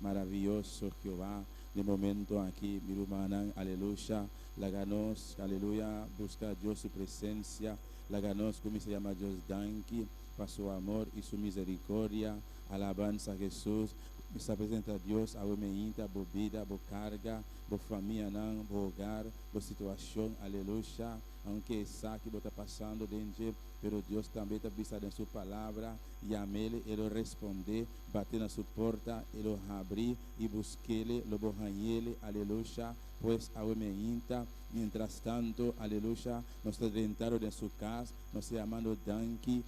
maravilloso Jehová. De momento aquí, mi hermana, aleluya, la ganos, aleluya, busca a Dios su presencia, la ganos, como se llama Dios, danki, para su amor y su misericordia, alabanza a Jesús. Se apresenta a Deus, a homem, bo vida, bo carga, bo família, não, bo hogar, bo situação, aleluia. Aunque sabe que está passando dentro, pero Deus também está pensando em sua palavra, e a ele responder, bater na sua porta, ele abrir e buscar ele, lobo ele, aleluia. Pues a homem, mientras tanto, aleluia, nós estamos dentro de sua casa, nós estamos chamando danki,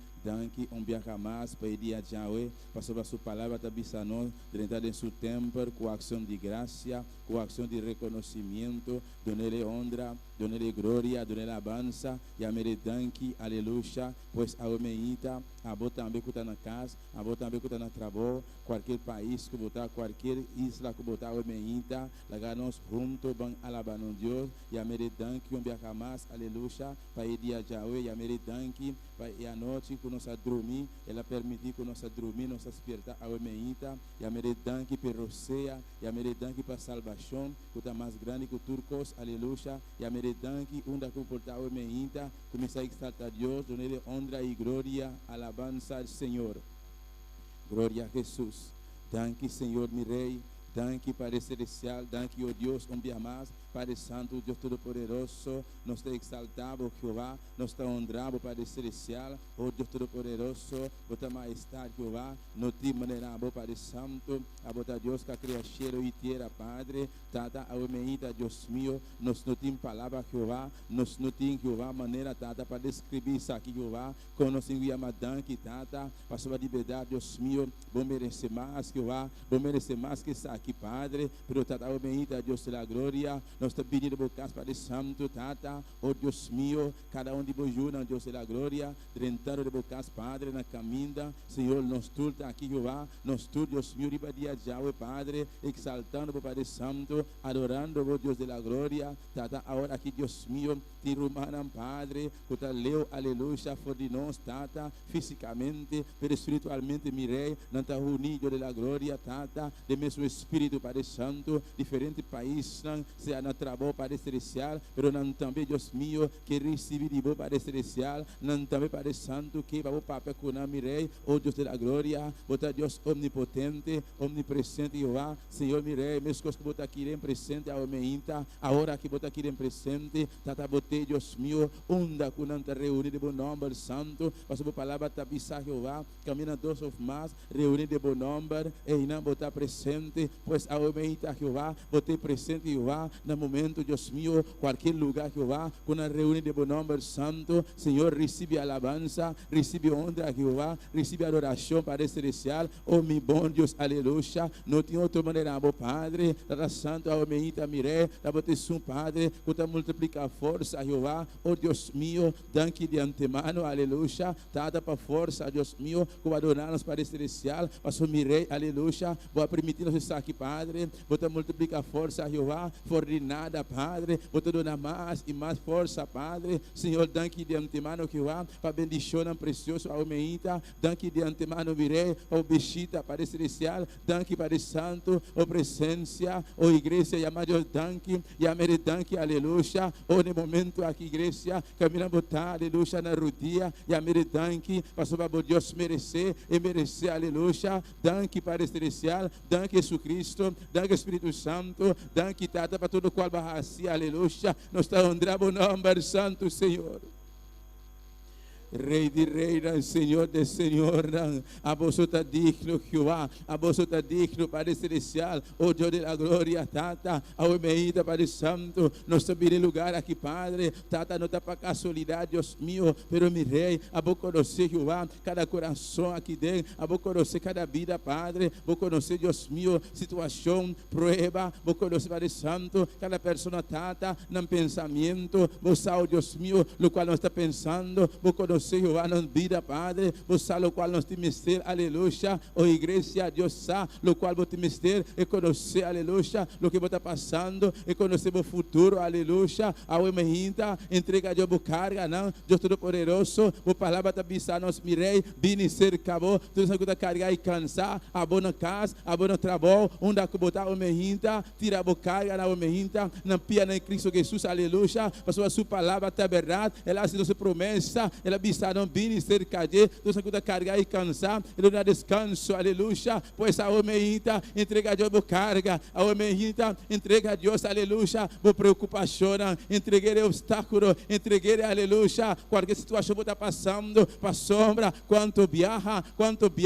viaja mais para ir a Yahweh, para sobre a sua palavra, está pensando dentro de seu tempo, com ação de graça, com ação de reconhecimento, donde honra, donde glória, donde alabança, e a meredanki, aleluia, pois a homem, a botar também que está na casa, a botar também que está na trabalho, qualquer país que botar, qualquer isla que botar a homem, lá nós juntos vamos alabar a Deus, e a meredanki, viaja mais, aleluia, para ir a Yahweh, e a meredanki, para ir à noite, nós a dormir, ela permitir que nós a dormir, nós a despertar a meita, e a meredanki para roceia, e a meredanki para salvação, que está mais grande que o turcos, aleluia, e a meredanki, onde comportar a meita, começar a exaltar a Deus, donde honra e glória, alabanza al Senhor. Glória a Jesus. Danke, Senhor, meu Rei. Danke, Padre Celestial. Danke, oh Deus, um dia mais. Padre Santo, Deus Todo-Poderoso, nós te exaltamos, Jeová, nós te honramos, Padre Celestial, oh Deus Todo-Poderoso, bota majestade, Jeová, nós te maneiramos, Padre Santo, a bota Deus que cria cheiro e terra, Padre, tata, a omeita, Deus meu, nós não temos palavra, Jeová, nós não temos, Jeová, maneira, tata, para descrever isso aqui, Jeová, quando nós enviamos danke, tata, para sua liberdade, Deus meu, vou merecer mais, Jeová, vou merecer mais que isso aqui, Padre, pero tata, a omeita, Deus da glória, nós estamos pedindo por casa, Padre Santo, tata, oh Deus meu, cada um de vós ajuda, Deus da glória, dentro de vós casa, Padre, na caminha, Senhor, nós tudo aqui, Jeová, nós tudo, Deus meu, riba dia Yahweh, Padre, exaltando o Padre Santo, adorando o Deus da glória, tata, agora aqui, Deus meu, te rumanam, Padre, que está leu, aleluia, for de nós, tata, fisicamente, pero espiritualmente, mi Rei, não está unido da glória, tata, de mesmo Espírito, Padre Santo, diferentes países, seja na trabalho, Padre Celestial, pero não também, Deus meu, que recebe de bom, Padre Celestial, não também, Padre Santo, que vai o papel com a Rei, oh Deus da glória, bota Deus omnipotente, omnipresente, Jeová, Senhor, mi Rei, mesmo que bota aqui em presente, a homeinta, a hora que bota aqui em presente, tata botei, Deus meu, onda com não reunir de bom nome, Santo, a sua palavra está bisa, Jeová, caminha dois of mais, reunir de bom nome, e não botar presente, pois a homeinta, Jeová, botei presente, Jeová, no momento, Deus meu, qualquer lugar, Jeová, com a reunião de bom nome, Santo, Senhor, recebe alabança, recebe honra, Jeová, recebe adoração, Padre Celestial, oh meu bom Deus, aleluia, não tem outra maneira, meu Padre, da Santo, a homeinta, miré, da boteção, Padre, que está multiplicar força, Jeová, oh Deus meu, danke de antemano, aleluia, dada para força, Deus meu, com adorarmos, Padre Celestial, passou miré, aleluia, vou permitir-nos estar aqui, Padre, vou multiplicar força, Jeová, for de nada, Padre, vou te dar mais e mais força, Padre, Senhor, danke de antemano, Jeová, para bendição precioso, a homeinta, danke de antemano, miré, oh bechita, Padre Celestial, danke, Padre Santo, oh presença, oh igreja, chamado danke, chamere danke, aleluia, oh no momento aqui, igreja, caminha botar, aleluia, na rodia, chamere danke, passou para Deus merecer, e merecer, aleluia, danke, Padre Celestial, danke, Jesus Cristo, danke, Espírito Santo, danke, tata, para todo qual barracia, aleluia, nós está honrando o nome santo, Senhor. Rei de reina, Senhor de Senhor, a vos está digno, Jeová, a vos está digno, Padre Celestial, oh Deus da glória, tata, a omeida, Padre Santo, nós estamos em lugar aqui, Padre, tata, não está para casualidade, Deus meu, pero mi Rei, a vou conhecer, Jeová, cada coração aqui dentro, a vou conhecer cada vida, Padre, vou conhecer, Deus meu, situação, prueba, vou conhecer, Padre Santo, cada pessoa, tata, no pensamento, vou saber, Deus meu, no qual nós está pensando, vou conhecer, conocer, Jehová, nos vida, Padre, vos sabes lo cual nos te mister, aleluya, oh iglesia, Dios sabe lo cual vos te mister, e conocer, aleluya, lo que vos está pasando, e conocer vos futuro, aleluya, a emergência, entrega a Deus vos carga, não, Deus Todo-Poderoso, vos palavra está pisar, nos mirei, vini ser, acabou, tudo isso que está carregar e cansar, a boa casa, a boa trabalho, onde a botar a emergência, tira a boa carga na emergência, na pia em Cristo Jesus, aleluya, passou a sua palavra, está verdade, ela se sua promessa, ela bisa não vini ser cadê, tudo isso que está carregar e cansar, ele dá descanso, aleluya, pois a emergência, entrega a Deus vos carga, a emergência, entrega a Deus, aleluya, vos preocupação, entreguei obstáculo, entreguei, aleluya, qualquer situação que está passando, para sombra, quanto viaja,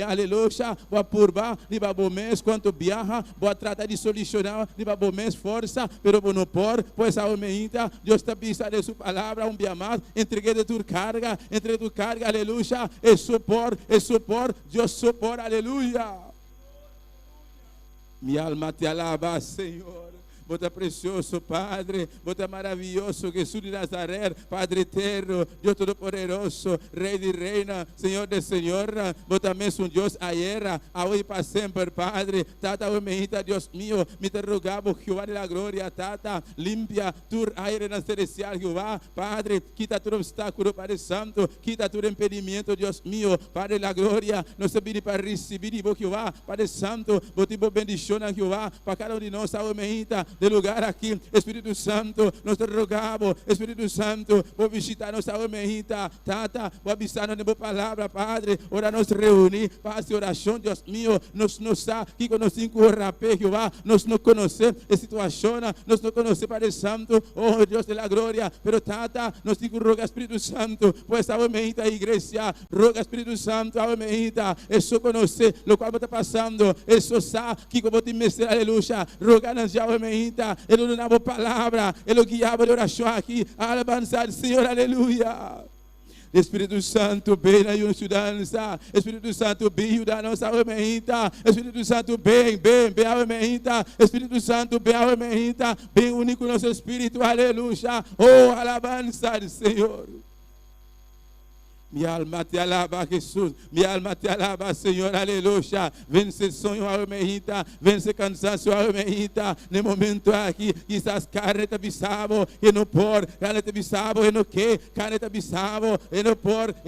aleluya, vou apurbar, liba bom mês, quanto viaja, vou tratar de solucionar, liba bom mês, força, pero vou não por, pois a emergência, Deus está pisando de sua palavra, dia mais, entreguei de tua carga, aleluya, é supor, Deus supor, aleluya. Minha alma te alaba, Senhor. Bota precioso, Padre, bota maravilhoso, Jesus de Nazaré, Padre eterno, Deus Todo-Poderoso, Rei de Reina, Senhor de Senhora, bota mesmo Deus ayer, hoje para sempre, Padre, Tata, o mejita, Deus mío, me te rogamos, Jehová de la gloria, Tata, limpia tu aire na celestial, Jehová, Padre, quita todo obstáculo, Padre Santo, quita todo impedimento, Deus mío, Padre de la gloria, nós pedimos para receber, Jehová, Padre Santo, bota bendição, Jehová, para cada de nós, o mejita, de lugar aqui, Espírito Santo, nós te rogamos, Espírito Santo, vou visitar nossa emergência, Tata, vou avisar na boa palavra, Padre, ora nos reunir, faz oração, Deus mío, nós não sabemos que conhecemos o rapé, Jeová, nós não conhecemos a situação, nós não conhecemos, Padre Santo, oh Deus de la glória, pero Tata, nós te roga, Espírito Santo, pois a emergência, a igreja, roga, Espírito Santo, a emergência, isso conhecer, o qual está passando, isso sabe, que como te mestre, aleluia, roga-nos já a emergência, ele não dava palavra, ele guiava de oração aqui, alabançar, Senhor, aleluia. Espírito Santo, vem na ajudança, Espírito Santo, vem ajudar nossa emergência, Espírito Santo, vem a emergência, Espírito Santo, vem a emergência, vem único nosso Espírito, aleluia, oh, alabança, Senhor. Minha alma te alaba, Jesus. Minha alma te alaba, Senhor. Aleluia. Vence sonho ao emergência. Vence cansaço ao emergência. No momento aqui, quizás carne te bisabo. E não por. Carne te bisabo. E não que. Carne te bisabo. E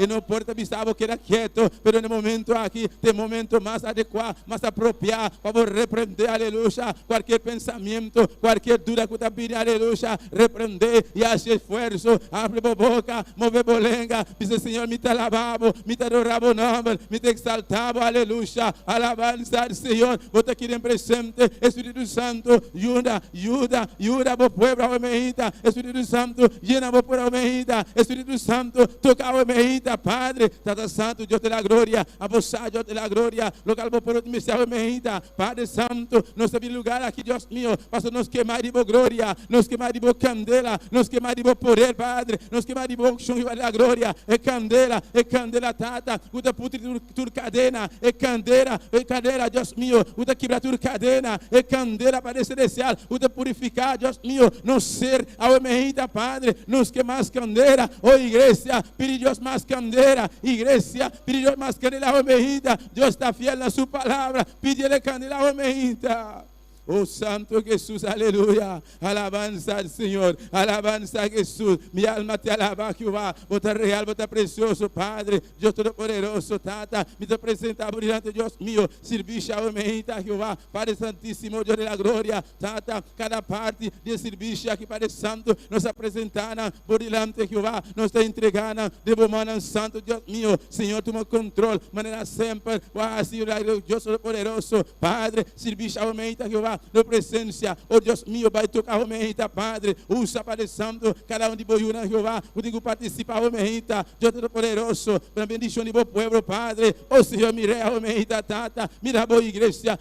não por te bisabo. Queda quieto. Pero no momento aqui, tem momento mais adequado, mais apropriado. Para repreender, aleluia. Qualquer pensamento, qualquer dúvida que está pedindo, aleluia. Repreender e hacer esforço. Abre a boca. Move bolenga. Diz, Senhor, me te alabamos, me te adoramos, nome, me te exaltamos, aleluia, alabanza, Senhor, vou te aqui em presente, Espírito Santo, ajuda, o povo, a emergência, Espírito Santo, llena o povo, a emergência, Espírito Santo, toca a emergência, Padre, Tata Santo, Deus de la glória, a vos, Deus de la glória, local o povo, me a emergência, Padre Santo, nós temos lugar aqui, Deus mío, para nos queimar de boa glória, nos queimar de boa candela, nos queimar de boa poder, Padre, nos queimar de boa chão da glória, é candela, Tata, uda putri tur cadena, é candeira, Deus mío, uda quebrar tur cadena, é candeira para celestial, uda purificar, Deus mío, não ser a emergência, Padre, nos que mais candeira, oh igreja, pede Deus mais candeira, igreja, pede Deus mais candeira, a emergência, Deus está fiel na sua palavra, pede ele candeira, a emergência. Oh Santo Jesus, aleluia, alabanza al Senhor, alabanza a Jesus, minha alma te alaba, Jehová, bota real, bota precioso, Padre, Deus Todo-Poderoso, Tata, me te apresentamos diante de Deus mío, serviço ao emergência, Jehová, Padre Santíssimo, Deus da glória, Tata, cada parte de serviço aqui, Padre Santo, nos apresentando por diante, Jehová, nos está entregando, de bom mano santo, Deus mío, Senhor, toma controle, maneira sempre, Deus Todo-Poderoso, Padre, serviço ao emergência, Jehová, na presença, oh Deus mío, vai tocar o emergência, Padre, usa, Padre Santo, cada de boiuna, Jehová, o digo participa o emergência, Deus Todo-Poderoso, para bendição de bom povo, Padre, oh Senhor, mire a emergência, Tata, mira a boa igreja,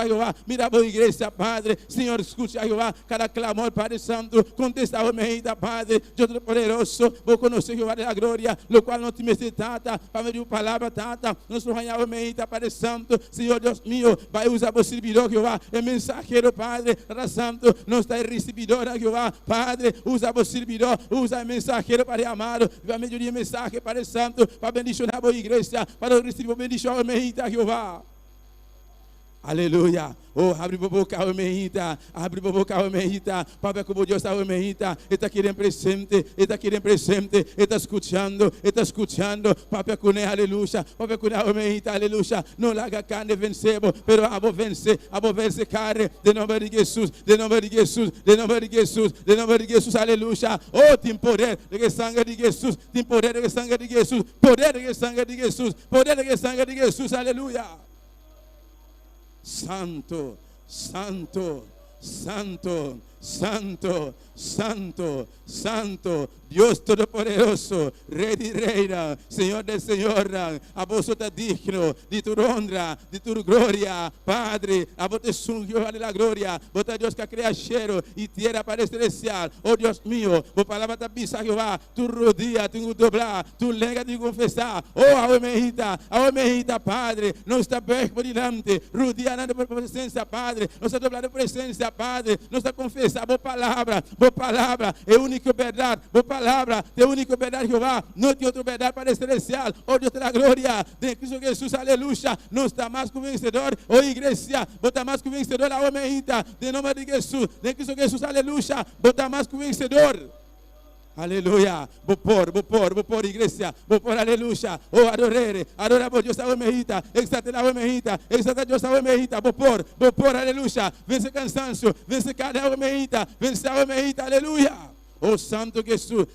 Jehová, mira a boa igreja, Padre, Senhor, escute, Jehová, cada clamor, Padre Santo, contesta o emergência, Padre, Deus Todo-Poderoso, vou conhecer, Jehová da glória, no qual não te mete, Tata, para me dar palavra, Tata, nós vamos ganhar o emergência, Padre Santo, Senhor, Deus mío, vai usar o servidor, Jehová, vem mensageiro, Padre, Santo, não está recebidora, Jeová, Padre, usa o servidor, usa o mensageiro, Pai amado, vai melhorar mensagem, Pai Santo, para bendicionar a igreja, para receber a bendição, Jeová. Aleluia. Oh, abre a boca, o mehita. Abre a boca, o mehita. Papai, como Deus está, o mehita. Ele está querendo presente. Ele está querendo presente. Ele está escutando. Ele está escutando. Papai, cune, aleluia. Papai, cune, o mehita, aleluia. Não larga carne, vencemos. Pero abo vence carne. De nome de Jesus. De nome de Jesus. De nome de Jesus. De nome de Jesus, aleluia. Oh, tem poder de sangue de Jesus. Tem poder de sangue de Jesus. Poder de sangue de Jesus. Poder de sangue de Jesus, aleluia. Santo, santo, santo, santo, santo, santo, Dios Todopoderoso, Rey de Reina, Señor de Señora, a vos está digno de tu honra, de tu gloria, Padre, a vos te sungió de la gloria, vos te Dios que crea cielo y tierra para celestial, oh Dios mío, vos palabra te pisa Jehová, tu rodilla, tu doblar, tu lengua de confesar, oh a mejita, Padre, não está perto por delante, rodilla nada por presencia, Padre, não está doblado por presencia, Padre, não está confessar, vos palavra, é a única verdade, vos palavra, é a única verdade, Jeová, não tem outra verdade para celestial, oh Deus da glória, de Cristo Jesus, aleluia, não está mais com vencedor, oh igreja, vos está mais com vencedor, a mejita, de nome de Jesus, de Cristo Jesus, aleluia, vos está mais com vencedor. Aleluia, vou pôr, igreja, vou pôr, aleluia, oh, adora por Deus, a mejita, exalta a mejita, exalta Deus, a mejita, vou pôr, aleluia, vence cansancio, vence cada mejita, vence a mejita, aleluia. Oh Santo Jesus,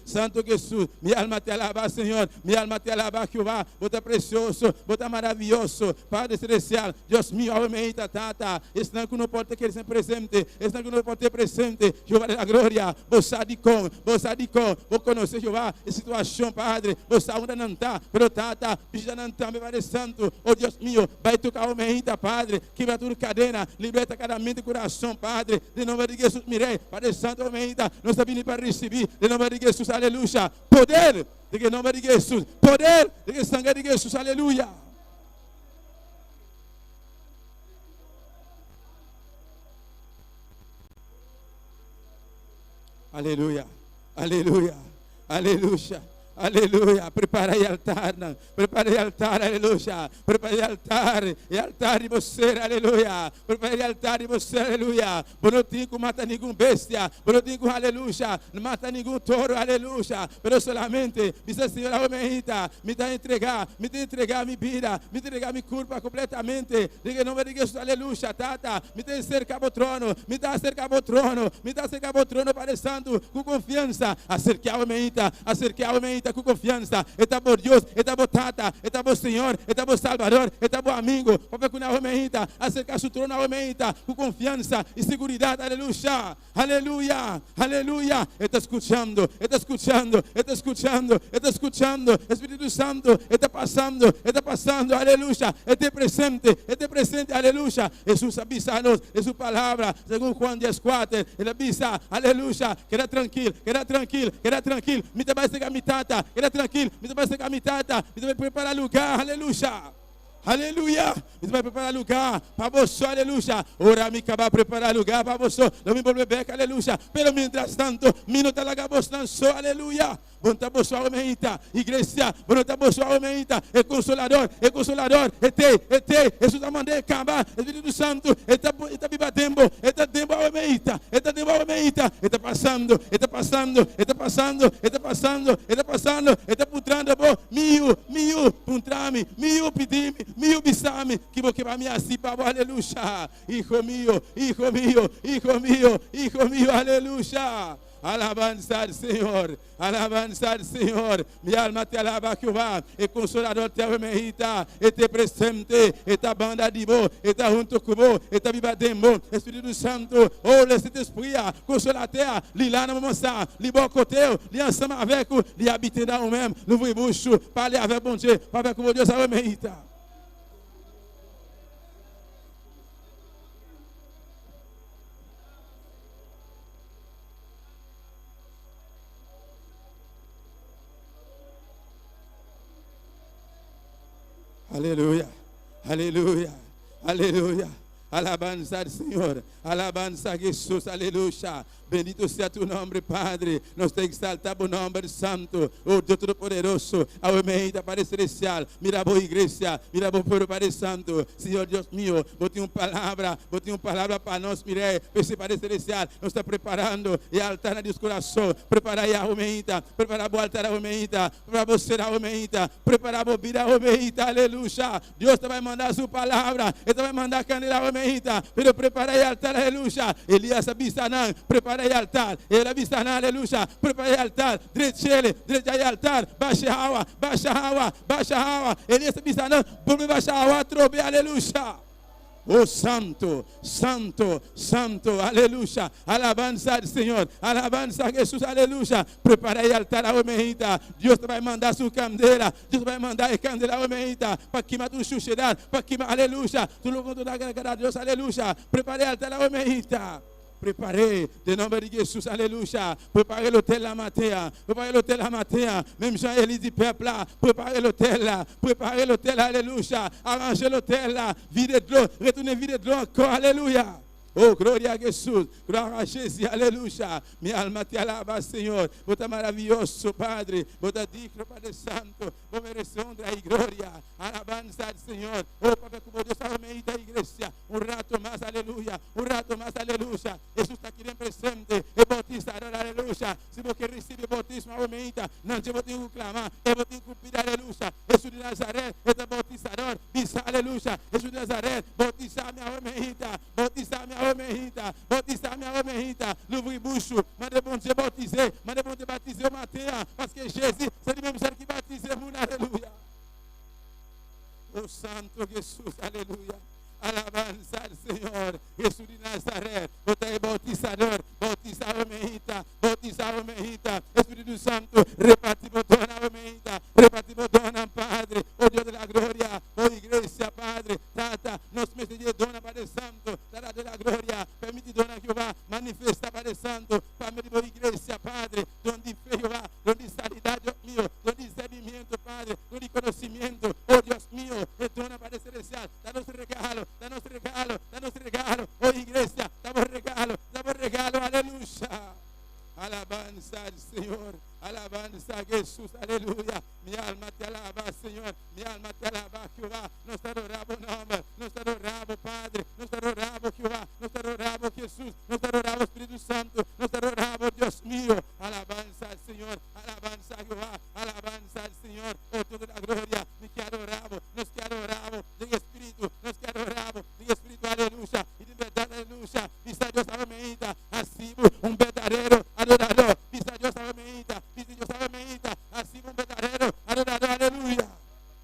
minha alma te alaba, Senhor, minha alma te alaba, Jeová, vos tá precioso, vos tá maravilhoso, Padre Celestial, Deus meu, a mejita, tata, estão que não pode ter sempre presente, estão que não pode ter presente, Jeová da glória, vos sabe com, vos conhecer, Jeová, a situação, Padre, vos sabe onde não está, pero tata, precisa não está, meu Padre Santo, oh Deus meu, vai tocar a mejita, Padre, quebra tudo cadena, liberta cada mente e coração, Padre, de nome de Jesus, mirei, Padre Santo, a mejita, não está vindo para receber, de nome de Jesus, aleluia, poder, de nome de Jesus, poder, de sangue de Jesus, aleluia. Aleluia, aleluia, aleluia. Aleluia, prepara o altar, aleluia, prepara o altar de você, aleluia, prepara o altar de você, aleluia, não tem que matar nenhuma bestia, não tem que, aleluia, não mata nenhum touro, aleluia, mas solamente, diz Senhor, a mejita, me dá entregar minha vida, me entregar minha culpa completamente, diga nome de Jesus, aleluia, tata, me dá cerca ao trono, me dá cerca ao trono, Padre Santo, com confiança, acercar a mejita, com confiança, está por Deus, está por Tata, está por Senhor, está por Salvador, está por amigo, para que a mejita, acercar seu trono a mejita, com confiança e segurança, aleluia, aleluia, aleluia, está escutando, Espírito Santo, está passando, aleluia, está presente, aleluia, Jesus avisa-nos, é sua palavra, segundo Juan 10:4, ele avisa, aleluia, queda tranquilo, me vai ser a tata, queda tranquilo, me vai ser a tata, me vai preparar lugar, aleluia. Aleluia, você vai preparar lugar para você, aleluia. Ora, me vai preparar lugar para você. Não me volver beca, aleluia. Pero mientras tanto, minuto la gabos lançou, aleluia. Bom tá você, mejita, igreja. Bom tá você, mejita. É consolador. Jesus mandei acabar. Espírito Santo, está viva tempo, está tempo a mejita, está passando, está putrando, mil, puntrame, mil pedime. Mil bisame, que vou quebrar minha cipa, aleluia. Hijo mío, aleluia. Alabanza al Señor. Mi alma te alaba, Jehová. El consolador te mejita. Este presente, esta banda de vos, está junto con vos, está viva de vos. Espíritu Santo, oh, le Saint-Esprit, consolateur, li là dans mon sang, li bon côté, li ensemble avec vous, li habiter dans vous-même. L'ouvrez bouche, parlez avec bon Dieu, avec mon Dieu, ça mejita. Aleluia, aleluia, aleluia, Alabanza al Señor. Alabanza a Jesús. Aleluya. Bendito sea tu nombre, Padre. Nos te exaltamos nombre santo. Oh Dios Todopoderoso. Aumenta, Padre Celestial. Mira vos, iglesia. Mira vos, pueblo, Padre Santo. Señor Dios mío, vos tienes una palabra para nós, mire. Esse Padre Celestial nos está preparando. E altar na Deus coração. Preparar a aumenta. Preparar o altar aumenta. Preparar você aumenta. Preparar a vida aumenta. Aleluia. Deus vai mandar sua palavra. Ele vai mandar canela aumenta. Pero preparar o altar, aleluia. Elias abisanã. Preparar o altar. Ele abisanã, aleluia. Preparar o altar. Direito o altar. Baixa água. Baixa água. Baixa água. Elias abisanã. Vamos baixar água. Trobe, aleluia. Oh santo, santo, santo, aleluya, alabanza al Señor, alabanza a Jesús, aleluya. Prepara el altar a Omehita. Dios te va a mandar su candela, Dios te va a mandar el candela a Omehita, para quemar tu suciedad, para quemar, aleluya. Tú lo vas a dar a Dios, aleluya. Prepara el altar a Omehita. Preparez, de nombre de Jésus, alléluia. Préparez l'hôtel la matin. Préparez l'hôtel la matin. Même Jean-Élie dit peuple là. Préparez l'hôtel là. Préparez l'hôtel, alléluia. Arrangez l'hôtel là. Videz de l'eau. Retournez vider de l'eau encore, alléluia. Oh, gloria a Jesús, gloria a Jesús, aleluya. Mi alma te alaba, Señor. Vos estás maravilloso, Padre. Vos estás digno, Padre Santo. Vos mereces honra y gloria. Alabanza al Señor. Oh, Padre, como Dios aumenta, iglesia. Un rato más, aleluya. Un rato más, aleluya. Jesús está aquí en presente. El bautizador, aleluya. Si vos querés recibir el bautismo, aumenta. No te vos tengo que clamar. Vos tengo que cumplir, aleluya. Jesús de Nazaret, este bautizador. Dice, aleluya. Jesús de Nazaret, bautizame, aumenta. Bautizame, aumenta. Bautizame, aumenta. L'ouvre bouche. Mande bon Dieu baptiser. Mande bon Dieu baptiser au matin. Parce que Jésus, c'est lui-même seul qui baptise le monde. Alléluia. Oh Santo Jesús, aleluya. Alabanza al Señor. Jesús de Nazaret. Você é bautizador. Bautiza a aumenta. Bautiza a aumenta. Espírito Santo. Repartimos dona aumenta. Repartimos dona, Padre. Oh Dios de la gloria. Oh iglesia, Padre. Tata. Nos meses de dona, Padre Santo. Tata de la gloria. Permite dona Jehová. Manifesta, Padre Santo. Família de iglesia, Padre. Donde fe, Jehová. Donde sanidad, Dios mío. Donde discernimiento, Padre. Donde conocimiento. Oh Dios mío. Dona, Padre Celestial. Danos regalo. Danos regalo, danos regalo. Oh iglesia, damos regalo, aleluya. Alabanza al Señor, alabanza a Jesús, aleluya. Mi alma te alaba, Señor, mi alma te alaba, Jehová. Nos adoramos, nombre, nos adoramos, Padre, nos adoramos, Jehová, nos adoramos, Jesús, nos adoramos, Espíritu Santo, nos adoramos, Dios mío. Alabanza al Señor, alabanza a Jehová, alabanza al Señor. Oh, toda la gloria, nos que adoramos, en espíritu, nos que adoramos, en espíritu, aleluya, y de verdad, aleluya. Dice Dios, aumenta, así un verdadero adorador. Dice Dios, aumenta, así un verdadero adorador, aleluya.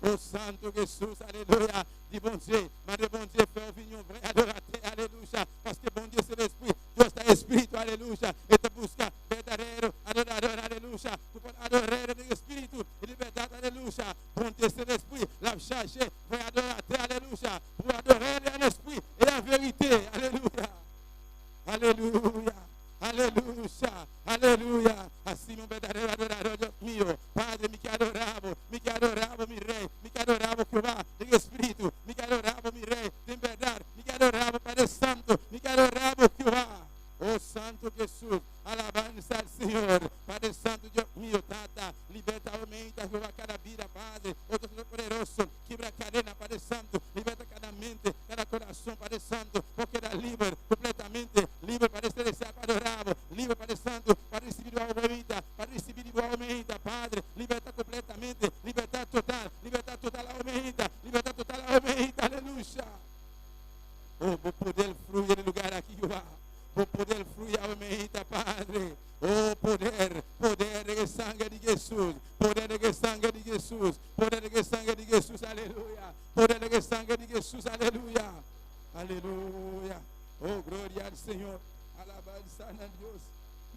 Oh Santo Jesús, aleluya. Dis bon Dieu, mande bon Dieu, fais opinion vrai, adorate, aleluya. Parce que bon Dieu c'est l'esprit, Dios está espíritu, aleluya. Et te busca verdadero adorador, aleluya. Tu puedes adorar en espíritu y de verdad, aleluya. Bon Dieu c'est l'esprit, la chercher, vrai adorate, aleluya. Pour adorer en esprit et en vérité, aleluya. Aleluya. Aleluya, aleluya. Así un verdadero adorador, Dios mío. Padre, mi que adoramos, mi rey. Mi que adoramos, Jehová, en espíritu. Mi que adoramos, mi rey, en verdad. Mi que adoramos, Padre Santo. Mi que adoramos, Jehová. Oh Santo Jesús, alabanza al Señor. Padre Santo, Dios mío, Tata. Liberta, aumenta, Jehová, cada vida, Padre. Oh Dios poderoso, quebra cadena, Padre Santo. Liberta cada mente, cada corazón, Padre Santo. Porque era libre, completamente libre, Padre Celestial, para adorar. Libre, Padre Santo, para recibir o aumenta, para recibir o aumenta, Padre. Liberta completamente, libertad total, aumenta, aleluya. Oh, vou poder fluir no lugar aqui, Jehová. Vou poder fluir, aumenta, Padre. Oh, poder de sangue de Jesus, poder de sangue de Jesus, poder de sangue de Jesus, aleluya. Poder de sangue de Jesus, aleluya. Aleluya. Oh, gloria al Señor. Alabanza a Dios.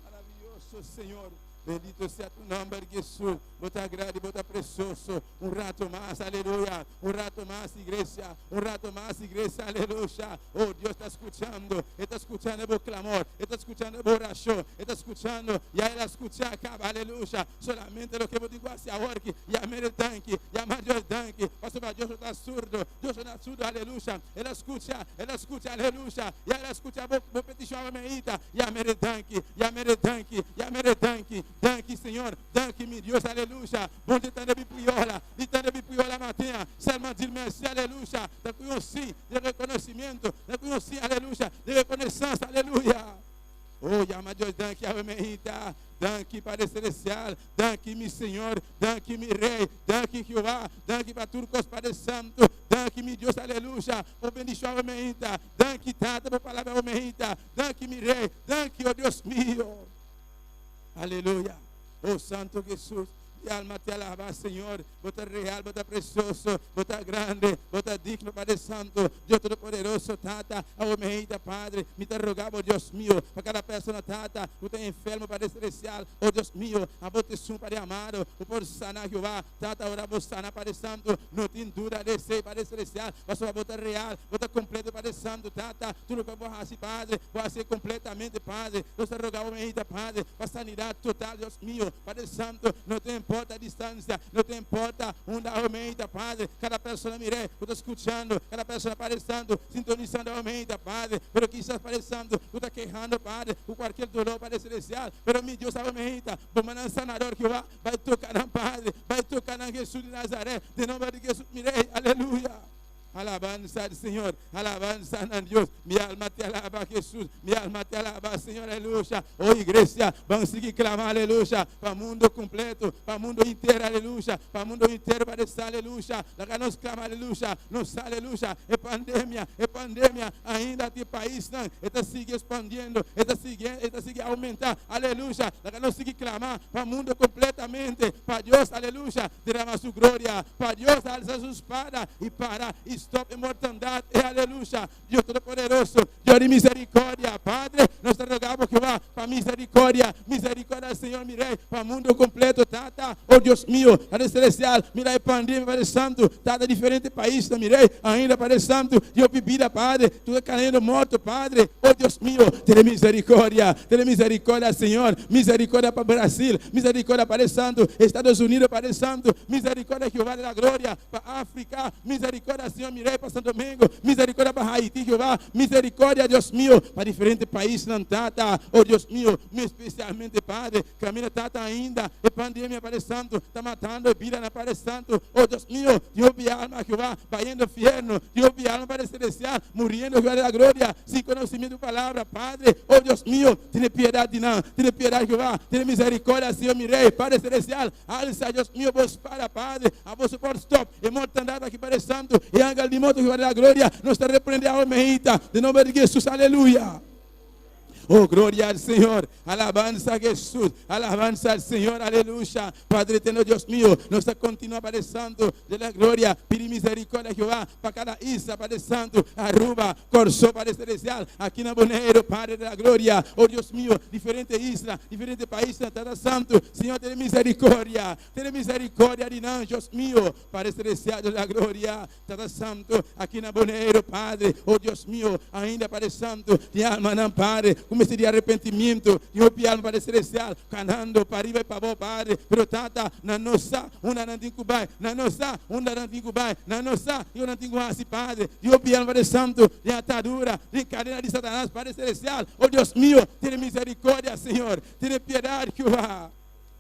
Maravilloso Señor. Bendito sea tu nombre, Jesús. Bota grande, bota precioso. Un rato más, aleluya. Un rato más, iglesia. Un rato más, iglesia, aleluya. Oh, Dios está escuchando el clamor, está escuchando el oración, está escuchando. Ya Él escucha acá, aleluya. Solamente lo que yo digo hacia ahora, que llame el tanque, llama Dios tanque. Pastor, Dios no está surdo, aleluya. Él escucha, aleluya. Ya Él escucha, vos petición a medita. Llame el tanque, Danke, Senhor. Danke, meu Deus. Aleluia. Bom de estar na Bipiola, Matinha. Salma de merci. Aleluia. Da conheci, de reconhecimento. Da conheci, aleluia. De reconnaissance. Aleluia. Oh, llama Deus. Danke, a merita. Danke, Padre Celestial. Danke, meu Senhor. Danke, meu Rei. Danke, Jeová. Danke, para tudo, Padre Santo. Danke, meu Deus. Aleluia. Por bendição, a merita. Danke, Tata, por palavra, a merita. Danke, meu Rei. Danke, oh Deus mío. Aleluya. Oh Santo Jesús. Mi alma te alaba, Señor. Vos estás real, vos estás precioso, vos estás grande, vos estás digno, Padre Santo. Dios Todopoderoso, Tata, a Padre. Me te rogamos, Dios mío, para cada persona, Tata, que está enfermo, Padre Celestial. Oh Dios mío, a vos te sumo, Padre amado, por sanar, Jehová. Tata, ahora vos sanar, Padre Santo. No tengo duda de ser, Padre Celestial. Mas vos estás real, vos estás completo, Padre Santo, Tata. Tú lo que vos haces, Padre, vos haces completamente, Padre. Vos te rogamos, Padre, para sanidad total, Dios mío, Padre Santo. No te importa a distância, não te importa onde aumenta, Padre. Cada pessoa mire, eu estou escutando, cada pessoa aparecendo, sintonizando aumenta, Padre. Pero quizás aparecendo, tu está quejando, Padre, por qualquer dolor, Padre Celestial. Pero meu Deus aumenta, vamos a sanador que vai tocar na Padre, vai tocar na Jesus de Nazaré, de nome de Jesus, mirei, aleluia. Alabanza al Señor, alabanza a Dios. Mi alma te alaba, Jesús. Mi alma te alaba, Señor, aleluya. Oh, iglesia, vamos a seguir clamando, aleluya. Para el mundo completo, para el mundo entero, aleluya. Para el mundo entero, para esta, aleluya. La que nos clama, aleluya. Nos, aleluya. Es pandemia. Ainda este país, não. Está sigue expandiendo, está sigue aumentar, aleluya. La que nos sigue clamar para el mundo completamente. Para Dios, aleluya. Derrama su gloria. Para Dios, alza su espada y para. Stop a mortandade, aleluia. Deus Todo-Poderoso, Deus de misericórdia, Padre, nós te rogamos que vá para misericórdia, Senhor, mirei, para o mundo completo, Tata, oh Deus meu, Padre Celestial, mirei pandemia, Padre Santo, Tata, diferente país, mirei, ainda, Padre Santo, Deus bebida, Padre, tudo caindo morto, Padre, oh Deus meu, tem misericórdia, Senhor, misericórdia para o Brasil, misericórdia, Padre Santo, Estados Unidos, Padre Santo, misericórdia, Jeová da glória, para a África, misericórdia, Senhor, mirei para Santo Domingo, misericórdia para Haiti, Jeová, misericórdia, Deus meu, para diferentes países, não, Tata, oh Deus meu, especialmente, Padre, caminha, Tata, ainda, e pandemia, Padre Santo, está matando, vida na Padre Santo, oh Deus meu, Deus de alma, Jeová, vai indo inferno, Deus de alma, Padre Celestial, morrendo, Jeová da glória, sem conhecimento da palavra, Padre, oh Deus meu, tem piedade, não, tem piedade, Jeová, tem misericórdia, Senhor, mirei, Padre Celestial, alça, Deus meu, vos para, Padre, a vos por stop, e mortandade aqui, Padre Santo, e ángel de moto, Jeová da glória, nos te repreende a almeita, de nome de Jesus, aleluia. Oh, glória ao Senhor, alabanza a Jesus, alabanza ao Senhor, aleluia. Padre eterno, Deus meu, nos continua, Padre Santo, de la glória, pedir misericórdia, Jeová, para cada isla, Padre Santo, Aruba, Corso, Padre Celestial, aqui na Bonaire, Padre da glória, oh Deus meu, diferente isla, diferente país, Padre Santo, Senhor, tem misericórdia de nós, Deus meu, Padre Celestial, da glória, Padre Santo, aqui na Bonaire, Padre, oh Deus meu, ainda, Padre Santo, de alma não, Padre, comece de arrependimento, e o piano, Padre Celestial, canando para arriba e para abaixo, Padre, pero Tata, na nossa, uma não tem cubai, na nossa, uma não tem cubai, na nossa, eu não tenho assim, Padre, e o piano, Padre Santo, de atadura, de cadena de Satanás, Padre Celestial, oh Deus meu, tenha misericórdia, Senhor, tenha piedade, Jeová.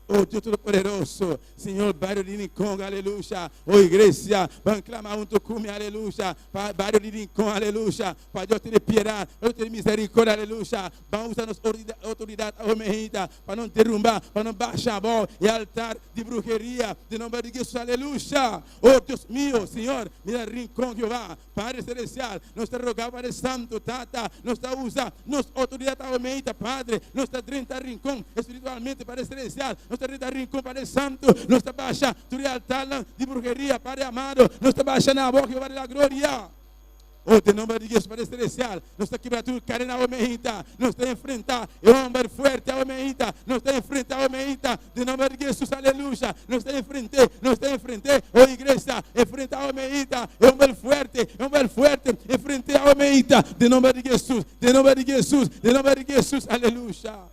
Oh Deus Todo-Poderoso, Senhor, bairro de Rincón, aleluia. Oh igreja, vamos clamar junto comigo, aleluia. Bairro de Rincón, aleluia. Para Deus ter piedade, para Deus ter misericórdia, aleluia. Vamos usar nossa autoridade aumentada para não derrubar, para não baixar a bola e altar de bruxeria, de nome de Jesus, aleluia. Oh Deus meu, Senhor, mira Rincón, Jeová, Padre Celestial, nós te rogamos, Padre Santo, Tata, nós te usa, nossa autoridade aumentada, Padre, nós te drenta Rincón, espiritualmente, Padre Celestial, nós te drenta Rincón, Padre Santo, nós te baixa, tu altar de bruxeria, Padre amado, nós te baixa na boca, Jeová da glória. Oh, em nome de Jesus, Padre Celestial, nós estamos quebrando tudo, cadena aumenta, nós estamos a enfrentar, é um homem forte, aumenta, nós estamos a enfrentar, aumenta, de nome de Jesus, aleluia, nós estamos a enfrentar, oh igreja, enfrentar, aumenta, é um homem forte, enfrentar, aumenta, de nome de Jesus, de nome de Jesus, de nome de Jesus, aleluia.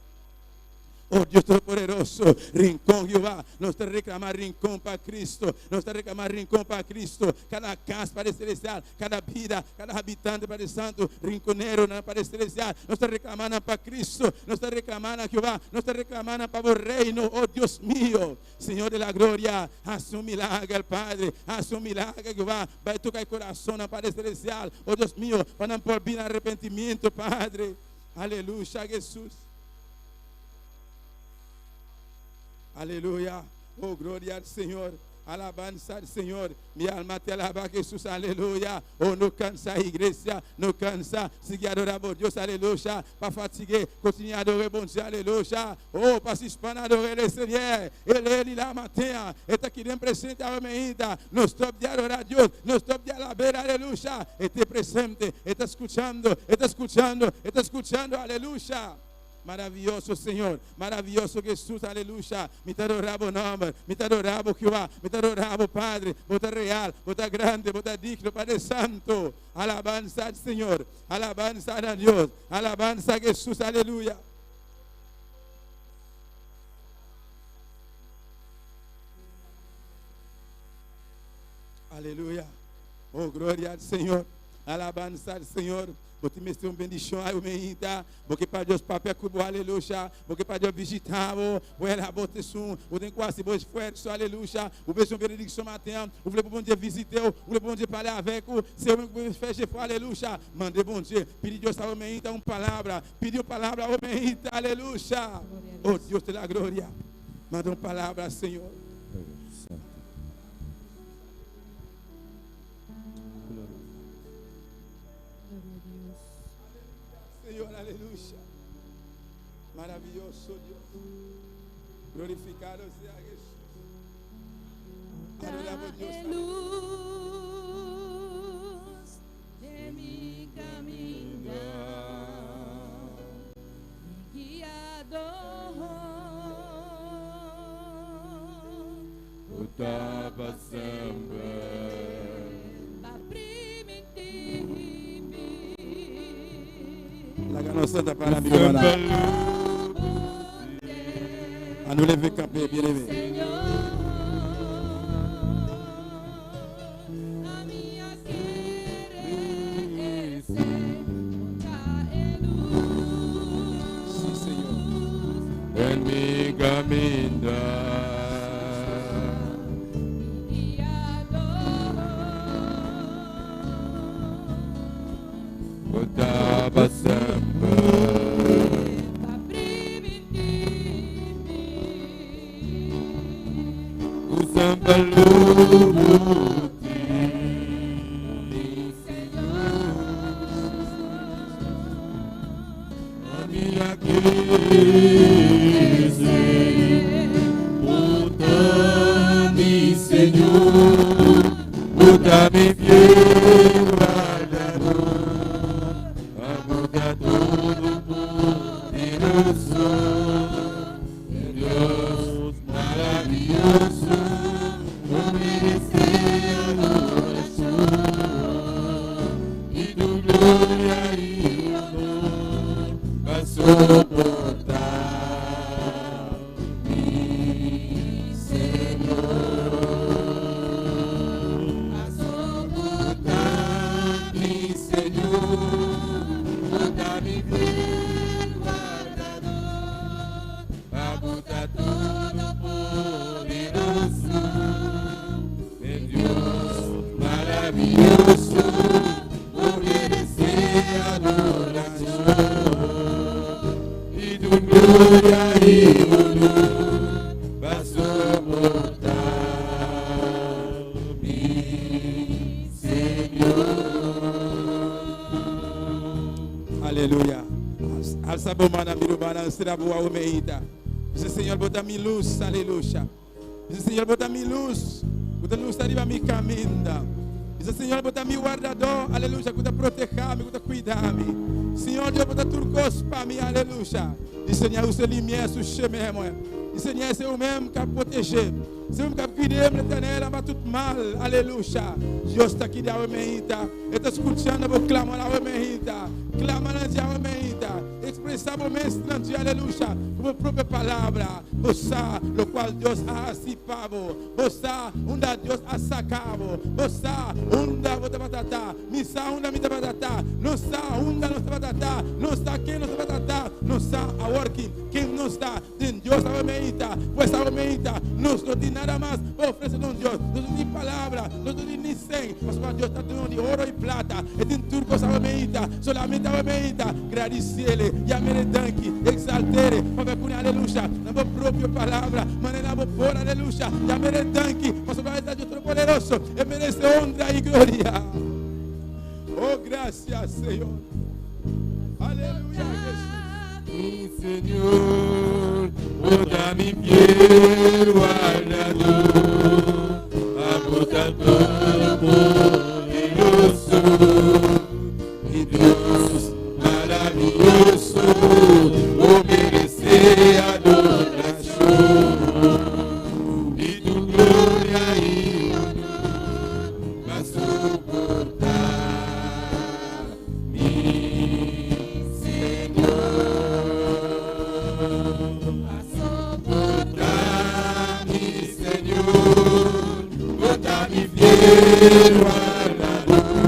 Oh Dios Todopoderoso, rincón Jehová, nos te reclamar rincón para Cristo, nos te reclamar rincón para Cristo, cada casa para celestial, cada vida, cada habitante para el Santo, rinconero para celestial, nos te reclamando para Cristo, nos te reclamando Jehová, nos te reclamando para el reino, oh Dios mío, Señor de la gloria, haz un milagro Padre, haz un milagro Jehová, va a tocar el corazón para celestial, oh Dios mío, para no por bien arrepentimiento Padre, aleluya Jesús. Aleluya, oh gloria al Señor, alabanza al Señor, mi alma te alaba Jesús, aleluya, oh no cansa iglesia, no cansa, sigue adorando Dios, aleluya, pas fatigué, continue à adorer bon Dieu, aleluya, oh pas suspendre à adorer le Seigneur, ele la matin, est aqui dentro presente a ainda, no stop de adorar a Dios, no stop de alabar, aleluya, este presente, está escuchando, aleluya. Maravilhoso Senhor, maravilhoso Jesus, aleluia. Me te adorava o nome, me te adorava Jeová, me te adorava Padre, bota real, bota grande, bota digno, Padre Santo. Alabanza al Senhor, alabanza a Deus, alabanza a Jesus, aleluia. Aleluia. Oh, glória ao Senhor, alabanza al Senhor. Vou te meter uma bendição aí, porque para Deus papel cubo, aleluia, porque para Deus visitar, vou ela botar som, vou ter quase bom esforço, aleluia, o beijo benedição matin, o vou bom dia visitar, o vou bom dia falar avec o, se eu me feche, aleluia, mandei bom dia, pedi Deus a homem uma palavra, pediu palavra a homem, aleluia, oh Deus te dá glória, manda uma palavra, Senhor. Senhor, aleluia. Maravilhoso Deus. Glorificado seja Jesus. Adoramos Deus. Luz de mi camino, mi guiador. Estava sempre La gagne santa para mi hermana. À nous lever camper, bien aimé. Sí, Señor. en mi camino. Estava sempre usando a luz a minha crise, muda-me, Senhor, muda-me bien guardador, muda todo poderoso, Deus maravilhoso, vou merecer adoração e tu glória e honor vai suportar-me, Senhor, vai suportar-me, Senhor, muda-me bem guardador, a muda todo poderoso, em Deus maravilhoso, vou merecer adoração e do glória e honor vai suportar-me, Senhor. Aleluia. Alça a bomba na mirubana, será boa o meita. Diz Senhor, bota minha luz, aleluia. Diz Senhor, bota minha luz. Bota luz arriba mi caminho. Dice, Senhor, bota mi guardador, aleluia, que te proteja-me, que te cuida-me. Senhor, Deus, bota turcos para mim, aleluia. Dice, Senhor, o seu limiar, o chemin, moi. Dice, Senhor, c'est vous-même qui a protégé. C'est vous-même qui a cuidé, l'éternel, pas tout mal, aleluia. Deus está aqui da Romeita. Está escutando, vou clamar na Romeita. Clamar na Romeita. Expressar o mestre na dia, aleluia. Com a própria palavra. Você, o qual Deus ha assipado. Você, onde Deus ha sacado. Você, onde você vai tratar. Missa, onde me vai tratar. Não está, onde não está tratar. Não está, quem não está tratar. Não está, a working. Quem não está, tem Deus a Romeita. Pois a Romeita, não tem nada mais. Oferece a Deus. Não tem palavra. Não tem nem sem. Mas Deus está dando de ouro e prata. E tem tudo com a Romeita. Solamente a Romeita. Agradecê-le. E a meredanque. Exaltere. Para ver, aleluia. Na minha própria palavra. Mas na minha por, aleluia. E a meredanque. Mas o Pai Deus todo poderoso. E merece honra e glória. Oh, graças, Senhor. Aleluia, Jesus. Mi Señor, bota mi fiel guardador, apunta todo poderoso, mi Dios maravilloso, oh merece adoración, y tu gloria y honor va a soportar, mi Señor. Fiel guardador,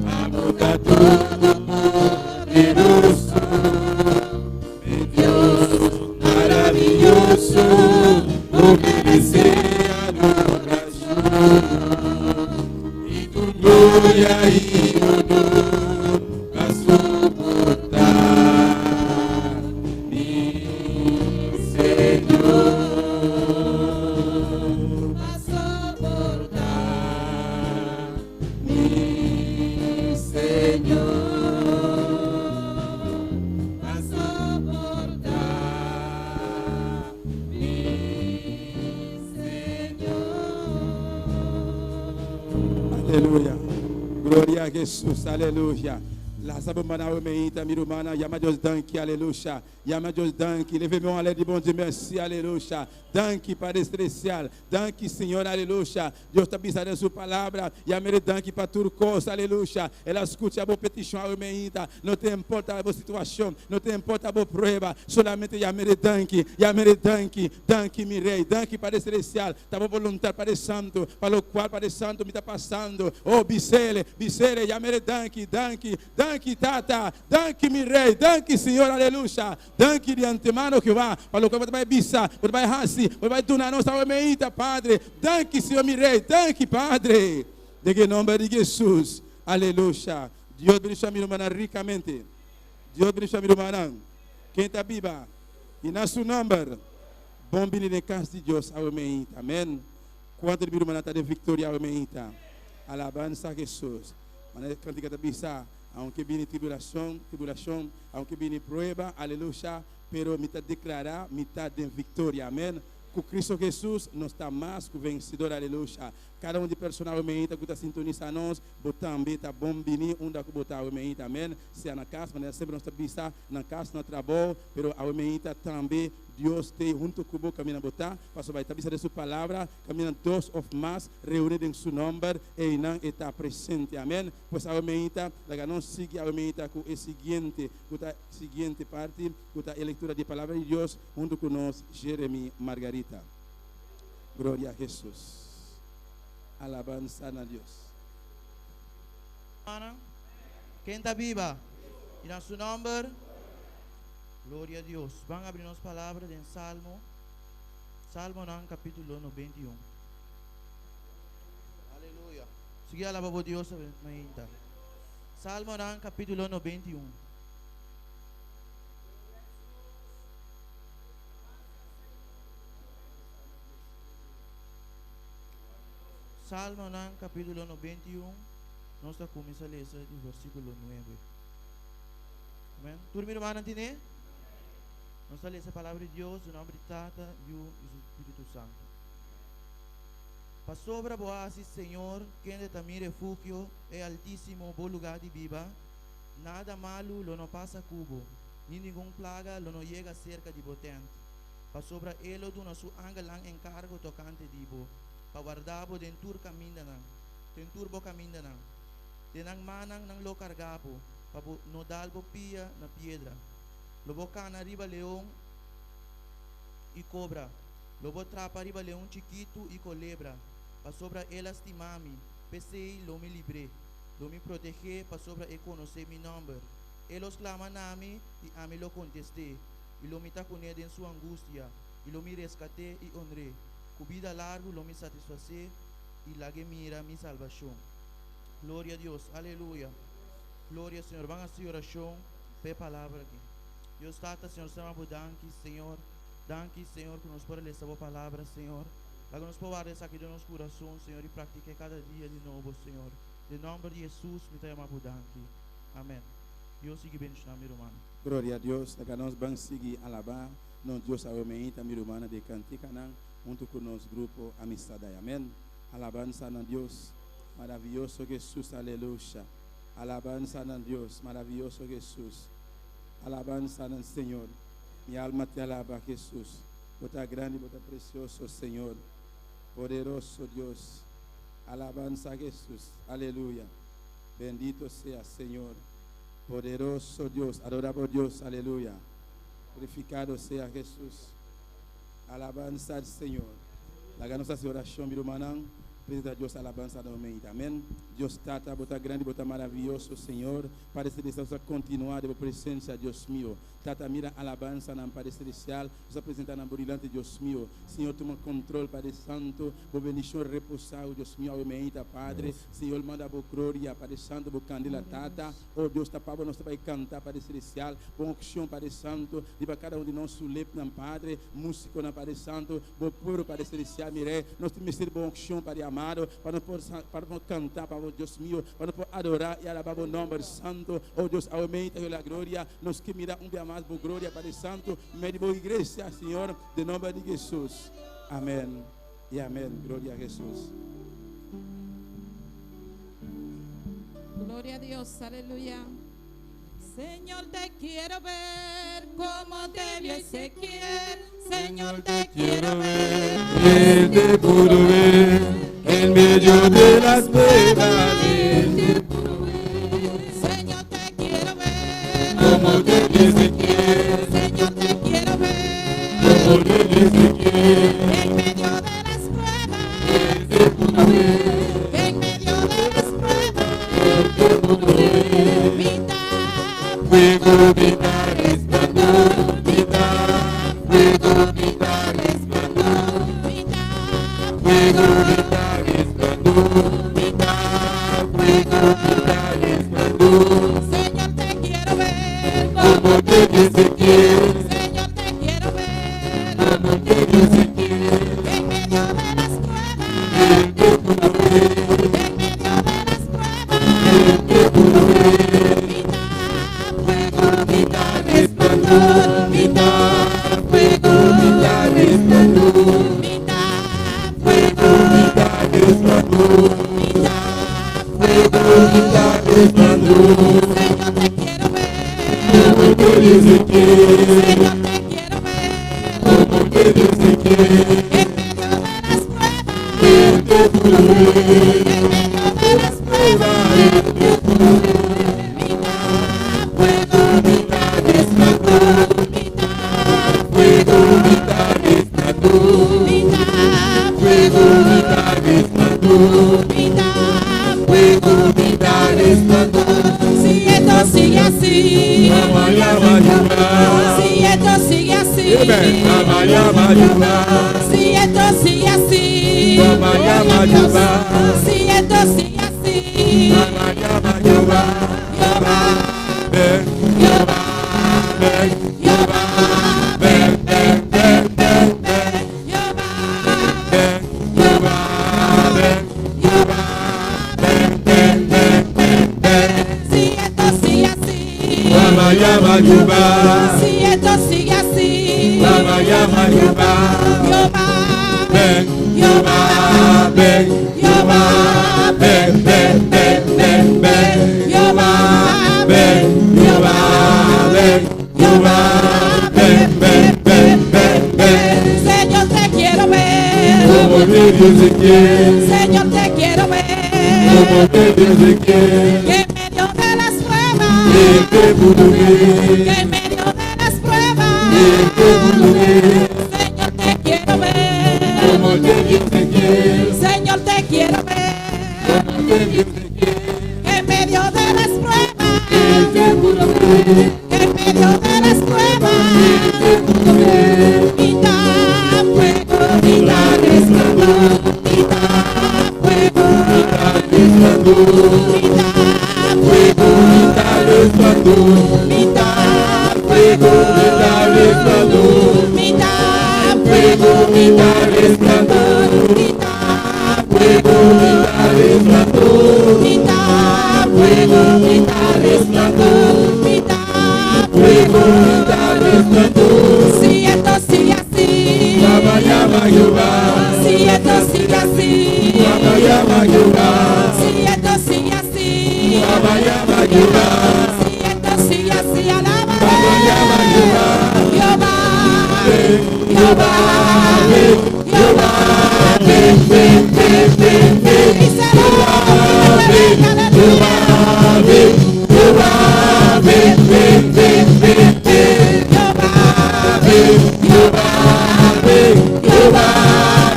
apunta todo poderoso, mi Dios maravilloso, no merece adoración, y tu gloria y honor va a soportar, mi Señor. Aleluia. Glória a Jesus. Aleluia. La sabomana omeita mirumana yama Deus danki, aleluia. Yama Deus danki. Levez-moi à l'aide du bon Dieu, merci, aleluia. Danki, Padre Celestial. Danki, Senhor, aleluia. Deus está pisando sua palavra. Yama danki para turcos, aleluia. Ela escuta a boa petição, omeita. Não te importa a boa situação, não te importa a boa prova. Solamente yama danki, danki, mi rei. Danki, Padre Celestial. Tá boa vontade, Padre Santo, para o qual Padre Santo me está passando. Oh, bisele, yama danki, danki, tata, danki, mi rei, danki, Senhor, aleluia. Danki de antemano que vá, para o qual você vai bisa, você vai rasi, você vai tunar nossa omeita, Padre. Danki, Senhor, mi rei, danki, Padre. De que nome de Jesus, aleluia. Deus bendiga a minha irmã ricamente. Deus bendiga a minha irmã. Quem está viva? E na seu nome, bom bendiga em casa de Deus, a omeita, amém. Quanto de minha irmã está de vitória, a omeita. Alabança a Jesus. Mas cantiga da bisa. Aunque viene tribulación, aunque viene prueba, aleluya, pero mitad declarar, mitad de victoria, amén. Com Cristo Jesus, nós está mais que vencedor, aleluia. Cada de personalmente que está sintonizando nós, também está bom venir, onde que botar o meita, amém. Se é na casa, mas sempre nós está na casa, no trabalho, pero a meita também, Deus tem junto com o caminho a botar, pastor vai estar de sua palavra, caminhando dois ou mais, reunidos em seu nome, e não está presente, amém. Pois a meita, nós sigue a meita com a seguinte parte, com a leitura de palavra de Deus, junto com nós, Jeremias Margarita. Glória a Jesus. Alabanza a Deus. Quem está viva? E na seu nome, glória a Deus. Vamos abrir nossa palavra em Salmo. Salmo no capítulo 91. Aleluia. Sige alaba po Dios sa mahinta. Salmo no capítulo 91. Salmo ng capítulo 91, nós está começando a ler o versículo 9. Amém? Tudo bem, irmão, entende? Nós está ler a palavra de Deus, o nome de Tata e o Espírito Santo. Pa sobra boasis, Senhor, quem de também refúgio é altíssimo, bom lugar de viva. Nada malo lo não passa cubo, nem nenhum plaga lo não chega cerca de botente. Pa sobra ele do nosso angelang encargo tocante dibo, pa guardabo dentur caminda nang, dentur bo caminda nang. Denang manang nang lo cargapo, pa no dalbo pia na piedra. Lobo cana riba leão e cobra. Lobo trapa riba leão chiquito e colebra. Pa sobra elas timami, pensei lo me libre. Lo me protege, pa sobra e conocer mi nombre. Elos clama nami e a me lo contesté. E lo me taconed en su angustia. E lo me rescaté e honré. Cu vida largo lo me satisfacé e lague mira mi salvación. Gloria a Dios, aleluya. Gloria, Senhor. Van a hacer oração, pe palavra aqui. Deus Tata, Senhor, estamos danke, Senhor. Danke, Senhor, que nos pode ler essa boa palavra, Senhor. Lago nos pode guardar aqui do nosso coração, Senhor, e praticar cada dia de novo, Senhor. Em nome de Jesus, me chamamos danke. Amém. Deus siga bem na minha irmã. Glória a Deus. Daga nós vamos seguir alabar. Não Deus aumenta minha irmã de cantica junto com o nosso grupo Amistade. Amém. Alabança a Deus. Maravilhoso Jesus, aleluya. Alabanza a Dios, maravilloso Jesús. Alabanza al Señor. Mi alma te alaba, Jesús. Bota grande, bota precioso, Señor. Poderoso Dios. Alabanza a Jesús. Aleluya. Bendito sea, Señor. Poderoso Dios. Adorable Dios. Aleluya. Glorificado sea Jesús. Alabanza al Señor. La ganosa oración, mi hermano. Presenta Deus, alabança no momento, amém. Deus Tata, bota grande, bota maravilhoso, Senhor. Padre Celestial, continuar de presença, Deus meu. Tata, mira alabança na Padre Celestial, nos apresenta na brilhante, Deus meu. Senhor, toma controle, Padre Santo. Boa bendição, repousar, Deus meu, ao momento, Padre. Senhor, manda boa glória, Padre Santo, boa candela, Tata. Oh, Deus, Tapa, nós vai cantar, Padre Celestial. Boa unção, Padre Santo. De para cada de nós, sulep, Padre. Músico, Padre Santo. Boa puro, Padre Celestial, mire. Nós temos que ter boa unção, Padre amado, para não cantar para o Deus meu, para não adorar e alabar o nome santo. Oh Deus, aumenta a glória. Nós que mira dia mais por glória, Padre Santo. Meio boa igreja, Senhor, de nome de Jesus. Amém e amém. Glória a Jesus. Gloria a Dios, aleluya. Señor, te quiero ver como te vio Ezequiel. Señor, te quiero ver. Él te pudo ver en medio de las pruebas. Él te pudo ver. Señor, te quiero ver Como te vio Ezequiel. Señor, te quiero ver Como te vio Ezequiel. en medio de las pruebas. Él te pudo ver. En medio de las pruebas. Él te pudo ver. Vida, Fuego, vida, resplandor. Vida, fuego, vida, resplandor. vida, Fuego, vida, resplandor. Vida, fuego, vida, resplandor. Señor, te quiero ver Como te vio Ezequiel. Señor, te quiero ver Como te vio Ezequiel. en medio de las pruebas. Él te pudo ver. En medio de las pruebas. Él te pudo ver. Vida, Vida, resplandor. Vida, fuego, vida, resplandor. vida, Fuego, vida, resplandor. vida. Fuego, vida, resplandor. Señor, te quiero ver. Como te vio Ezequiel. Señor, te quiero ver Como te vio Ezequiel. en medio de las pruebas. Él te pudo ver. En medio de las pruebas. Él te pudo ver. Vida, Fuego, vida, resplandor. vida, Fuego, vida, resplandor. vida, Fuego, vida, resplandor. vida. Fuego, vida, resplandor. Si esto sigue así, Amaya, mayuba. si esto sigue así, Amaya, mayuba. si esto sigue así, Amaya, mayuba. si esto sigue así, Amaya, mayuba. Jehová, Ven, Jehová, ven, Jehová, ven, ven, ven, ven, ven. Jehová, Ven, Jehová, ven, Jehová. ven, ven, ven, ven, ven. Si esto sigue así, Amaya, mayuba. si esto sigue así, Amaya, mayuba. Jehová, Ven, Jehová, ven, Jehová, ven, ven, ven, ven, ven, Jehová, ven, Jehová, ven, Jehová, ven, ven, ven, ven, ven. Señor, te quiero ver. Como medio Ezequiel, Señor, te quiero ver. como medio Ezequiel, Que en medio de las pruebas, el que pudo ver, que en medio de las pruebas, el que pudo ver, Señor, te quiero ver. como medio Ezequiel, Señor, te quiero ver. como medio Ezequiel, Que en medio de las pruebas, el que pudo ver, que en medio de las pruebas, el que pudo ver, quita fuego, quita resplandor, quita fuego, resplandor, quita resplandor, fuego, quita fuego, resplandor, quita fuego, quita resplandor, quita fuego, resplandor, quita fuego, quita resplandor, quita fuego, resplandor. si esto sigue así, Llama, llama Jehová, si esto sigue así, llama, llama Jehová, si esto sigue así, llama, llama Jehová, si esto sigue así, alaba llama, llama Jehová, Jehová, Jehová, Jehová, ven, ven, ven, ven, ven, díselo, aleluya, Jehová, ven, Jehová, ven, ven, ven, ven, ven, Jehová, Jehová, ven, Jehová,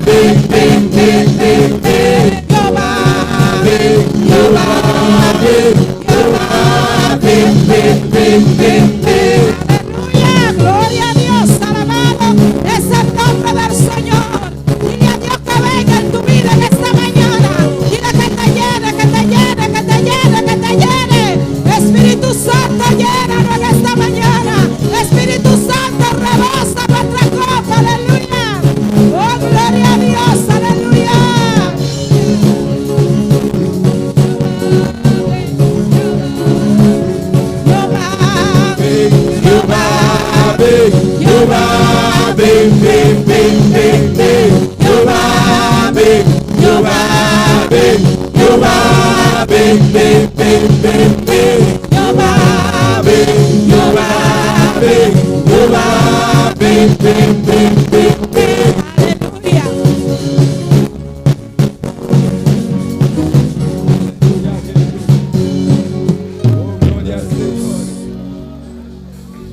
ven, ven, ven, ven, ven, Jehová, Jehová, ven, Jehová, ven, ven, ven, ven, ven. aleluya, gloria a Dios, alabado es el nombre del Señor. Dile a Dios que venga en tu vida en esta mañana. Dile que te llene, que te llene, que te llene, que te llene. Espíritu Santo, llénanos en esta mañana. Espíritu Santo, rebosa nuestra copa, aleluya. Oh, gloria a Dios, aleluya. Jehová, ven, Jehová, ven, ven, ven, ven, ven, Jehová, ven, Jehová, ven, Jehová, ven, ven, ven, ven, ven, Jehová, ven, Jehová, ven, Jehová, ven, ven, ven, ven, ven. aleluya.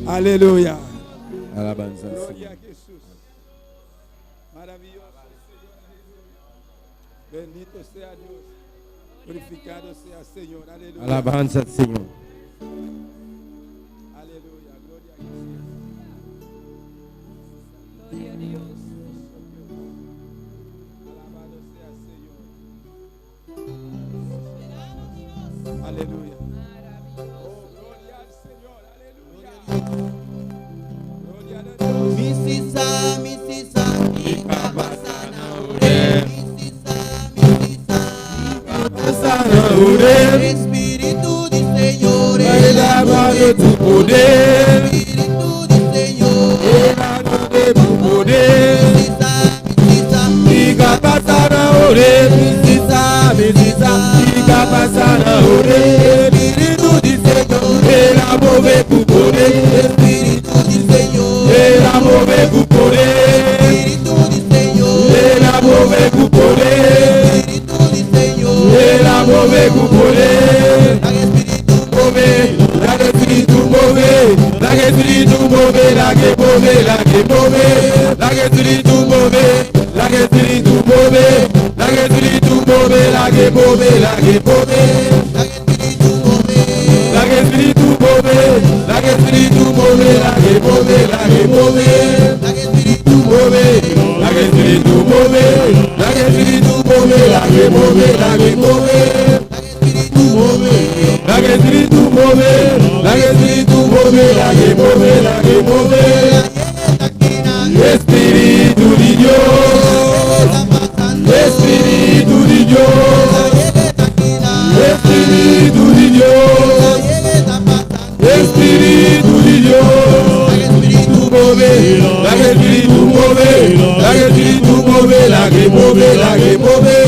Aleluya. Alabanza al Gloria Señor. a Jesús. Maravilloso Señor. Bendito sea Dios. Glorificado sea Señor. Aleluya. Alabanza al Señor. Aleluya. Gloria a Jesús. Gloria a Dios. Alabado sea Señor. Aleluya. Oh, gloria al Señor. Aleluya. Gloria a Dios. Misisa, misisa, Ikapasana ore. Misisa, misisa, Ikapasana ore. Espíritu del Señor, Elabado tu poder. Espíritu del Señor, Elabado de tu poder. misisa, misisa, Ikapasana ore. Misisa, misisa. Ikapasana ore. Espíritu di Señor. Elabado tu poder. Espíritu del Señor, Elabado tu poder. Espíritu del Señor, Elabado tu poder. Espíritu del Señor, Elabado tu poder. Dale Espíritu, Move, la que espíritu move, la que espíritu move, la que move, la que move, la que espíritu move, la que espíritu move, la que espíritu move, la que move, la que move, Dale Espíritu, move, la que espíritu move, la que espíritu move, la que move, la que move, Dale Espíritu, move, la que espíritu move, la que espíritu move, la que move, la que move. Dale Espíritu, move, La que espíritu move, la que espíritu move, la que move, la que move. Espíritu de Dios, Espíritu de Dios, Espíritu de Dios, Espíritu de Dios. Move, la que espíritu move, la que espíritu move, la que move, la que move.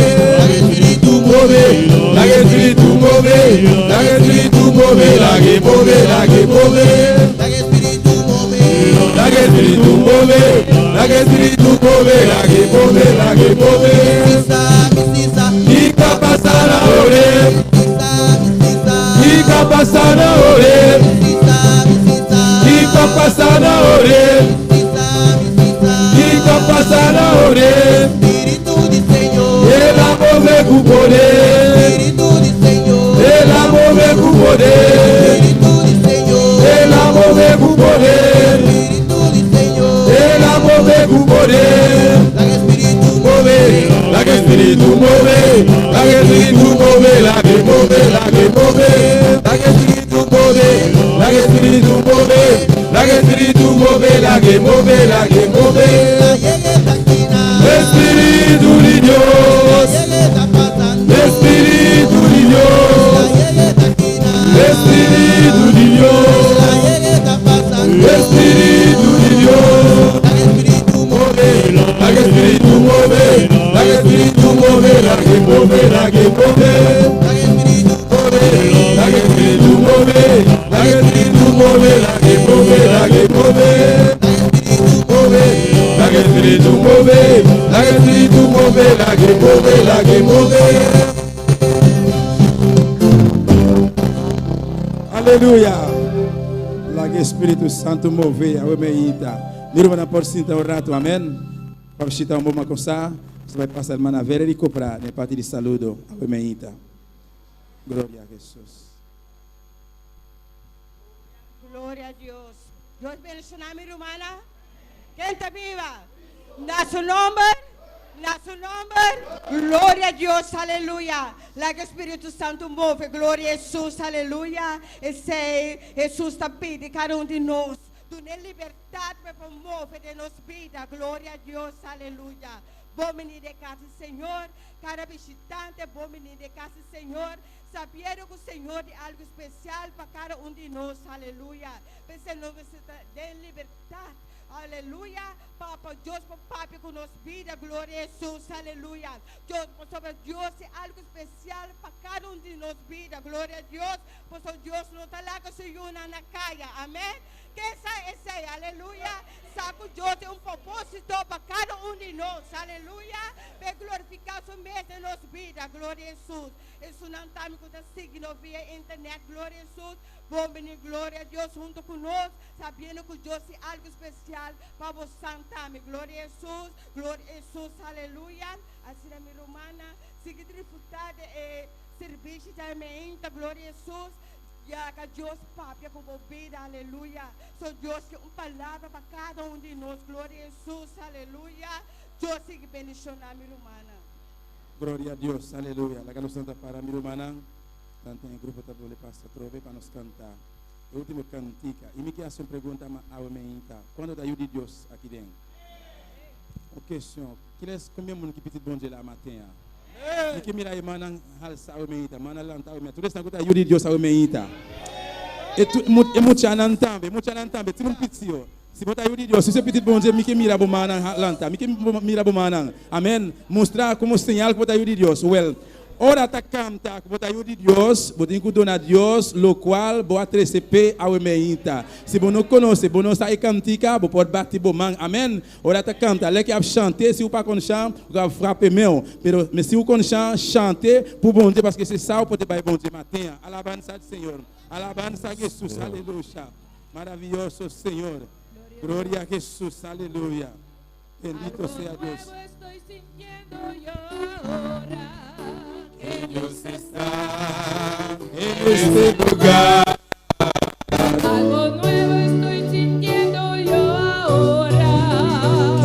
la que espíritu move, la que move, la que move. Ika pasana ore, Ika pasana ore, Ika pasana ore, Ika pasana ore. Espíritu de Señor, Ela move com poder, Espíritu de Señor, ela move com poder, Espíritu de Señor, ela move com poder, Espíritu de Señor, ela move com poder. la que Espíritu Move, la que espíritu move, la que espíritu move, la que move, la que move, la que espíritu move, la que espíritu move, la que espíritu move, la que move, la que move. la llegue esta esquina, Espíritu de Dios, la llegue está pasando, Espíritu de la Dios, llegue esta esquina, Espíritu de Dios, la llegue está pasando, Espíritu de Dios. la que Espíritu Move, la que espíritu move, la que espíritu move, la que move, la que move. la que Espíritu La que espíritu move, la que espíritu move, la que move, la que move. La que espíritu move, la que espíritu move, la que move, la que move. Aleluia. La que Espírito Santo move a meita. Nirma na porcinta o rato, amém. Para citar um bom coisa, você vai passar a na vera e comprar, né, parte de saludo a meita. Glória a Jesus. Gloria a Dios. Dios bendiga a mi hermana. ¿Quién está viva? Da su nombre. Da su nombre. Gloria a Dios. Aleluya. La que Espíritu Santo move. Gloria a Jesús. Aleluya. Ese Jesús está pidiendo cada uno de nosotros. Tener libertad para mover de nuestra vida. Gloria a Dios. Aleluya. Bom menino de casa, Senhor. Cada visitante, bom menino de casa, Senhor. Sabendo que o Senhor tem algo especial para cada um de nós. Aleluia. Pensando que você tem liberdade. Aleluia. Papa, Deus, papai, com nossa vida. Glória a Jesus. Aleluia. Deus, Deus tem algo especial para cada um de nós vida. Glória a Deus. Porque Deus não está lá com o Senhor na caia. Amém. Quem sabe esse aí? Aleluia. Sabe que Deus tem propósito para cada um de nós. Aleluia. Para glorificar o seu mesmo em nossa vida. Glória a Jesus. Isso não está me seguindo via internet. Glória a Jesus. Bom menino, glória a Deus junto conosco. Sabendo que Deus tem algo especial para você cantar. Glória a Jesus. Glória a Jesus. Aleluia. Assim a minha romana. Siga dificuldade e serviço também. Glória a Jesus. Ya que Deus papai com vida, aleluia. So Deus que palavra para cada um de nós, glória a Jesus, aleluia. Deus que bendicionar minha irmã. Glória a Deus, aleluia. La que nos canta para minha irmã, tanto em grupo também le passa trove para nos cantar. O último cantica. E me quer fazer uma pergunta a meita. Quando da de Deus aqui dentro? Uma questão. Que les combien monde qui petit bon Dieu la matin? E que mira aí, mana halsa o meita, mana lanta o meita. Tu está com a de Deus o meita. E tu muito anantambe, tu não pitio. Se botar de Deus, se você petit bon Dieu, me que mira bo mana lanta, me que mira bo mana. Amém. Mostrar como sinal que botar de Deus. Well, ora ta canta que botar de Deus, botar que dona Deus, lo qual boa trecepe a meita. Se você não conhece, você não sabe cantar, você pode bater bo man. Amém. Ora ta canta, lá que a chanter, se você pas conscient, vous va frapper meu. Mais se vous conscient, chanter pour bon Dieu parce que c'est ça pour te bailler bon Dieu matin. Alabanza do Senhor. Alabanza a Jesus. Aleluia. Maravilhoso Senhor. Glória a Jesus. Aleluia. Bendito seja Deus. Estoy sintiendo yo ahora. Que Dios está en este lugar. Algo nuevo estoy sintiendo yo ahora.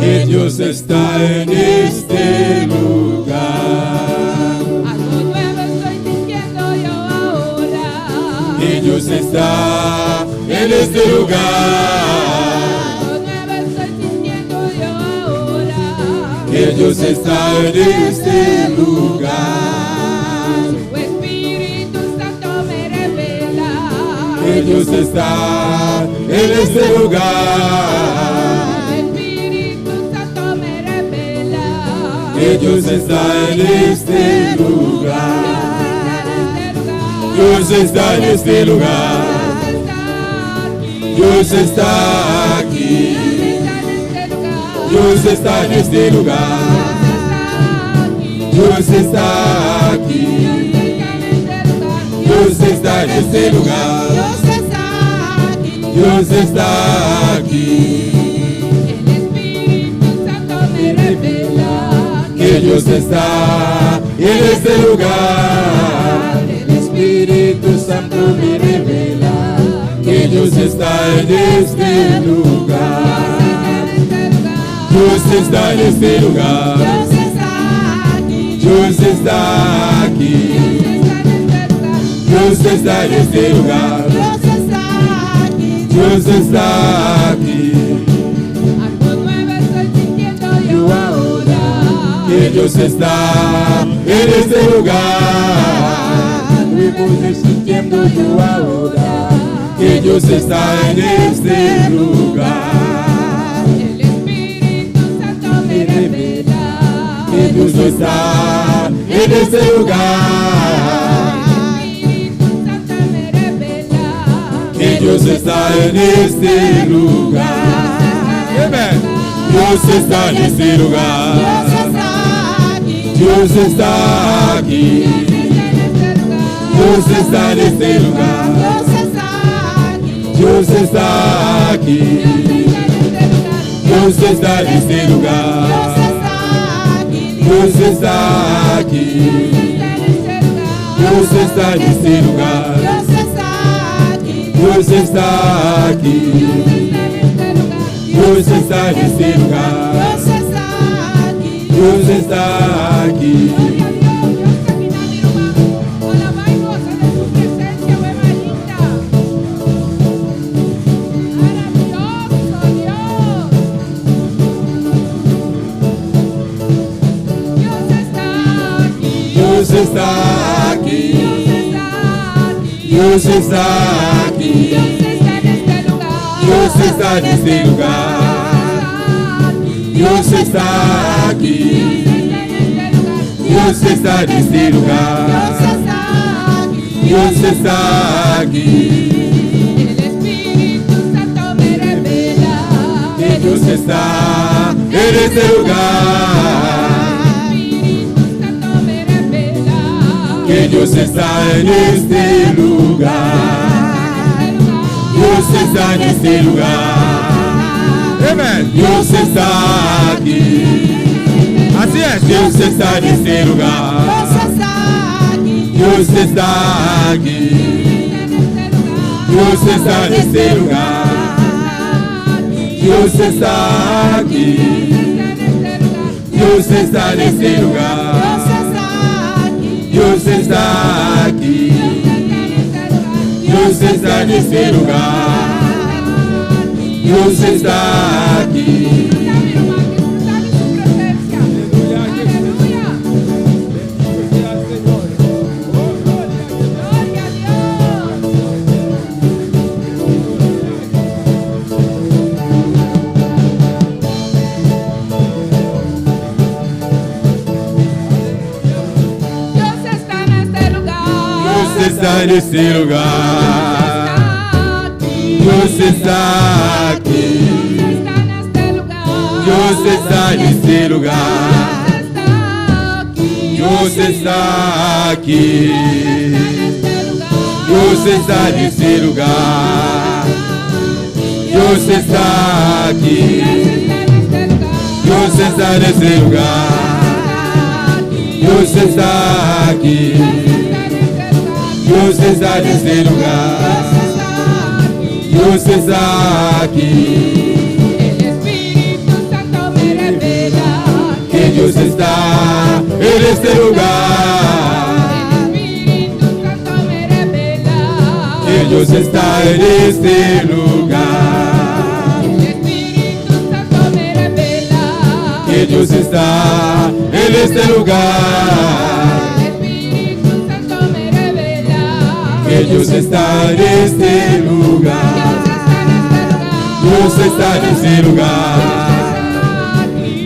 Que Dios está en este lugar. Algo nuevo estoy sintiendo yo ahora. Que Dios está en este lugar. Algo nuevo estoy sintiendo yo ahora. Que Dios está en este lugar. Tu Espíritu Santo me revela. Que Dios está en este lugar. Espíritu Santo me revela. Que Dios está en este lugar. Dios está en este lugar. Dios está aquí. Dios Dios está en este lugar. Dios está aquí. Dios está en este lugar. Dios está aquí. El Espíritu Santo me revela Que Dios está en este lugar. el Espíritu Santo me revela Que Dios está en este lugar. Dios está en este lugar. Dios está aquí. Dios está en este lugar. Dios está aquí. Dios está aquí. Algo nuevo estoy sintiendo yo ahora. Que Dios está en este lugar. Nuevo estoy sintiendo yo ahora. Que Dios está en este lugar. El Espíritu Santo me revela Que Dios está en este lugar. El Espíritu Santo me revela Que Dios está en este lugar. Amen. Dios está en este lugar. Dios está aquí. Dios está en este lugar. Dios está aquí. Dios está en este lugar. Dios está aquí. Dios está en este lugar. Dios está aquí. Dios está en este lugar. Dios está aquí. Dios está aquí. Alaba y goza de su presencia, buena linda. Maravilloso Dios. Dios está aquí. Dios está aquí. Dios está aquí. Dios está en este lugar. Dios está aquí. Dios está en este lugar. Dios está Dios está aquí. aquí. El Espíritu Santo me revela Que Dios está en este lugar. El Espíritu Santo me revela Que Dios está en este lugar. Dios está en este lugar. Amen. Dios está aquí. Así es. Dios está en este lugar. Dios está aquí. Dios está en este lugar. Dios está aquí. Dios está en este lugar. Dios está aquí. Dios está en este lugar. Dios está aquí. Está en este lugar. Dios está aquí. Dios está en este lugar. Dios está aquí. Dios está en este lugar. Dios está aquí. Dios está en este lugar. Dios está aquí. Dios está en este lugar. Dios está aquí. El Espíritu Santo me revela Que Dios está en este lugar. El Espíritu Santo me revela Que Dios está en este lugar. El Espíritu Santo me revela Que Dios está en este lugar. Que Dios está en este lugar. Dios está en este lugar.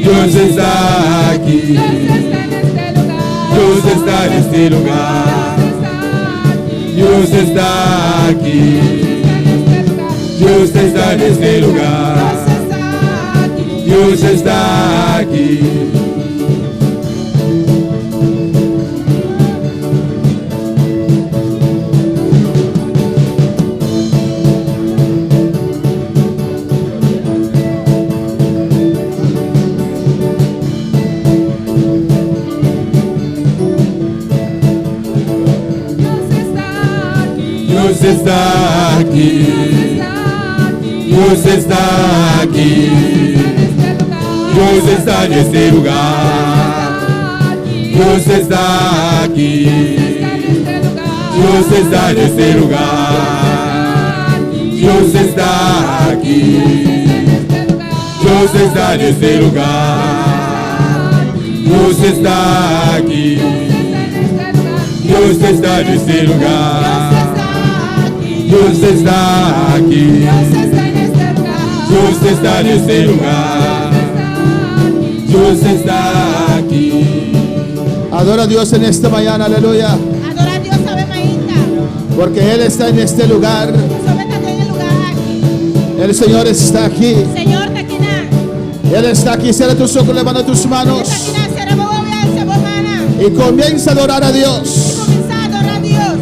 Dios está aquí. Dios está en este lugar. Dios está aquí. Dios está en este lugar. Dios está aquí. Dios está aquí. Dios está aquí. Dios está en este lugar. Dios está aquí. Dios está en este lugar. Dios está aquí. Dios está en este lugar. Dios está aquí. Dios está en este lugar. Dios está aquí. Dios está en este lugar. Dios está aquí. Adora a Dios en esta mañana, aleluya. Adora a Dios, sabe mainta. Porque Él está en este lugar. Sabe que tiene lugar aquí. El Señor está aquí. Señor, taquina. Él está aquí. Cierra tus ojos, levanta tus manos Taquina, será bobia, se bomana. y comienza a adorar a Dios. Comienza a adorar a Dios.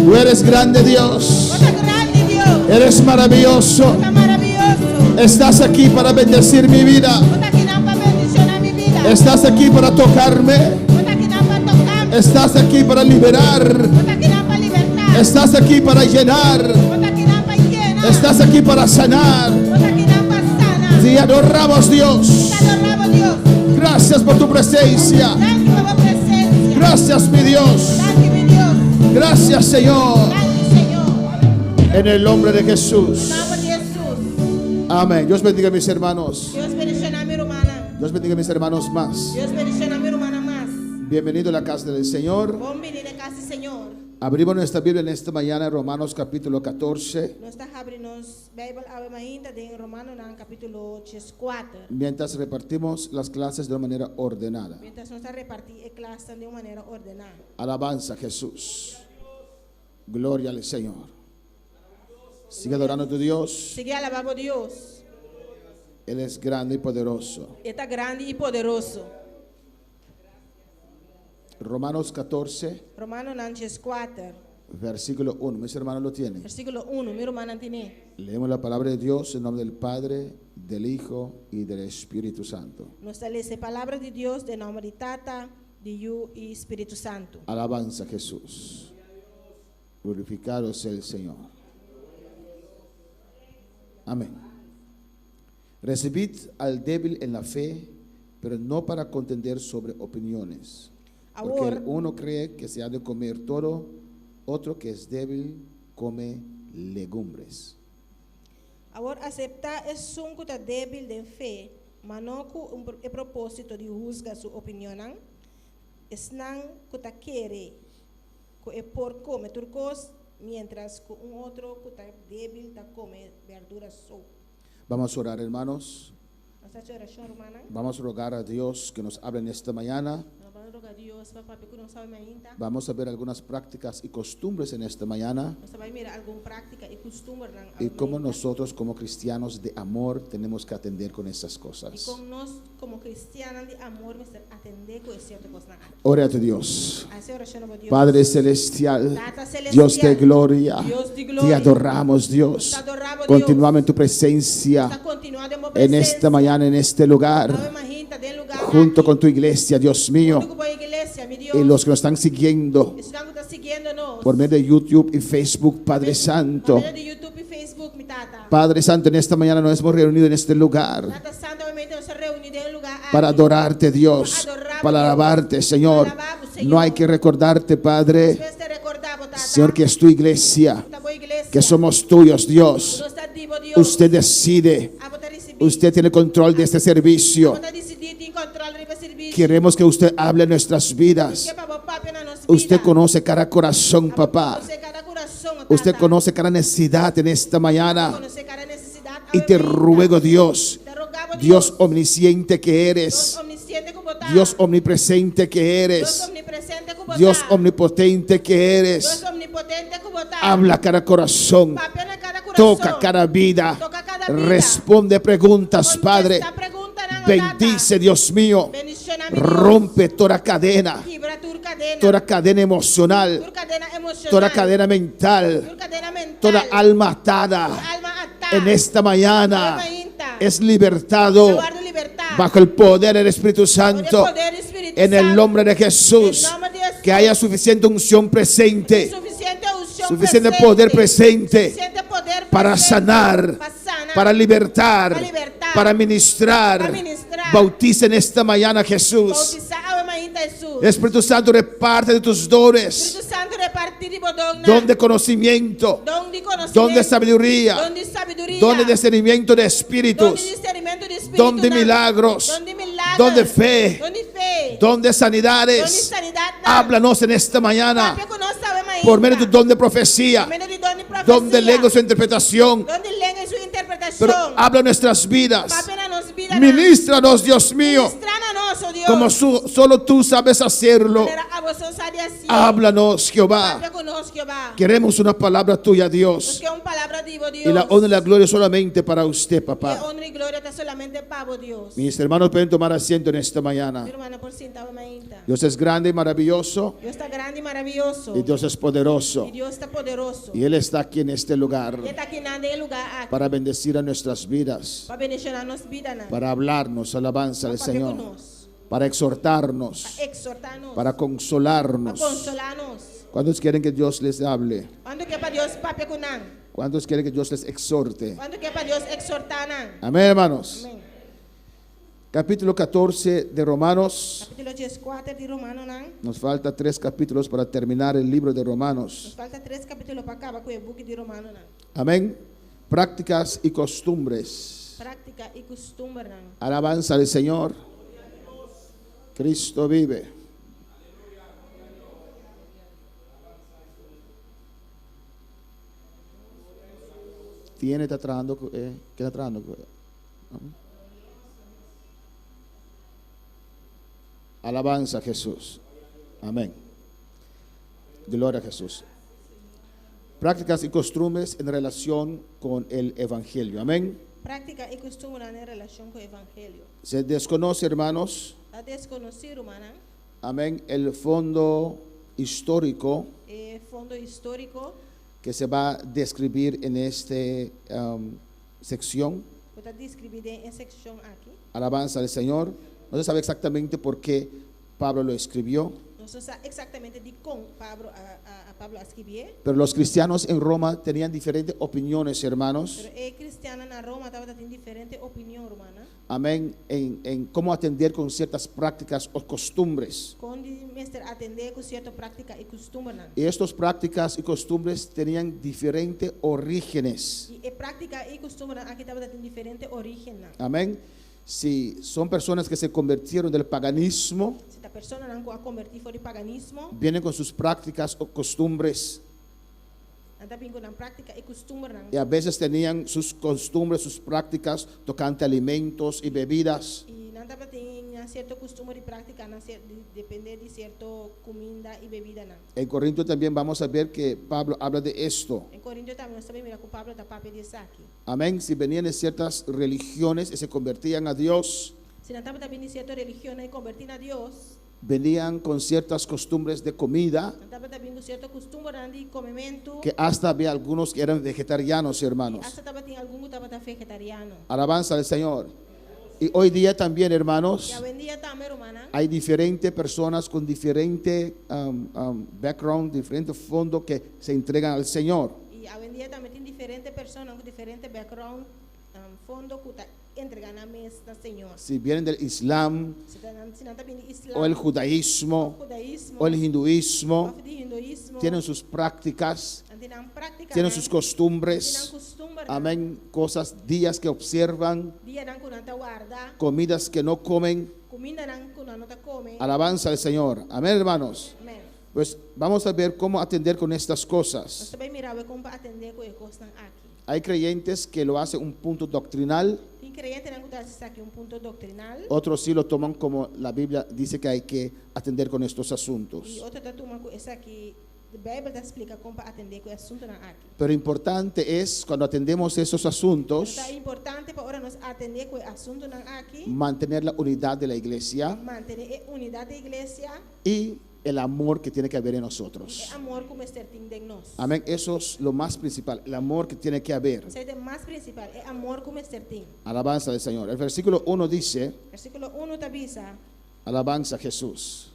Tú eres grande, Dios. Otra grande Dios. Eres maravilloso. Está maravilloso. Estás aquí para bendecir mi vida. Otra que para bendicionar mi vida. Estás aquí para tocarme. Otra que para tocarme. Estás aquí para liberar. Otra que para libertar. Estás aquí para llenar. Otra que para llenar. Estás aquí para sanar. Otra que para sanar. Te adoramos, Dios. Te adoramos, Dios. Gracias por tu presencia. Gracias por tu presencia. Gracias, mi Dios. Gracias, mi Dios. Gracias, Señor. Gracias, Señor. En el nombre de Jesús. En nombre de Jesús. Amén. Dios bendiga a mis hermanos. Dios bendiga a mi hermana. Dios bendiga a mis hermanos más. Dios bendiga a mi hermana más. Bienvenido a la casa del Señor. Bom venir a casa, Señor. Abrimos nuestra Biblia en esta mañana en Romanos capítulo 14. Nós está abrindo Bible ainda em Romano no capítulo 4. Mientras repartimos las clases de una manera ordenada. Mientras nós está repartir a classe de uma maneira ordenada. Alabanza a Jesús. Gloria al Señor. Sigue adorando a tu Dios. Sigue alabando a Deus. Él es grande y poderoso. Ele está grande e poderoso. Romanos 14, Romano 4, versículo 1. Mis hermanos lo tienen. versículo 1. Mi hermana tiene. Leemos la palabra de Dios en nombre del Padre, del Hijo y del Espíritu Santo. Nós lemos a palavra de Deus em nome de Tata, de Yu e Espírito Santo. Alabanza a Jesús. Glorificado sea el Señor. Amén. Recibid al débil en la fe, pero no para contender sobre opiniones. Porque Agora, el uno cree que se ha de comer todo, otro que es débil come legumbres. agora aceitar é sunco da débil de fé, mas não com o propósito de juzgar sua opinião, estão que tá querer que é por comer turcos, mientras que outro que tá débil tá comer verduras só. Vamos a orar, hermanos. Nossa oração, hermana. Vamos a rogar a Dios que nos hable en esta mañana. Nós vamos rogar a Deus para que não sabe ainda. Vamos a ver algunas prácticas y costumbres en esta mañana. Nós vamos mirar alguma prática e costume Y cómo nosotros como cristianos de amor tenemos que atender con esas e cosas. como nós como cristianos de amor nós atender com esse tipo coisa. Ore a tu Dios. Essa oração para Deus. Padre celestial, Tata celestial, Dios de gloria, Dios de te gloria. adoramos, Dios. Te adoramos, Continuamos en tu Está presencia continuando en en esta mañana, en este lugar, junto con tu iglesia, Dios mío, y los que nos están siguiendo por medio de YouTube y Facebook, Padre Santo. Padre Santo, en esta mañana nos hemos reunido en este lugar para adorarte, Dios, para alabarte, Señor. No hay que recordarte, Padre, Señor, que es tu iglesia, que somos tuyos, Dios. Usted decide, usted tiene control de este servicio. Queremos que usted hable en nuestras vidas. Usted conoce cada corazón, papá. Usted conoce cada necesidad en esta mañana. Y te ruego, Dios, Dios omnisciente que eres, Dios omnipresente que eres, Dios omnipotente que eres, habla cada corazón, toca cada vida, responde preguntas, Padre. Bendice, Dios mío. Bendicioname, Dios. Rompe toda cadena. Quebra tu cadena. Toda cadena emocional. Tu cadena emocional. Toda cadena mental. Tu cadena mental. Toda alma atada. Alma atada. En esta mañana Alma inta. es libertado Guarda libertad. bajo el poder del Espíritu Santo. Por el poder del Espíritu En el Santo. nombre de Jesús. En el nombre de Jesús. Que haya suficiente unción presente. Suficiente unción Suficiente presente. poder presente. Suficiente poder Para presente. sanar. Para sanar. Para libertar. Para libertar. Para ministrar. Para ministrar. Bautiza en esta mañana, Jesús. Bautizar alma inta Jesús. Espíritu Santo, reparte de tus dones. Espíritu Santo repartir y bodona. Don de conocimiento. Don de conocimiento. Don de sabiduría. Don de sabiduría. Don de discernimiento de Don espíritus. de discernimiento de espíritu. Don de milagros. Don de milagros. Don de fe. Don de fe. Don de sanidades. Don de sanidad. Háblanos en esta mañana. Papi, conoce alma inta. Por medio de tu don de profecía. Por medio de don de profecía. Don de lengua su interpretación. Don de lengua y su interpretación. Pero habla nuestras vidas. Papi, nos vida. Ministranos, Dios mío. Ministránanos, oh Dios. Como solo tú sabes hacerlo. Manera a vosotros sabe así. Háblanos, Jehová. Papi, conoce Jehová. Queremos una palabra tuya, Dios. Porque una palabra de Dios. Y la honra y la gloria solamente para usted, Que papá. honra y gloria está solamente para Dios. Mis hermanos pueden tomar asiento en esta mañana. Mi hermana por ciento alma inta. Dios es grande y maravilloso. Dios está grande y maravilloso. Y Dios es poderoso. Y Dios está poderoso. Y Él está aquí en este lugar Y está aquí en el lugar aquí. para bendecir a nuestras vidas. Para bendicionarnos vida. Para hablarnos alabanza al Para Señor. conocernos. Para exhortarnos. Para exhortarnos. Para Para consolarnos. consolarnos. ¿Cuántos quieren que Dios les hable? Cuando que para Dios papi kunan. ¿Cuántos quieren que Dios les exhorte? Cuando que para Dios exhortanan. Amén, hermanos. Amén. Capítulo 14 de Romanos. Capítulo 14 de Romano nan. Nos falta 3 capítulos para terminar el libro de Nos Romanos. falta 3 capítulos para acabar con el book de Romano nan. Amén. Prácticas y costumbres. Práctica y costumbre nan. Alabanza al Señor. Cristo vive. Tiene, está trabajando, ¿qué está trabajando? Alabanza a Jesús. Amén. Gloria a Jesús. Prácticas y costumbres en relación con el Evangelio. Amén. Práctica y costumbre en relación con el Evangelio. Se desconoce, hermanos, La desconocer, hermana, amén, el fondo histórico fondo histórico, que se va a describir en esta sección. está describido en sección aquí. Alabanza al Señor. No se sabe exactamente por qué Pablo lo escribió, No se sabe exactamente de cómo Pablo, a Pablo escribió, pero los cristianos en Roma tenían diferentes opiniones, hermanos. pero el cristiano en Roma estaba teniendo diferente opinión, hermana, Amén, en cómo atender con ciertas prácticas o costumbres. con mister atender con cierta práctica y costumbre. Y estas prácticas y costumbres tenían diferentes orígenes. Y práctica y costumbre aquí estaba teniendo diferente origen. Amén. Si son personas que se convirtieron del paganismo, Si esta persona no ha convertido por el paganismo, vienen con sus prácticas o costumbres. anda bien con la práctica y costumbre. Y a veces tenían sus costumbres, sus prácticas tocante alimentos y bebidas. Y no estaba teniendo cierta costumbre y práctica, depende de cierta comida y bebida. En Corinto también vamos a ver que Pablo habla de esto. En Corinto también nos también mira que Pablo está papi de aquí. Amén. Si venían de ciertas religiones y se convertían a Dios, Si no estaba también de cierta religión y convertir a Dios, venían con ciertas costumbres de comida, no estaba también con cierta costumbre de comimiento, que hasta había algunos que eran vegetarianos, hermanos. hasta estaba teniendo algún estaba vegetariano. Alabanza al Señor. Y hoy día también, hermanos, Y hoy en día también, hermana, hay diferentes personas con diferente background, diferente fondo que se entregan al Señor. y hoy en día también tiene diferentes personas con diferentes background, fondo que entregan a mesa, Señor. Si vienen del Islam Si no también Islam, o el judaísmo judaísmo, o el hinduismo, o hinduismo, tienen sus prácticas, tienen práctica, tienen sus tienen costumbres, costumbre, amén, cosas, días que observan, día nan kun anta guarda, comidas que no comen. comida nan kun no te come. Alabanza al Señor. Amén, hermanos. Amén. Pues vamos a ver cómo atender con estas cosas. Nos también mira cómo atender con cosas aquí. Hay creyentes que lo hacen un punto doctrinal, Y creyentes nan kun hacer aquí un punto doctrinal. otros sí lo toman como la Biblia dice que hay que atender con estos asuntos. Y otro te toma con esa aquí de Bijbel te explica como para atender con el asunto aquí. Pero importante es cuando atendemos esos asuntos, Es importante para ahora nos atender con el asunto aquí, mantener la unidad de la iglesia mantener unidad de iglesia y el amor que tiene que haber en y nosotros. el amor como este de nos. Amén. Eso es lo más principal, el amor que tiene que haber. Ese es el más principal, el amor como este ting. Alabanza del Señor. El versículo 1 dice, Versículo 1 te avisa, alabanza a Jesús.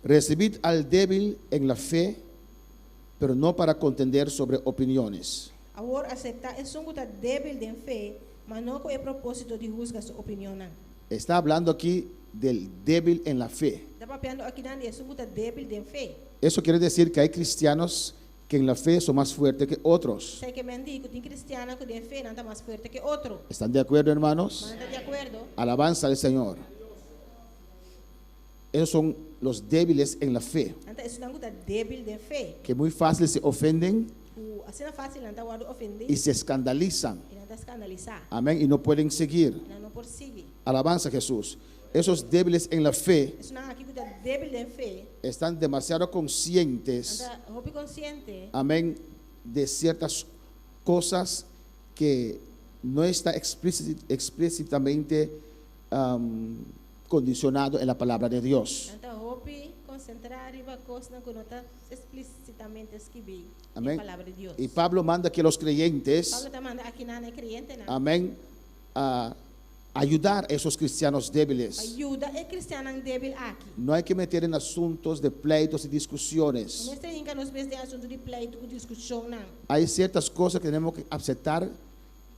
Recibid al débil en la fe, pero no para contender sobre opiniones. ahora aceptar es un gusta débil de fe, mas no con el propósito de juzgar su opinión. Está hablando aquí del débil en la fe. Está papeando aquí nadie es un gusta débil de fe. Eso quiere decir que hay cristianos que en la fe son más fuertes que otros. Sei que mendigo, tem cristiano que de fe no está más fuerte que otro. ¿Están de acuerdo, hermanos? ¿Están de acuerdo? Alabanza al Señor. Esos son los débiles en la fe, Entonces es una gusta débil de fe. que muy fácil se ofenden Así no es fácil, no está ofender y se escandalizan. y no está escandalizar. Amén. Y no pueden seguir. No persigue. Alabanza a Jesús. Esos débiles en la fe Es una aquí gusta débil de fe. están demasiado conscientes, Anda, hopi consciente. amén, de ciertas cosas que no está explícitamente condicionado en la palabra de Dios. Anda, hopi concentrar arriba cosas que no está explícitamente escrito en Amén. la palabra de Dios. Y Pablo manda que los creyentes, Pablo te manda aquí nada es creyente, ¿no? amén, a ayudar a esos cristianos débiles. Ayuda el cristiano débil aquí. No hay que meter en asuntos de pleitos y discusiones. No está en los meses de asunto de pleito, discusión, no. Hay ciertas cosas que tenemos que aceptar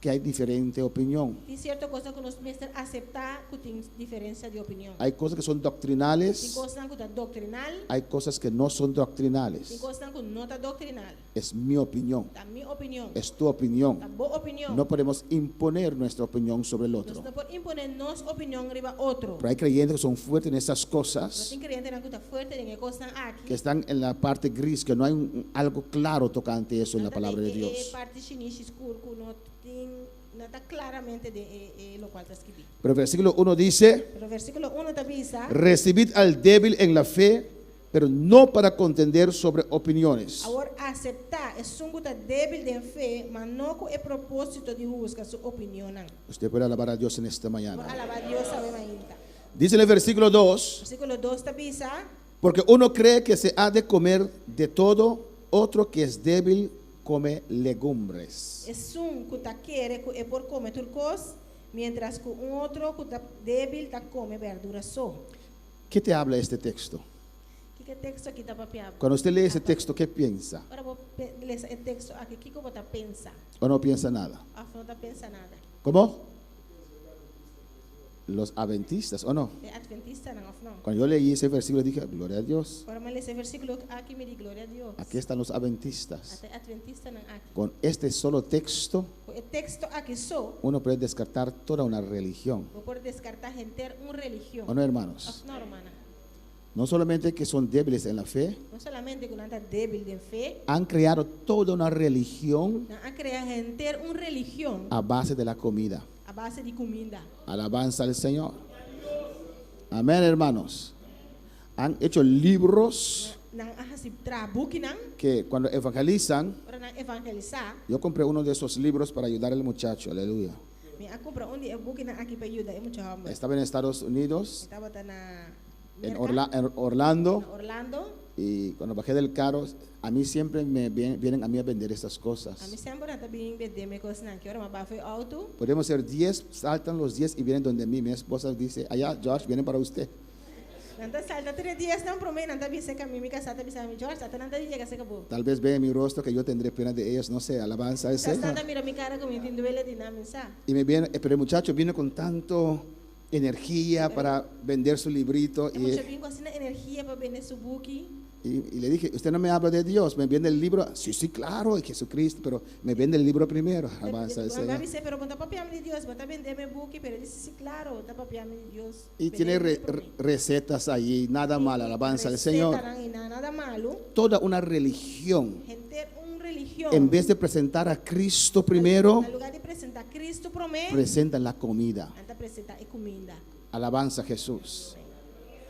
que hay diferente opinión. Tem cierta coisa que nós precisamos aceitar que tem diferença de opinião. Hay cosas que son Tem doctrinales, coisa que está doctrinal, hay cosas que no son tem doctrinales. coisa que não está doctrinal. Es mi opinión, Da minha opinião, es tu opinión. da boa opinião. No podemos imponer nuestra opinión sobre el Nós otro. não podemos impor nossa opinião riba outro. Pero hay creyentes que son fuertes en esas Nós cosas, tem crente que está forte em coisa aqui. que están en la parte gris, que no hay algo claro tocante eso en la palabra de É Dios. parte chinesa escuro que não está claramente de lo cual está escrito. Pero el versículo 1 dice, Pero versículo 1 te avisa, recibid al débil en la fe, pero no para contender sobre opiniones. agora aceitar é um que está débil de fé, mas não com o propósito de juzgar sua opinião. Usted puede alabar a Dios en esta Por mañana. alabar a Dios sabe ainda. Dice en el versículo 2, Versículo 2 te avisa, porque uno cree que se ha de comer de todo, otro que es débil come legumbres. é que está querendo que é por comer turcos, mientras que outro que está débil está come verdura só. ¿Qué te habla este texto? Que texto aqui está papiado? Cuando usted lee ese texto, ¿qué piensa? Agora vou ler esse texto aqui, que você pensa? ¿O no piensa nada? Não está pensa nada. ¿Cómo? Los adventistas, ¿o no? É adventista não? Cuando yo leí ese versículo dije, gloria a Dios. Agora mas esse versículo aqui me diz glória a Deus. Aquí están los adventistas. Até adventista não aqui. Con este solo texto, O texto aqui só, uno puede descartar toda una religión. vou por descartar inteira uma religião. ¿O no, hermanos? Não, hermana. No solamente que son débiles en la fe, Não solamente que não está débil de fé, han creado toda una religión não a criar inteira uma religião a base de la comida. a base de comida. Alabanza al Señor. Amén, hermanos. Han hecho libros Não há se trabuque não, que cuando evangelizan, para não evangelizar, yo compré uno de esos libros para ayudar al muchacho, aleluya. me a compra onde é book não aqui para ajudar é muito hambre. Estaba en Estados Unidos, Estava na en Merca, Orlando, na Orlando. y cuando bajé del carro, a mí siempre me vienen a mí a vender estas A mim cosas. sempre não está bem vender me coisa não, que hora mas foi auto. Podemos ser 10, saltan los 10 y vienen donde mí. Mi esposa dice, allá, Josh, vienen para usted. Não está salta 3 dias não promete, não está bem seca mim, casa está bem mi George, está não está llega seca bo. Tal vez vean mi rostro que yo tendré pena de ellos, no sé, alabanza al Está Señor. mira mi cara como me duele dinamisa. Y me viene, pero el muchacho vino con tanto energía para vender su librito É muito bem com assim energia para vender su book. y le dije, usted no me habla de Dios, me vende el libro. Sí, sí, claro, es Jesucristo, pero me vende el libro primero. Alabanza al Señor. Dice, pero está papiame de Dios, está vender mi book, pero dice, sí, claro, está papiame de Dios. Y tiene recetas allí, nada mal, alabanza al Señor. Nada malo. Toda una religión, Gente, una religión. en vez de presentar a Cristo primero, En lugar de presentar a Cristo primero, presentan la comida. anda presentar comida. Alabanza a Jesús.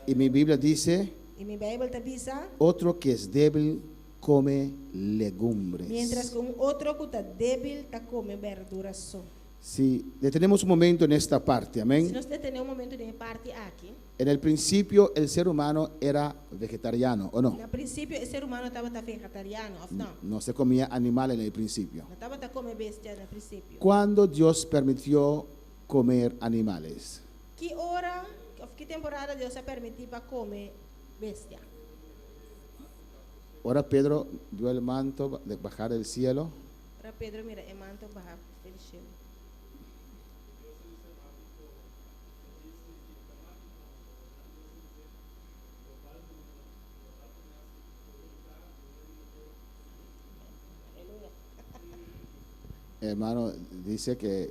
Y mi Biblia dice Y mi Bible te avisa, otro que es débil come legumbres. mientras que un otro que está débil te come verduras. Si detenemos un momento en esta parte, Si amén. nos detenemos un momento de mi parte aquí, En el principio el ser humano era vegetariano, ¿o no? al principio el ser humano estaba vegetariano, ¿o no? No se comía animal en el principio. No estaba come bestia al principio. ¿Cuándo Dios permitió comer animales? ¿Qué hora o qué temporada Dios ha permitido para comer bestia? Ahora Pedro vio el manto de bajar del cielo. Ahora Pedro mira el manto baja del cielo. Hermano, dice que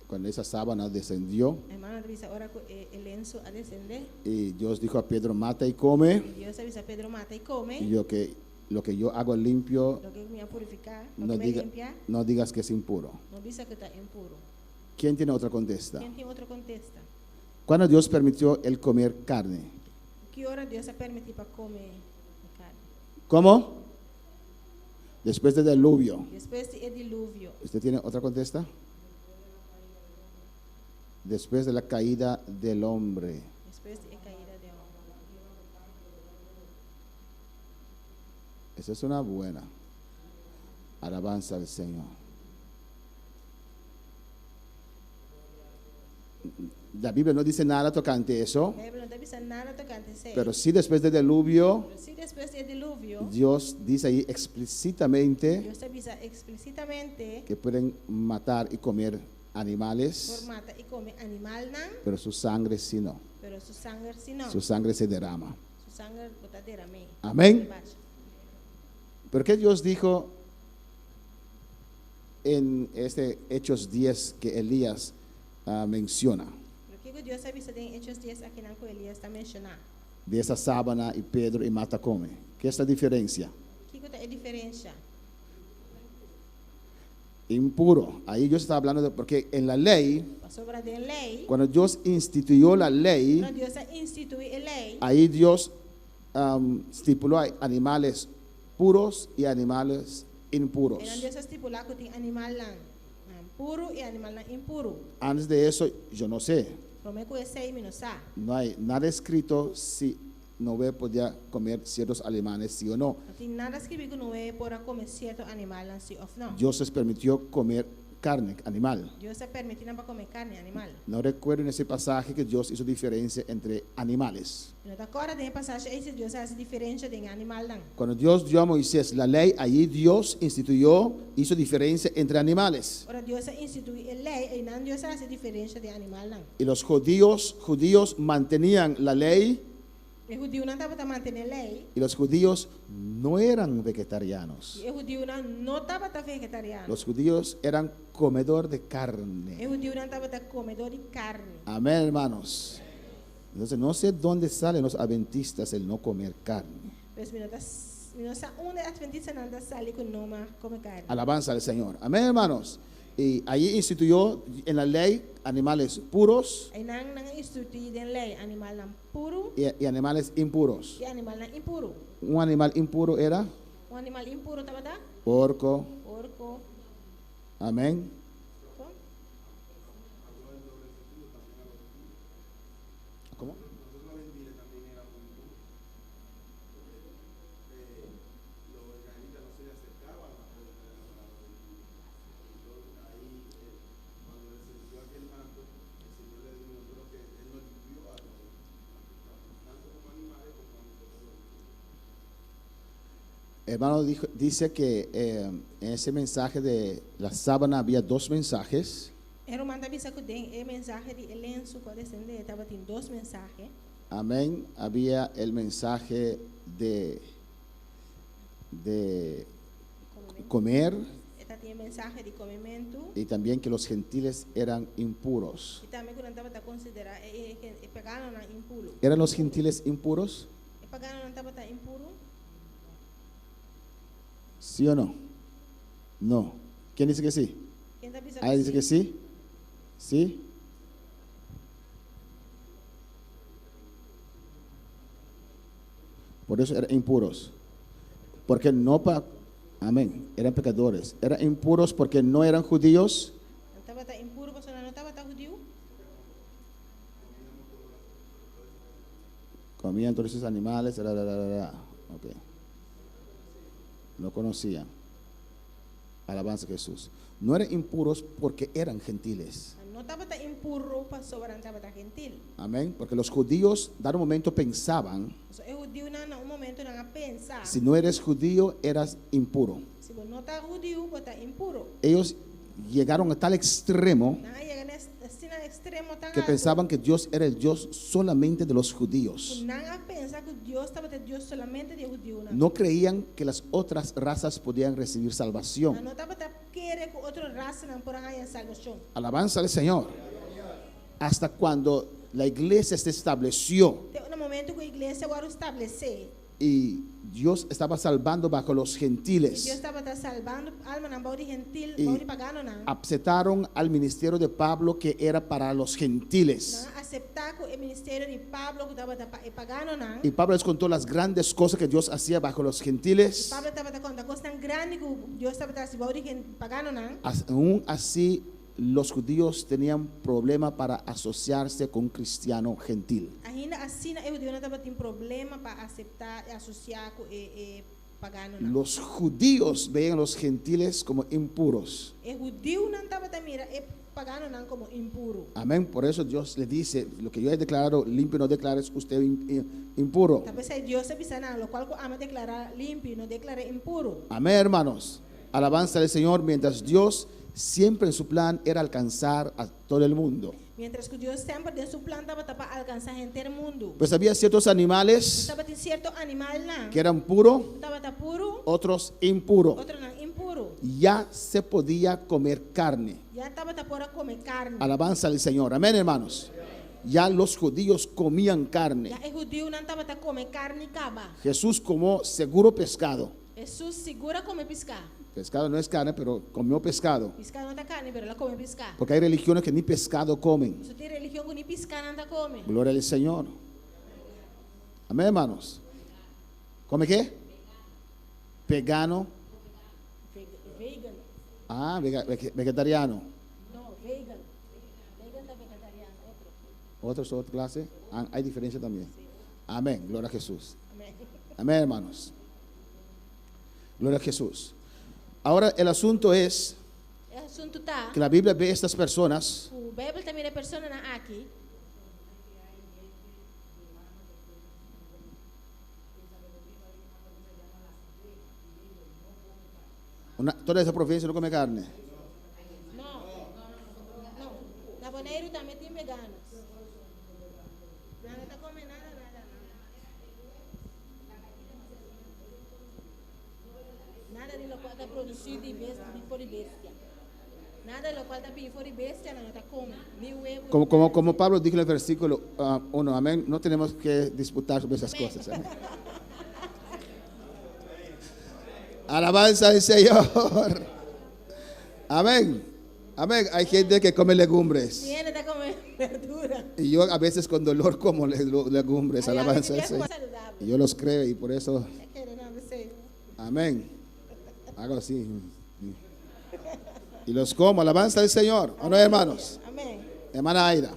cuando esa sábana descendió Hermano, dice ahora el lienzo a descender. y Dios dijo a Pedro, mata y come, Y Dios avisa a Pedro, mata y come. y lo que yo hago limpio, Lo que me va a purificar, lo no, que me diga, limpia, no digas que es impuro. no dice que está impuro. ¿Quién tiene otra contesta? ¿Quién tiene otro contesta? ¿Cuándo Dios permitió el comer carne? ¿Qué hora Dios ha permitido para comer carne? ¿Cómo? Después del diluvio. Después del diluvio. ¿Usted tiene otra contesta? Después de la caída del hombre. Después de la caída de hombre. Esa es una buena alabanza al Señor. La Biblia no dice nada tocante eso, La Biblia no te dice nada tocante eso. pero sí después del diluvio, Pero sí después del diluvio, Dios dice ahí explícitamente Dios te avisa explícitamente que pueden matar y comer por animales, mata y come animal, ¿no? pero su sangre sí no. Pero su sangre si no. Su sangre se derrama. Su sangre botadera me. Amén. ¿Por qué Dios dijo en este Hechos 10 que Elías menciona? Lo que Dios avisa en Hechos 10 aquí en Elías está mencionando. De esa sábana y Pedro y mata come. ¿Qué es la diferencia? ¿Qué es la diferencia? Impuro. Ahí Dios está hablando de, porque en la ley, Sobre la ley, cuando Dios instituyó la ley, cuando Dios ha instituido la ley, ahí Dios estipuló animales puros y animales impuros. era Dios estipulado que tiene animal puro y animal impuro. Antes de eso, yo no sé. Pero me cuesta y no sabe. No hay nada escrito si Noé podía comer ciertos animales, sí o no. No tiene nada escrito que no pueda comer cierto animal, sí o no. Dios les permitió comer carne, animal. Dios ha permitido para comer carne, animal. No recuerdo en ese pasaje que Dios hizo diferencia entre animales. No te acuerdas de pasaje ese Dios hace diferencia de animal. Cuando Dios dio a Moisés la ley, allí Dios hizo diferencia entre animales. Ahora Dios ha instituido la ley y no Dios hace diferencia de animal. Y los judíos mantenían la ley El judío no estaba manteniendo la ley. y los judíos no eran vegetarianos. Y el judío no estaba vegetariano. Los judíos eran comedor de carne. El judío no estaba comedor de carne. Amén, hermanos. Entonces no sé dónde salen los adventistas el no comer carne. Pues no sé un adventista no sale con no come carne. Alabanza al Señor. Amén, hermanos. Y allí instituyó en la ley animales puros Hay nang instituido en ley animal puro y animales impuros. y animal impuro. Un animal impuro era Un animal impuro estaba porco. porco. Amén. ¿Cómo? Hermano dice que en ese mensaje de la sábana había dos mensajes. Era uma avisa que tem el mensaje de elenço que descender estaba tem dos mensajes. Amén. Había el mensaje de comer Esta tem mensaje de comimento y también que los gentiles eran impuros. e também quando estava considerar pagano na impuro. ¿Eran los gentiles impuros? Pagano não estava impuro? ¿Sí o no? No. ¿Quién dice que sí? Quem está avisa ¿Alguien dice que sí? ¿Sí? Por eso eran impuros. Porque no amén, eran pecadores. Eran impuros porque no eran judíos. Estaba tan impuro porque no estaba tan judío. Comían todos esos animales. Okay. No conocían. Alabanza a Jesús. No eran impuros porque eran gentiles. No estaba tan impuro para sobre estaba tan gentil. Amén. Porque los judíos, en un momento pensaban, So, es judío en un momento no pensa. si no eres judío, eras impuro. Si vos no estás judío, vos estás impuro. Ellos llegaron a tal extremo Nada llega en este extremo tan que alto. pensaban que Dios era el Dios solamente de los judíos. Nada pensa que Dios estaba de Dios solamente de judío. No creían que las otras razas podían recibir salvación. No estaba tan quiere que otra raza no puedan hallar salvación. Alabanza al Señor. Hasta cuando la iglesia se estableció Tem un momento que a igreja agora estabelecer. y Dios estaba salvando bajo los Dios gentiles, estava salvando alma na body gentil, Y body pagano na. aceptaron al ministerio de Pablo que era para los gentiles. Na aceitar que o ministério de Pablo que estava pagano na. Y Pablo les contó las grandes cosas que Dios hacía bajo los gentiles. Pablo estava contando coisa tão grande que Deus estava trazendo body pagano na. Aún así, los judíos tenían problema para asociarse con un cristiano gentil. Ainda assim, o judeu não estava tendo problema para aceitar e associar com o pagano na. Los judíos veían a los gentiles como impuros. O judeu não estava também o pagano na como impuro. Amén. Por eso Dios le dice, lo que yo he declarado limpio no declares usted impuro. Talvez Deus avisa na, lo qual ama declarar limpo, não declara impuro. Amén, hermanos. Alabanza al Señor, mientras Dios siempre en su plan era alcanzar a todo el mundo. Mientras que Deus sempre de su plan estava para alcançar a gente do mundo. Pues había ciertos animales Estava tem certo animal lá, que eran puros, estava puro, otros impuros. outro não impuro. Ya se podía comer carne. Já estava para comer carne. Alabanza al Señor. Amén, hermanos. Ya los judíos comían carne. Já o judeu não estava comer carne caba. Jesús comió seguro pescado. Jesus segura comer pescar. Pescado no es carne, pero comió pescado. Pescar não está carne, pero ela come pescar. Porque hay religiones que ni pescado comen. Se tem religião que nem pescar não está come. Gloria al Señor. Amén, hermanos. ¿Come qué? Vegano. Vegan. Ah, vegetariano. Não, vegan. Vegan da vegetariano, outro. Otra clase. Ah, hay diferencia también. Amén. Gloria a Jesús. Amém. Amén, hermanos. Gloria a Jesús. Ahora el asunto es O assunto tá. que la Biblia ve a estas personas O Bíblia também é pessoa na aqui. toda esa provincia no come carne. Não. Não. Na Bonaire também tem veganos. Não está comendo nada. Nada de lo qual está produzido de por bestia. Nada de lo qual está por bestia não está comendo. Ni huevo. Como Pablo dijo en el versículo 1, amén, no tenemos que disputar sobre esas cosas. Amén. Alabanza al Señor. Amén. Amén. Hay gente que come legumbres. Tiene está comendo verdura. Y yo a veces con dolor como legumbres. Aí, Alabanza a al gente é Señor. saudável. Y yo los creo y por eso, É que não você. amén. Hago así. Y los como. Alabanza al Señor. ¿O no, hermanos? Amém. Hermana Aida.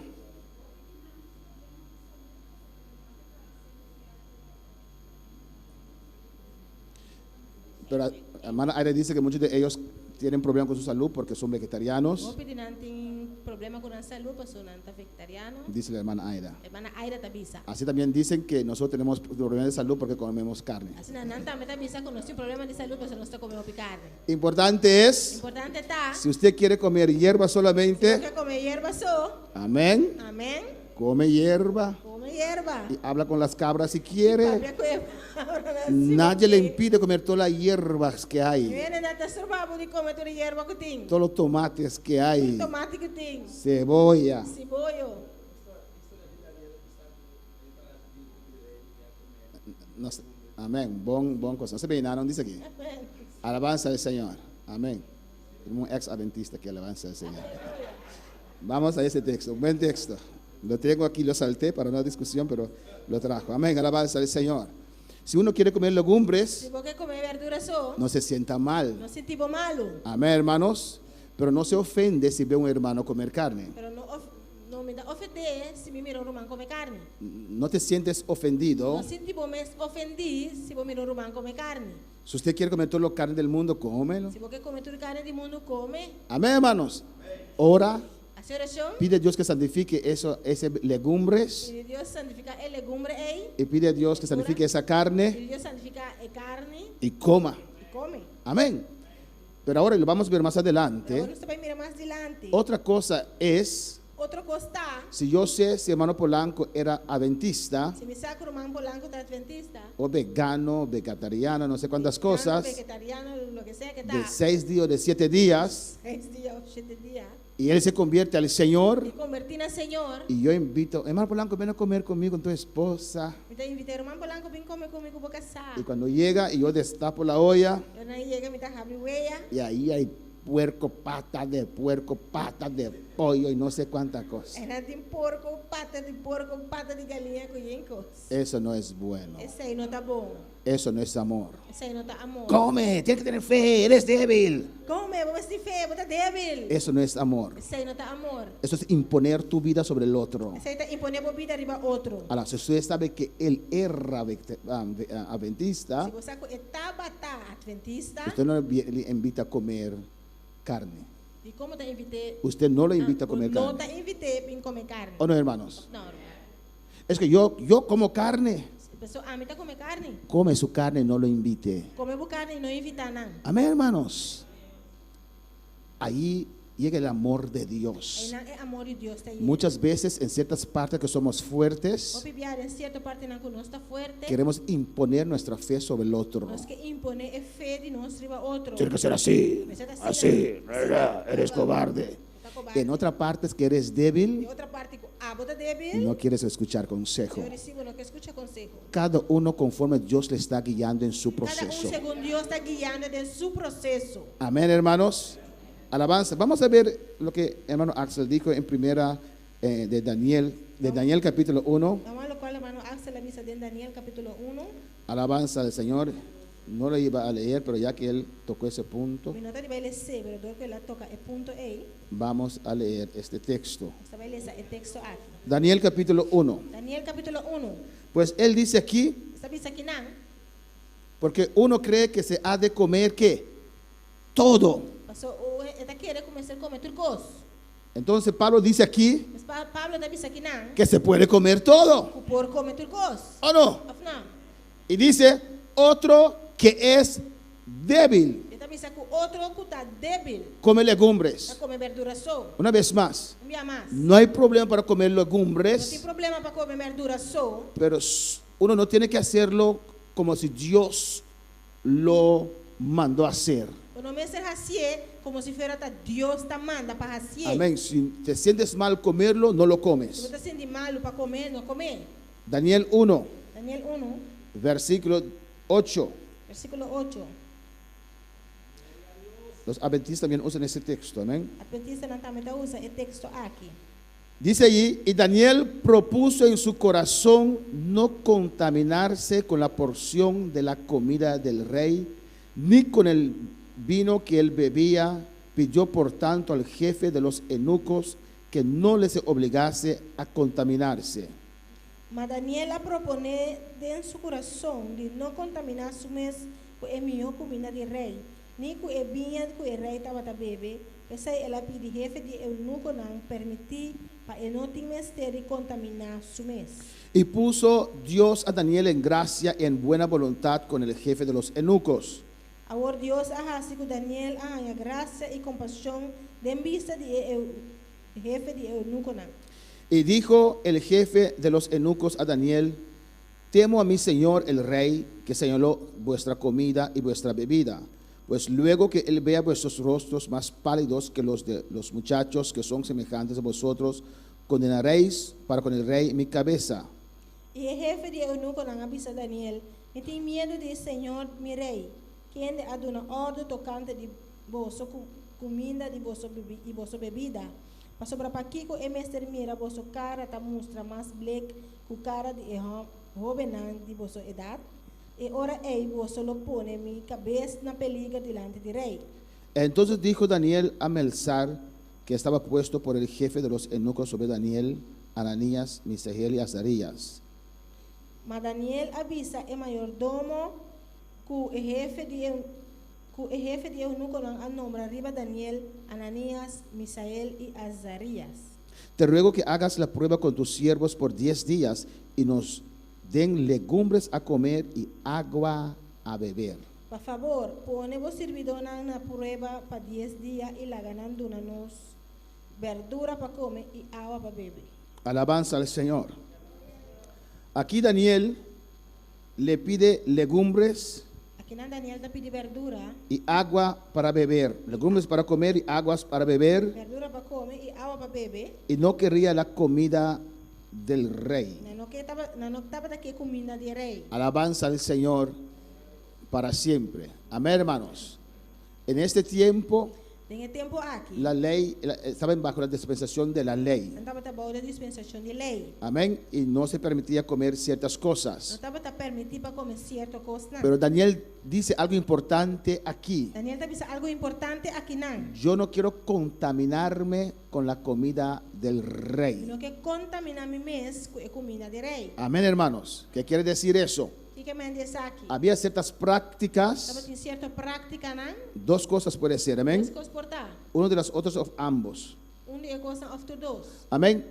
Pero hermana Aida dice que muchos de ellos tienen problemas con su salud porque son vegetarianos. Vou pedir não tem problema com a saúde, pessoa não está vegetariano. Dice la hermana Aida. Hermana Aida está bisa. Así también dicen que nosotros tenemos problemas de salud porque comemos carne. Assim não também está bisa com nosso problema de saúde, pessoa não está comendo carne. Importante es, Importante está. si usted quiere comer hierba solamente, Quer comer hierba só. amén, Amém. come hierba Come hierba. y habla con las cabras si quiere. Papi, Nadie le impide comer todas las hierbas que hay, Viene da survavo de comer toda hierba que tem. todos los tomates que hay, Tomate que tem. cebolla. Cebollo. No sé. Amén. Bon cosa. No se peinaron, dice aquí. Amém. Alabanza al Señor. Amén. Un ex adventista que alabanza al Señor. Vamos a ese texto. Un buen texto. Lo tengo aquí, lo salté para una discusión, pero lo trajo. Amén. Alabanza al Señor. Si uno quiere comer legumbres, Se você comer verdura só, no se sienta mal. não se tipo malo. Amén, hermanos. Pero no se ofende si ve a un hermano comer carne. Pero não me dá ofender se me mira um romano comer carne. No te sientes ofendido. Não se tipo me ofendi se você mira um romano comer carne. Si usted quiere comer toda la carne del mundo, cómelo. Se você comer toda carne do mundo, come. Amén, hermanos. Ora, Hace oração. pide a Dios que santifique ese legumbres E Deus santifica a legumbre aí. y pide a Dios que santifique esa carne E Deus santifica a carne y coma. e come. Amén. Pero ahora, y lo vamos a ver más Agora adelante, você vai mirar mais adiante. otra cosa es, Outro costar, si yo sé si hermano Polanco era adventista se me saca o romano polanco da adventista, o vegano, vegetariano, no sé cuántas vegano, cosas, vegetariano, lo que sea que de está, 6 días o de 7 días, 6 días o 7 días, y él se convierte al Señor, y convertir al Señor, y yo invito, hermano Polanco, ven a comer conmigo con tu esposa, me te invité, romano polanco, ven comer conmigo por casar. y cuando llega y yo destapo la olla, Yo no llegué, me te abrí huella, y ahí hay puerco, patas de pollo y no sé cuántas cosas. era de porco, pata de galinha, coyenco. Eso no es bueno, Esse aí não tá bom, eso no es amor. esse aí não tá amor. Come, tienes que tener fe, eres débil. Come, vamos ser feio, vou tá débil. Eso no es amor. Esse aí não tá amor. Eso es imponer tu vida sobre el otro. Esse aí tá imponer a vida arriba outro. Ahora, si usted sabe que él era adventista, Se você estava adventista, usted no le invita a comer carne. e como te invitei, Usted no le invita a comer não carne. te invitei para comer carne. ¿O no, hermanos? Não, Es que yo como carne. se a pessoa amita comer carne, Come su carne, no lo invite. come carne e não invita não. Amén, hermanos. Ahí llega el amor de Aí Dios. não é amor de Deus, tá aí. Muchas veces en ciertas partes que somos fuertes, O pibiar em certa parte não conosco está forte, queremos imponer nuestra fe sobre el otro. nós que impone a fé de nós arriba outro. Tiene que ser así, Precisa ser así, assim. eres cobarde. Tá cobarde. En otra parte es que eres E débil, outra parte, bota débil, no quieres escuchar consejo. eu recebo no que escuta consejo. Cada uno conforme Dios le está guiando en su Cada proceso. segundo Deus está guiando em seu processo. Amén, hermanos. Alabanza. Vamos a ver lo que hermano Axel dijo en primera de Daniel capítulo 1. Vamos a lo cual, hermano Axel, la misa de Daniel capítulo 1. Alabanza al Señor. No lo iba a leer, pero ya que él tocó ese punto, Mi nota de baile C, pero creo que la toca el punto E. vamos a leer este texto. Esta baile es el texto aquí. Daniel capítulo 1. Daniel capítulo 1. Pues él dice aquí, Esta misa aquí, ¿no? porque uno cree que se ha de comer ¿qué? Todo. Pasó, esta quiere comenzar a comer turcos. Entonces Pablo dice aquí Pablo está misa aquí, ¿no? que se puede comer todo. Por comer turcos. ¿O no? Afna. Y dice otro que es débil, Esta misa con otro que está débil. come Está legumbres. comer verdura só. Una vez más, Un día más. no hay problema para comer No tiene legumbres, problema para comer verdura só. pero uno no tiene que hacerlo como si Dios lo mandó a hacer. Pero no me hace así como si fuera Dios te manda para así. Amén. Si te sientes mal comerlo, no lo Si comes. você siente malo para comer, no comer. Daniel 1, Daniel 1, versículo 8. versículo 8. Los adventistas también usan ese texto. Amén. Adventista não também usa el texto aquí. Dice allí, y Daniel propuso en su corazón no contaminarse con la porción de la comida del rey, ni con el vino que él bebía. Pidió por tanto al jefe de los eunucos que no les obligase a contaminarse. Mas Daniel a propone en su corazón de no contaminar su mes con el mejor comida del rey, ni con el vino que el rey estaba a beber. Esa es la pide jefe de eunuco não permitir para el no tener de contaminar su mes. Y puso Dios a Daniel en gracia y en buena voluntad con el jefe de los eunucos. Ahora Dios hace con Daniel a gracia y compasión de vista de jefe de eunuco não. Y dijo el jefe de los eunucos a Daniel, temo a mi señor el rey, que señaló vuestra comida y vuestra bebida, pues luego que él vea vuestros rostros más pálidos que los de los muchachos que son semejantes a vosotros, condenaréis para con el rey mi cabeza. Y el jefe de eunuco não avisa a Daniel, me tem medo de Senhor mi rei, quem de aduna ordem tocante de vossa comida e vossa bebida. Mas sobre para Kiko e mestre mira vossa cara ta mostra mais black que cara de jovem de vossa idade. E ora ei vos solo pone mi cabeça na peliga delante de rei. Entonces dijo Daniel a Melzar, que estaba puesto por el jefe de los eunucos sobre Daniel, Ananías, Misael y Azarías. Mas Daniel avisa e mayordomo que o jefe de eunuco não nombra arriba Daniel, Ananías, Misael y Azarías. Te ruego que hagas la prueba con tus siervos por 10 días y nos den legumbres a comer y agua a beber. Por favor, pone vos servidor na prueba para 10 días y la ganan nos verdura para comer y agua para beber. Alabanza al Señor. Aquí Daniel le pide legumbres Aqui na Daniel está pedindo verdura, y agua para beber. Legumbres para comer y aguas para beber. verdura para comer y agua para beber. Y no querría la comida del rey. Não estava daqui comida de rei. Alabanza al Señor para siempre. Amén, hermanos. En este tiempo, Tem tempo aqui. la ley estaban bajo la dispensación de la ley. Não estava trabalhando de dispensação de lei. Amén. Y no se permitía comer ciertas Não cosas. estava permitido para comer certa coisa. Pero Daniel dice algo importante aquí. Daniel está dizendo algo importante aqui não. Yo no quiero contaminarme con la comida del rey. Não que contaminar mi mês com a comida de rei. Amén, hermanos. ¿Qué quiere decir eso? O que me diz aqui? Había ciertas Estava prácticas. em certa prática não. Dos cosas puede ser. Duas Amén. coisas portar. Uno de las otras of ambos. De coisa of to dos. Amén.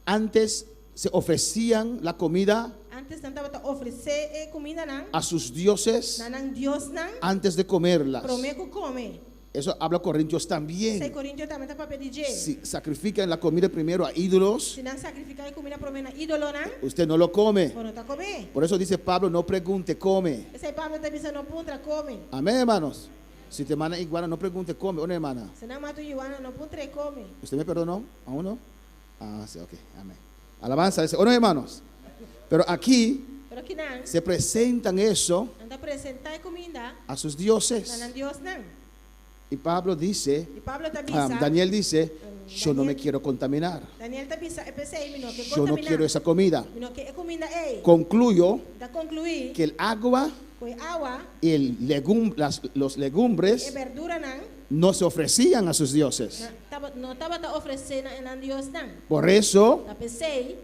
Antes se ofrecían la comida Antes não estava oferecer comida não. a sus dioses Não Deus não. antes de comerlas. Prometo come. Eso habla Corintios 6 también. Coríntios também está para pedir. Si sacrifican la comida primero a ídolos, Se não sacrificar comida para comer ídolo não. usted no lo come. Ou não está comer. Por eso dice Pablo, no pregunte, come. Esse Pablo está dizendo não puntra come. Amén, hermanos. Si te manda iguana, no pregunte, come. ¿O no, hermana? Se não mata o Joana não puntra come. ¿Usted me perdonó? ¿Aún no? Ah, sí, ok. Amén. Alabanza. ¿O no, hermanos? Pero aquí Pero aqui não. se presentan eso Anda apresentar comida. a sus dioses. Não Deus não. Y Pablo dice, E Pablo está dizendo. Daniel dice, yo no me Daniel- quiero contaminar. Daniel está dizendo, pensei, que Yo no quiero esa comida. que é comida ei. Concluyo Da concluir que el agua com água y los e legumbres verdura não. no se ofrecían a sus dioses. Não estava oferecendo a Deus não. Por eso Da pensei,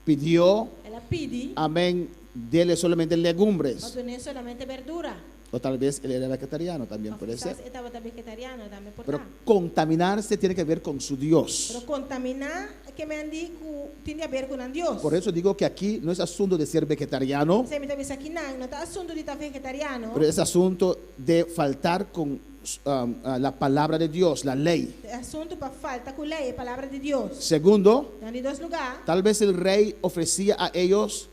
pidió, ela pede, amén, dele solamente legumbres. mas não é somente verdura. O tal vez él era vegetariano también, puede Quizás ser. estava vegetariano também por Pero lá. contaminarse tiene que ver con su Dios. Pero contaminar que me andi tem a ver com Deus. Por eso digo que aquí no es asunto de ser vegetariano, Você me está dizendo aqui não está assunto de estar vegetariano. pero es asunto de faltar con la palabra de Dios, la ley. É assunto para falta com lei, a palavra de Deus. Segundo, Em dois lugares, tal vez el rey ofrecía a ellos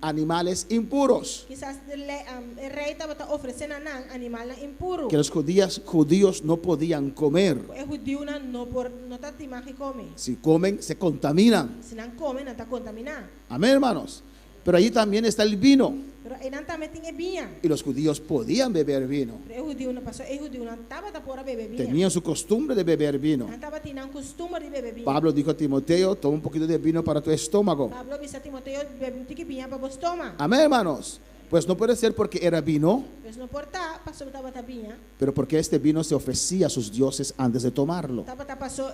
animales impuros quizás o rei estava oferecendo a animal impuro. que los judíos no podían comer. O judeu não está timando que come. Si comen, se contaminan. Se não come, não está contaminado. Amén, hermanos. Pero allí también está el vino. Pero aí não também tem vinho. Y los judíos podían beber vino. Pero o judeu não passou, o judeu não estava para beber vinho. Tenían su costumbre de beber vino. Não estava tendo costume de beber vinho. Pablo dijo a Timoteo, toma un poquito de vino para tu estómago. Pablo disse a Timoteo, bebe um tique vinho para você tomar. Amén, hermanos. Pues no puede ser porque era vino, Mas não importa, passou estava vinho. pero porque este vino se ofrecía a sus dioses antes de tomarlo. Estava passou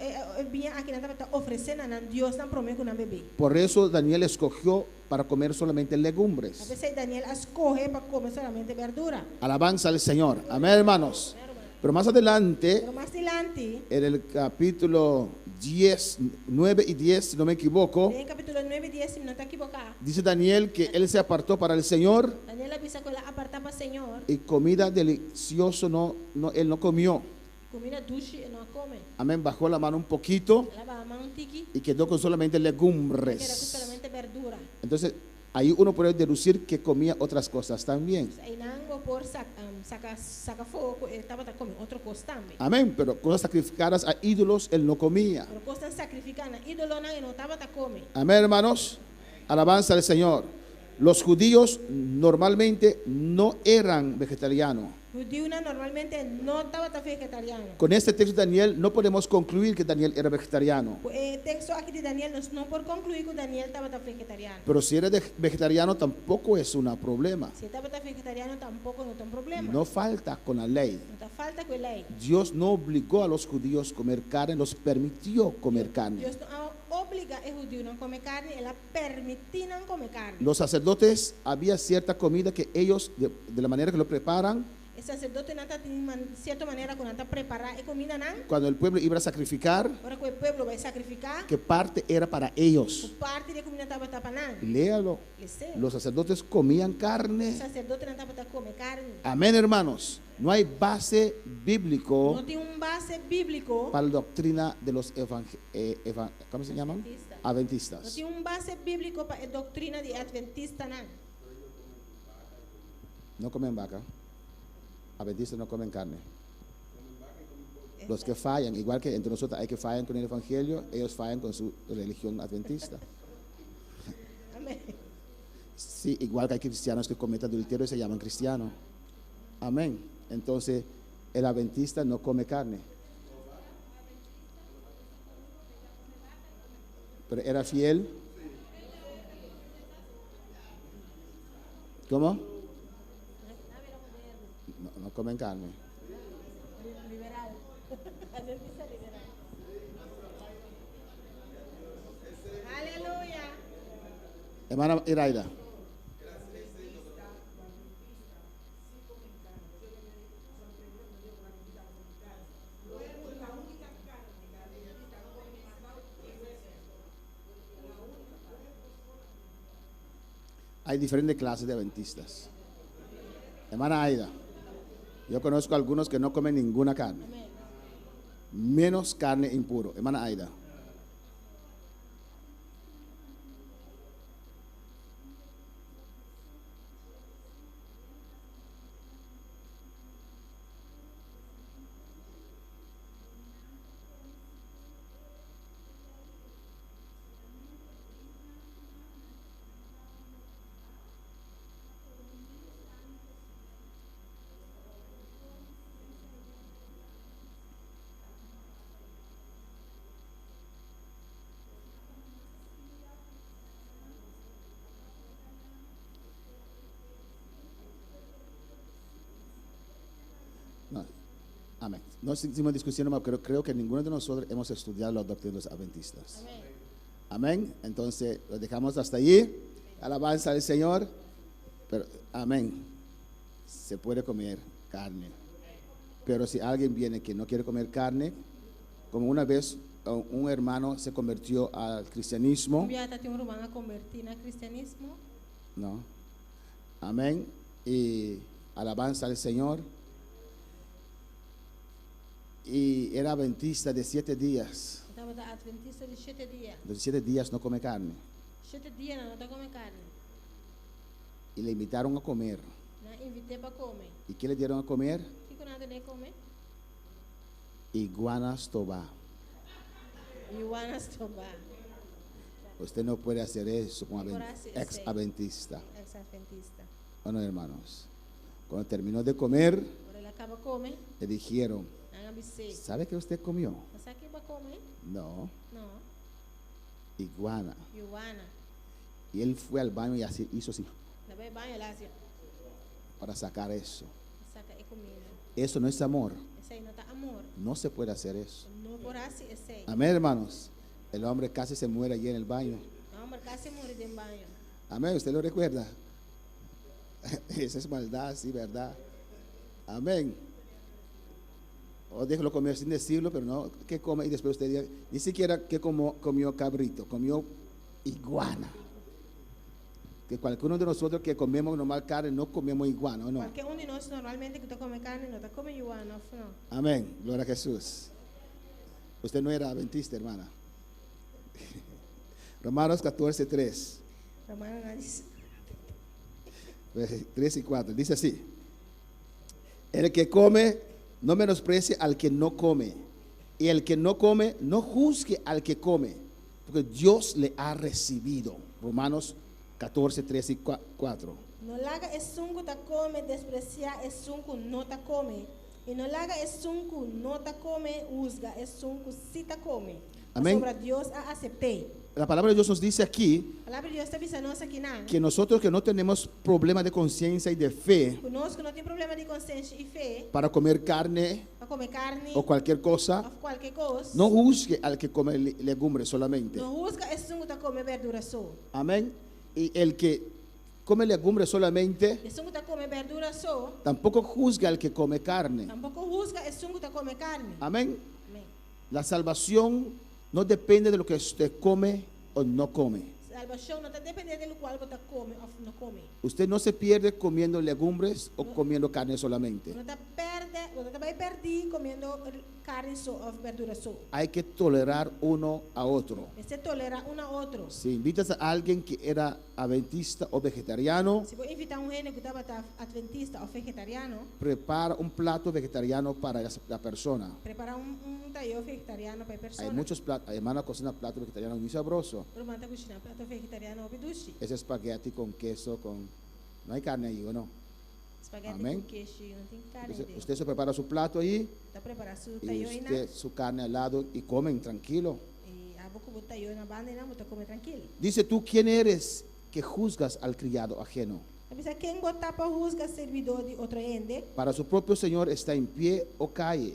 vinho aqui não estava oferecendo a Deus, não promete não beber. Por eso Daniel escogió para comer solamente A legumbres. veces Daniel escoge para comer solamente verdura. Alabanza al Señor. Amén, hermanos. Pero más adelante, Pero más adelante, en el capítulo 10, 9 y 10, si no me equivoco, en capítulo 9 y 10, si no está equivocado, dice Daniel que él se apartó para el Señor Daniel avisa que él aparta para el Señor, y comida deliciosa él no comió. comida dulce no come. Amén, bajó la mano un poquito Ela va a mano un tiki, y quedó con solamente que era con legumbres. solamente verdura. Entonces, ahí uno puede deducir que comía otras cosas también. Aí não por saca fogo, ele estava comendo outra coisa também. Amén, pero cosas sacrificadas a ídolos él no comía. Pero coisa sacrificada, ídolo não, ele não estava comendo. Amén, hermanos. Alabanza al Señor. Los judíos normalmente no eran vegetarianos. Judío normalmente no estaba vegetariano. Con este texto de Daniel no podemos concluir que Daniel era vegetariano. El texto aquí de Daniel no por concluir que Daniel estaba vegetariano. Pero si era vegetariano tampoco es un problema. Si estaba vegetariano tampoco no es un problema. No falta con la ley. No te falta con la ley. Dios no obligó a los judíos a comer carne, los permitió comer carne. Dios no obliga a judío no comer carne, él permitían comer carne. Los sacerdotes, había cierta comida que ellos, de la manera que lo preparan, El sacerdote nata tiene cierta manera con nata preparar y comida nan. cuando el pueblo iba a sacrificar, Ahora que el pueblo va a sacrificar, que parte era para ellos. su parte de comida estaba tapanan. Léalo. Los sacerdotes comían El carne. sacerdote nata para comer carne. Amén, hermanos. No hay base bíblico No tiene un base bíblico. para la doctrina de los ¿cómo se llaman? No Adventistas. tiene un base bíblico para la doctrina de adventista nan. No comen vaca. Adventistas no comen carne. Los que fallan, igual que entre nosotros hay que fallan con el evangelio, ellos fallan con su religión adventista. Amén. Sí, igual que hay cristianos que cometen adulterio y se llaman cristianos. Amén. Entonces, el adventista no come carne. Pero era fiel. ¿Cómo? No comen carne. Liberal. Adventista liberal. Aleluya. Hermana Iraida. Hay diferentes clases de adventistas. Hermana Aida, yo conozco algunos que no comen ninguna carne, menos carne impuro. Hermana Aida. No, amén. No hicimos discusión, pero creo que ninguno de nosotros hemos estudiado los doctrinas adventistas. Amén. Entonces, lo dejamos hasta allí. Alabanza al Señor. Pero, amén. Se puede comer carne. Pero si alguien viene que no quiere comer carne, como una vez un hermano se convirtió al cristianismo. Un romano a convertir al cristianismo. No. Amén. Y alabanza al Señor. Y era adventista de 7 días. Estaba adventista de 7 días. Los 7 días no come carne. 7 días no te come carne. Y le invitaron a comer. Na invité para comer. ¿Y qué le dieron a comer? ¿Qué con nada de comer? Iguanas toba. Iguanas toba. Usted no puede hacer eso con ex adventista. Ex adventista. Bueno, hermanos, cuando terminó de comer, Ahora él acaba de comer. le dijeron, ¿sabe qué usted comió? ¿Sabe qué va a comer? No, No. iguana. Iguana. Y él fue al baño y así hizo así La ve baño el Asia. para sacar eso. Saca y comida. Eso no es amor. Ese no está amor. No se puede hacer eso. No por así ese. Amén, hermanos. El hombre casi se muere allí en el baño. No, hombre, casi morir en baño. Amén, ¿usted lo recuerda? Esa es maldad, sí, ¿verdad? Amén. O déjelo comer sin decirlo, pero no que come y después usted diga, ni siquiera que comió cabrito, comió iguana. Que cualquiera de nosotros que comemos normal carne no comemos iguana, ¿o no? Cualquier uno de nosotros normalmente que te come carne no te come iguana, no. Amén, gloria a Jesús. Usted no era adventista, hermana. Romanos 14:3. Romanos 14. 3 y 4, dice así: el que come no menosprecie al que no come, y el que no come no juzgue al que come, porque Dios le ha recibido. Romanos 14, 3 y 4. No laga esunku ta come, desprecia esunku no ta come. Y no laga esunku no ta come, juzga esunku si ta come. Amén. Sobre Dios a acepté. La palabra de Dios nos dice aquí A palavra de Deus está avisando aqui na. que nosotros que no tenemos problema de conciencia y de fe Conosco não tem problema de consciência e fé para comer carne para comer carne o cualquier cosa, ou qualquer coisa. no juzgue al que come legumbres solamente. Não busca esunku ta come verdura só. Amén. Y el que come legumbres solamente, Esunku ta come verdura só. tampoco juzga al que come carne. Tampouco busca esunku ta come carne. Amén. Amém. La salvación no depende de lo que usted come o no come. Salvação não está dependendo do qual você come ou não come. Usted no se pierde comiendo legumbres o comiendo carne solamente. Não está perde, você vai perder comendo carne só ou verdura só. Hay que tolerar uno a otro. Você tolera um ao outro. Si invitas a alguien que era adventista o vegetariano, Se você invitar gente que estava adventista ou vegetariano, prepara un plato vegetariano para la persona. prepara tallo vegetariano para a Hay pessoa. muchos platos, hermana cocina plato vegetariano muy sabroso. Romanta cozinha prato vegetariano ou peduche. Es espagueti con queso, no hay carne ahí, ¿o no? Spaghetti Amém. com queijo, não tem carne Entonces, dentro. usted se prepara su plato ahí Está preparado seu y tallo aí na. usted su carne al lado y comen tranquilo. E a boca botar tallo na banda e não botar comer tranquilo. Dice, ¿tú quién eres que juzgas al criado ajeno? Avisa quem botar para juzga servidor de outro ende, Para su propio Señor está en pie o cae,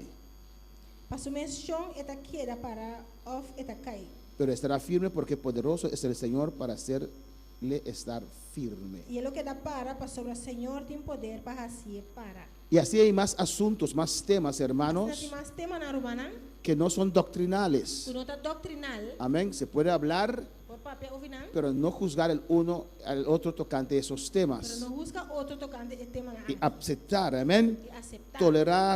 para sua menção eta queda para of eta cai. pero estará firme porque poderoso es el Señor para hacerle estar firme. E ele que dá para sobre o Senhor tem poder para assim para. Y así hay más asuntos, más temas, Mas hermanos, mais tema na romana, que no son doctrinales. tu nota doctrinal, Amén. Se puede hablar, por papel ouvinan, pero no juzgar el uno al otro tocante esos pero temas. não busca outro tocante o tema na Y aceptar, amén. e aceitar.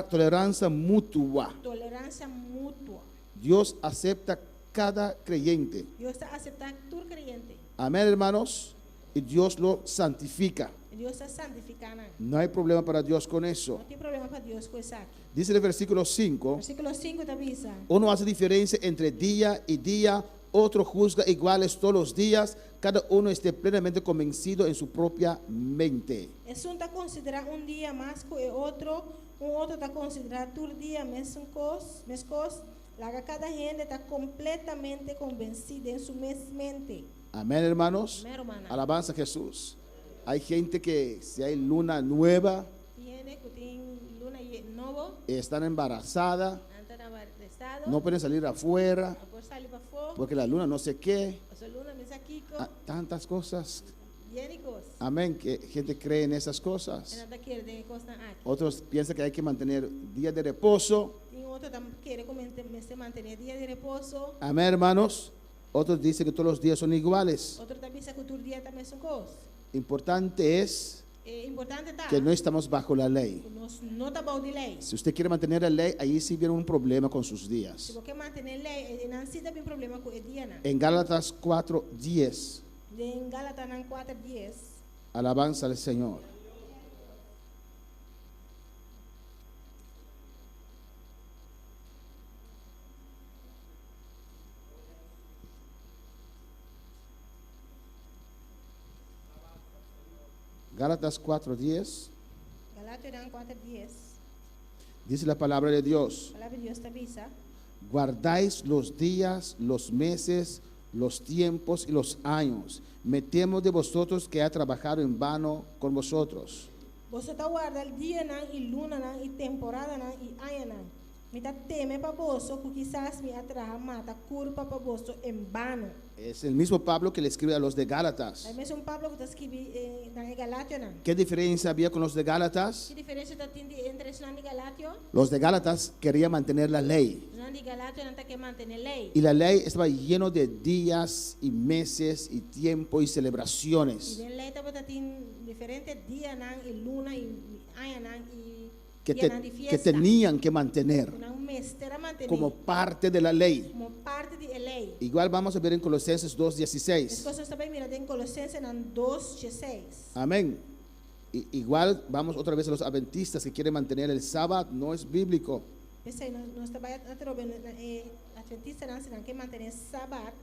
Tolerancia mutua. Tolerância mútua. Dios acepta cada creyente. Deus está aceitando todo crente. Amén, hermanos. Y Dios lo santifica. Deus está santificando. No hay problema para Dios con eso. Não tem problema para Deus com isso aqui. Dice el versículo 5, Versículo 5 te avisa. uno hace diferencia entre día y día, otro juzga iguales todos los días, cada uno esté plenamente convencido en su propia mente. Um está considerando dia mais que o outro está considerando todo dia mesmo coisa. Lá cada gente está completamente convencida em sua mente. Amén, hermanos. Amén, hermana. Alabanza a Jesús. Hay gente que si hay luna nueva, Tiene que tem luna novo, están embarazadas, anda na estado, no pueden salir afuera depois sair para fora, porque la luna no sé qué. a sua luna me aqui Tantas cosas. tiene coisa. Amén, que gente cree en esas cosas. Nada quer de coisa aqui. Otros piensan que hay que mantener días de reposo. Tem outro que quer se manter dia de repouso. Amén, hermanos. Otros dicen que todos los días son iguales. Outro também pensa que todo dia também são coisas. Importante es É importante tá. que no estamos bajo la ley. Nós não tá bom de lei. Si usted quiere mantener la ley, ahí sí viene un problema con sus Se días. você manter lei, não se tem problema com o dia. En Gálatas 4:10, Em Gálatas 4:10, alabanza al Señor. Gálatas 4:10, Gálatas 4:10, dice la palabra de Dios: a palavra de Deus te avisa. guardáis los días, los meses, los tiempos y los años. Me temo de vosotros que ha trabajado en vano con vosotros. Você está guardando dia e luna e temporada e ano. Me tá teme para você que quizás me atrás mata culpa para você em vano. Es el mismo Pablo que le escribe a los de Gálatas. É mesmo Pablo que está escrevendo na Galátia. ¿Qué diferencia había con los de Gálatas? Que diferença está tendo entre os de Galátia? Los de Gálatas querían mantener la lei. Os de Galátia não tá que manter lei. Y la ley estaba lleno de días y meses y tiempo y E celebraciones a lei estava tendo diferentes dias e luna e ano e que, dia de que fiesta. tenían que mantener Um mês terá manter como parte de la ley. como parte de lei. Igual vamos a ver en Colosenses As 2:16. coisas também mira em Colossenses 2:16. Amén. Igual vamos otra vez a los adventistas que quieren mantener el sábado, no es bíblico. Pensei, nós trabalhamos adventista não que manter sábado,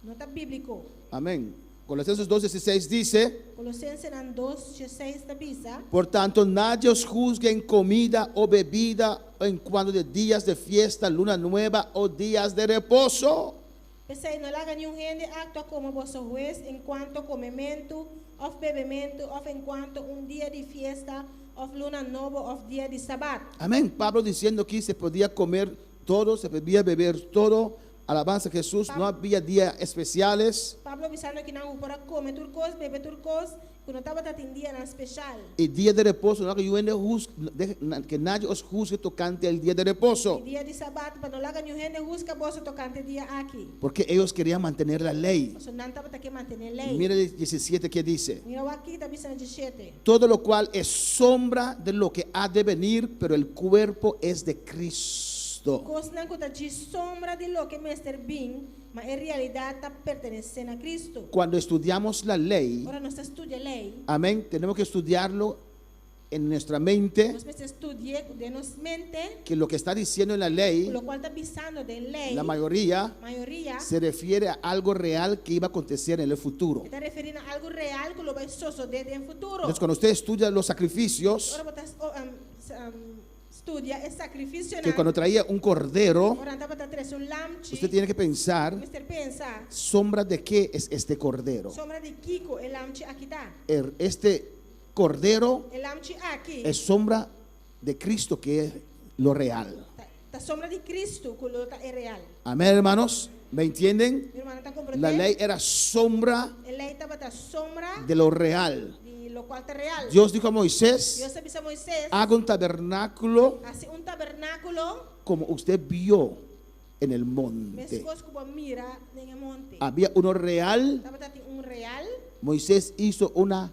não está bíblico. Amén. Colosenses 2:16 dice, Colossenses 2:16 da bisa. por tanto, nadie os juzgue en comida o bebida en cuanto de días de fiesta, luna nueva o días de reposo. Pensei, não laga nenhum rende actua como vosso juez enquanto comimento, of bebimento, of enquanto dia de fiesta, of luna nova, of dia de sabat. Amén. Pablo diciendo que se podía comer todo, se podía beber todo. Alabanza a Jesús, no había días especiales. Pablo avisando que não pode comer turcos, beber turcos, que não estava em dia especial. Y día de reposo, no que nadie os juzgue tocante el día de reposo. E dia de sabat, para não laga nenhum rende busca vosso tocante dia aqui. Porque ellos querían mantener la ley. So não estava que manter lei. Mira el 17 que dice, Mira aqui está bisa 17. todo lo cual es sombra de lo que ha de venir, pero el cuerpo es de Cristo. Coisa não conta de sombra de lo que Mr. Bing, mas em realidade está pertencendo a Cristo. Cuando estudiamos la lei, Agora nós estudamos a lei. amén, tenemos que estudiarlo en nuestra mente, Nós estudamos de nossa mente, que lo que está diciendo en la ley, lo qual está visando de lei. la mayoría maioria se refiere a algo real que iba a acontecer en el futuro. está referindo a algo real que lo vai suceder no futuro. Entonces, cuando usted estudia los sacrificios, Agora estudia el sacrificio. que cuando traía un cordero, Agora estava trazer lamchi. usted tiene que pensar, Mr. pensa, sombra de qué es este cordero. sombra de Kiko, el lamchi aqui está. Este cordero El lamchi aqui. es sombra de Cristo, que es lo real. La sombra de Cristo que lo es real. Amén, hermanos. ¿Me entienden? Mi hermano está La comprendiendo. ley era sombra La ley estaba la sombra de lo real. de lo cual es real. Dios dijo a Moisés, Dios avisa a Moisés, haga un tabernáculo hace un tabernáculo, como usted vio en el me monte. escoge como mira en el monte. Había uno real, Estaba un real, Moisés hizo una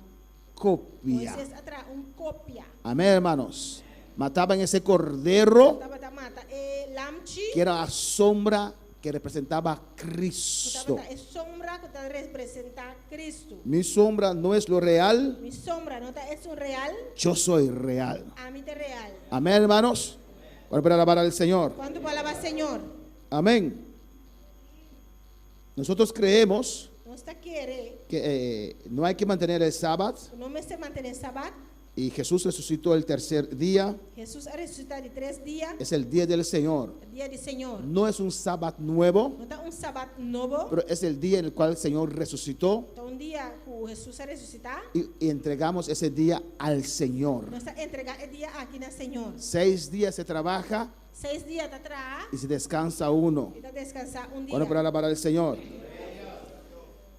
copia. Moisés atrás un copia. Amén, hermanos. Mataban ese cordero, Estaba mata lamchi, que era la sombra que representaba a estaba Cristo. sombra que representa a Cristo. Mi sombra no es lo real, Mi sombra no es un real, yo soy real. a mí es real. Amén, hermanos. Para alabar al Señor. ¿Cuánto palabra Señor? Amén. Nosotros creemos No está quiere, que no hay que mantener el sábado, no me se mantiene sabat. y Jesús resucitó el tercer día. Jesús ha resucitado de 3 días, Es el día del Señor. el día del Señor. No es un sábado nuevo, No está un sabat nuevo, pero es el día en el cual el Señor resucitó, está un día que Jesús ha resucitado. y entregamos ese día al Señor. No está entregado el día aquí en el Señor. 6 días se trabaja 6 días de atrás y se descansa uno. y está descansar un día. Bueno, para alabar al Señor.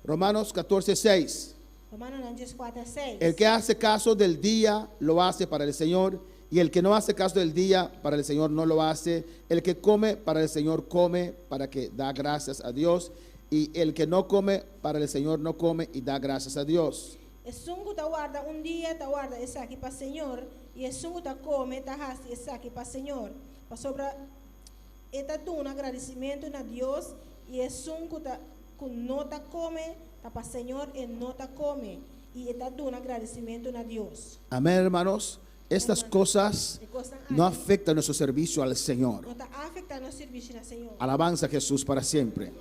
Romanos 14:6. Romanos 4:6. El que hace caso del día lo hace para el Señor, y el que no hace caso del día para el Señor no lo hace. El que come para el Señor come para que da gracias a Dios, y el que no come para el Señor no come y da gracias a Dios. Es sungo ta guarda un día, ta guarda esa aquí para el Señor, y es sungo ta come, ta hasti esa aquí para el Señor. Para sobra, esta tu un agradecimiento a Dios, y es sungo ta no ta come, ta para el Señor, y no ta come, y esta tu un agradecimiento a Dios. Amén, hermanos. Estas cosas De cosas no aquí, afectan nuestro servicio al Señor. no está afectando el servicio al Señor. Alabanza a Jesús para siempre.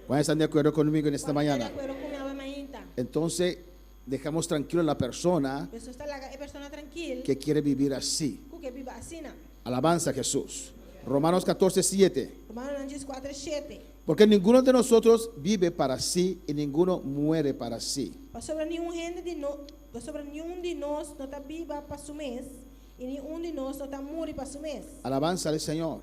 ¿Cuántos están de acuerdo conmigo en esta mañana? De acuerdo con mi amainta. Entonces, dejamos tranquilo a la persona Eso está la persona tranquila, que quiere vivir así. que viva así. Alabanza a Jesús. Romanos 14:7. Romanos 4:7. Porque ninguno de nosotros vive para sí y ninguno muere para sí. Para sobre nenhum gente de no, para sobre nenhum de nós não está viva para su mês e nenhum de nós não está morre para su mês. Alabanza al Señor.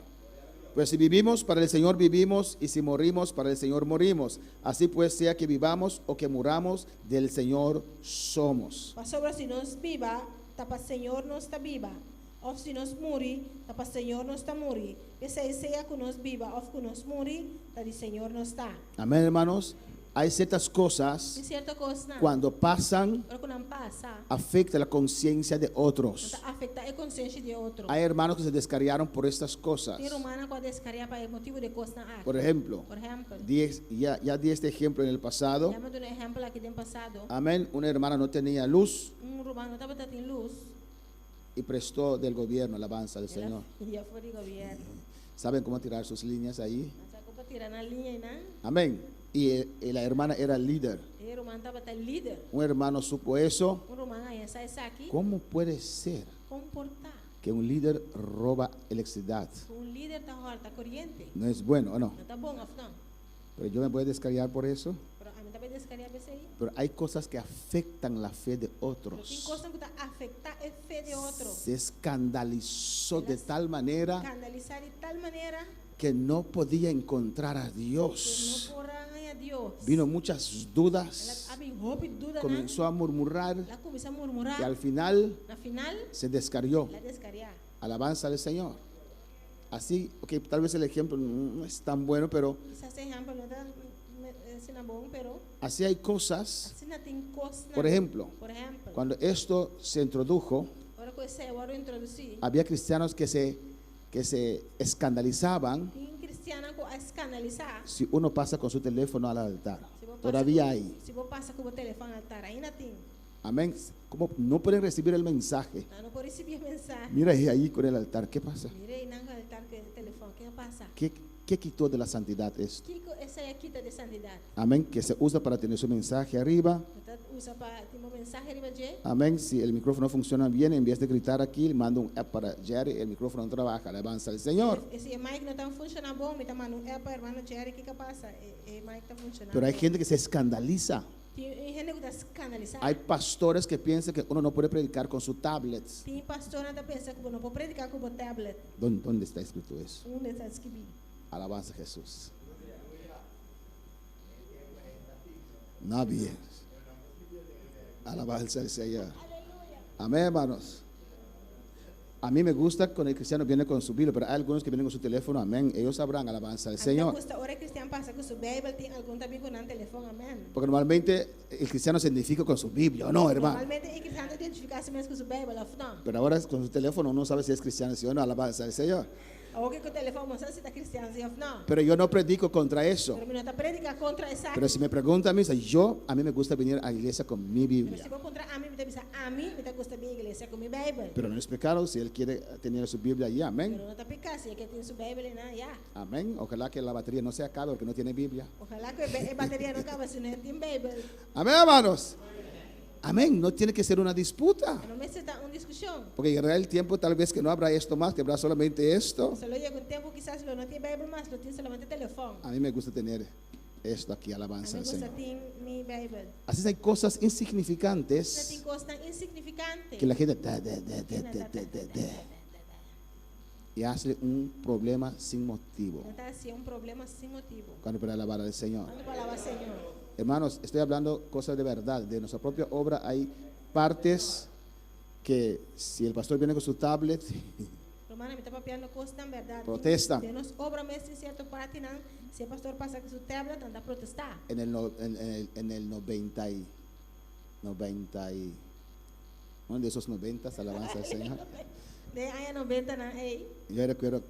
Pues si vivimos, para el Señor vivimos, y si morimos, para el Señor morimos. Así pues, sea que vivamos o que muramos, del Señor somos. Para sobre se nós viva, tá para Senhor nós está viva. Ou se nós morre, tá para Senhor nós está morre. E seja que nós viva ou que nós morre, tá de Senhor nós está. Amén, hermanos. Hay ciertas É cosas, certa coisa, cuando pasan, pero quando passa, afecta la conciencia de otros. não afeta a consciência de outro. Hay hermanos que se descarriaron por estas cosas. Ser humano pode descarregar para motivo de coisa aqui. Por ejemplo, Por exemplo, ya di este ejemplo en el pasado. llamo de exemplo aqui do passado. Amén. Una hermana no tenía luz Romano estava tendo luz. y prestó del gobierno, alabanza del Señor. E eu fui de governo. ¿Saben cómo tirar sus líneas ahí? Mas a culpa tira na linha, né? Amén. Y la hermana era líder. E o irmão estava até líder. Un hermano supo eso. Irmão aí essa aqui. ¿Cómo puede ser Comportar. que un líder roba electricidad? Líder da horta corriente. No es bueno, ¿o no? Não tá bom, afinal. Pero yo me voy a descarriar por eso. Pero a mim também descaria aí. Pero hay cosas que afectan la fe de Tem otros. coisa que tá afetar a fé de outro. Se escandalizó de tal manera Canalizar de tal maneira que no podía encontrar a que Dios. não porá a Deus. Vino muchas Ela dudas, abre roupa e dúvida, comenzó a murmurar Ela começa a murmurar. y al final Na final, se descarrió. ela descaria. Alabanza al Señor. Así, ok, tal vez el ejemplo no es tan bueno, pero Quizás esse exemplo não tá assim bom, pero así hay cosas. assim não tem coisa. Por ejemplo, Por exemplo, cuando esto se introdujo, agora que eu agora introduzir, había cristianos que se escandalizaban tem cristiana que a escandalizar. si uno pasa con su teléfono al altar. Se vou Todavía hay. Se vou passar com o telefone altar, ainda tem. Amén. ¿Cómo no pueden recibir el mensaje? Não pode receber mensagem. Mira ahí con el altar. ¿Qué pasa? Mirei não altar com o telefone, o que passa? ¿Qué quitó de la santidad esto? Que essa é a quita de santidade. Amén. Que se usa para tener su mensaje arriba. Então usa para ter uma mensagem arriba de. Amén. Si el micrófono funciona bien, en vez de gritar aquí, mando un app para Jerry, el micrófono no trabaja. Alabanza al Señor. Esse mic não está funcionando bom, me tá mandando é para irmão Jerry, que passa? O mic está funcionando. Pero hay gente que se escandaliza. Tem gente que está escandalizada. Hay pastores que piensan que uno no puede predicar con su tablet. Tem pastor que pensa que não pode predicar com o tablet. ¿Dónde está escrito eso? Está escrito. Alabanza a Jesús. No bien. Alabanza al Señor. Amén, hermanos. A mí me gusta cuando el cristiano viene con su Biblia, pero hay algunos que vienen con su teléfono. Amén. Ellos sabrán alabanza al Señor. Ahora cristiano passa com sua Bíblia, tem algum também com um telefone, amém. Porque normalmente el cristiano se identifica con su Biblia, ¿o no, hermano? Normalmente o cristiano identifica-se mesmo com sua Bíblia, não. Pero ahora con su teléfono uno sabe si es cristiano o no. Alabanza al Señor. Ou que o telefone mostra se está cristiano, ou não. Pero yo no predico contra eso. Pero não está predicar contra essa. Pero si me preguntan a mí, a mí me gusta venir a la iglesia con mi Pero Biblia. se vou contra a mim, me avisa a mim, me gusta bem a igreja com minha Bíblia. Pero no es pecado si él quiere tener su Biblia allí. Amén. Pero não está pecado, se que tem sua Bíblia, não, já. Amén. Ojalá que la batería no se acabe porque no tiene Biblia. Ojalá que a bateria não acabe se não tem Bíblia. Amén, hermanos. Amén. No tiene que ser una disputa. Não me está uma discussão. Porque llegará el tiempo tal vez que no habrá esto más, que habrá solamente esto. Só chega um tempo quizás não tem Bíblia mais, não tem somente telefone. A mí me gusta tener esto aquí, A alabanza mim al gosta Señor. tem minha Bíblia. Así hay cosas Não tem insignificantes coisa tão insignificante. que la gente y hace un problema sin motivo Não está assim, um problema sem motivo. cuando para alabar al Señor. Quando falava Senhor, Hermanos, estoy hablando cosas de verdad. De nuestra propia obra hay partes que si el pastor viene con su tablet, Romana me está papiando coisa tão verdade. Protesta. Se nós obra mesmo em certo parte não, se o pastor passa com sua tablet, anda a protestar. en el 90 uno de esos 90, alabanza al Señor. De anos 90 não, ei. Yo recuerdo,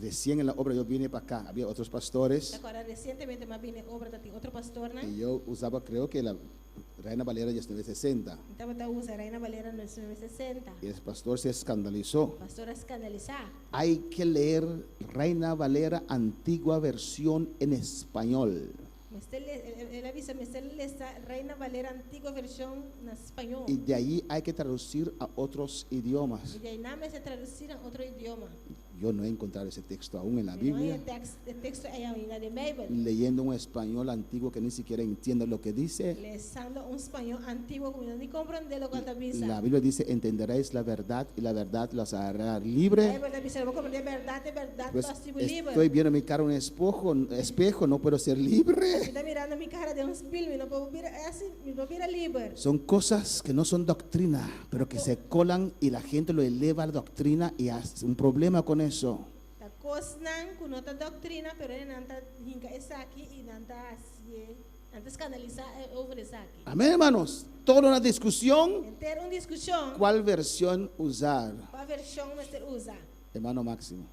recién en la obra yo vine para acá, había otros pastores Agora recentemente me vine obra da outro pastor, né? y yo usaba, creo que la Reina Valera 1960, Então eu usa Reina Valera no 1960. y el pastor se escandalizó. Pastor a escandalizar. Hay que leer Reina Valera antigua versión en español. Ele avisa, me está esta Reina Valera antiga versão na espanhol. Y de ahí hay que traducir a otros idiomas. E daí não me se traduzir a outro idioma. Yo no he encontrado ese texto aún en la Não Biblia. é texto é ainda de Bíblia. Leyendo un español antiguo que ni siquiera entiendo lo que dice. Lendo espanhol antigo como não compreender o que está avisa. La Biblia dice, entenderéis la verdad y la verdad los hará libre. Bíblia avisa, vou compreender verdade, Pues nós estamos livres. estoy viendo mi cara en un espejo, no puedo ser libre. Está mirando minha cara de um espelho e não vou virar assim, me vou virar livre. Son cosas que no son doctrina, pero que se colan y la gente lo eleva a la doctrina y hace un problema con eso. Da coisa não, não está doutrina, pero ele não está hinca essa aqui e não está assim, não está escandalizar over essa aqui. Amén, hermanos. Toda una discusión, Ter uma discussão, ¿cuál versión usar? qual versão você usa? Hermano Máximo,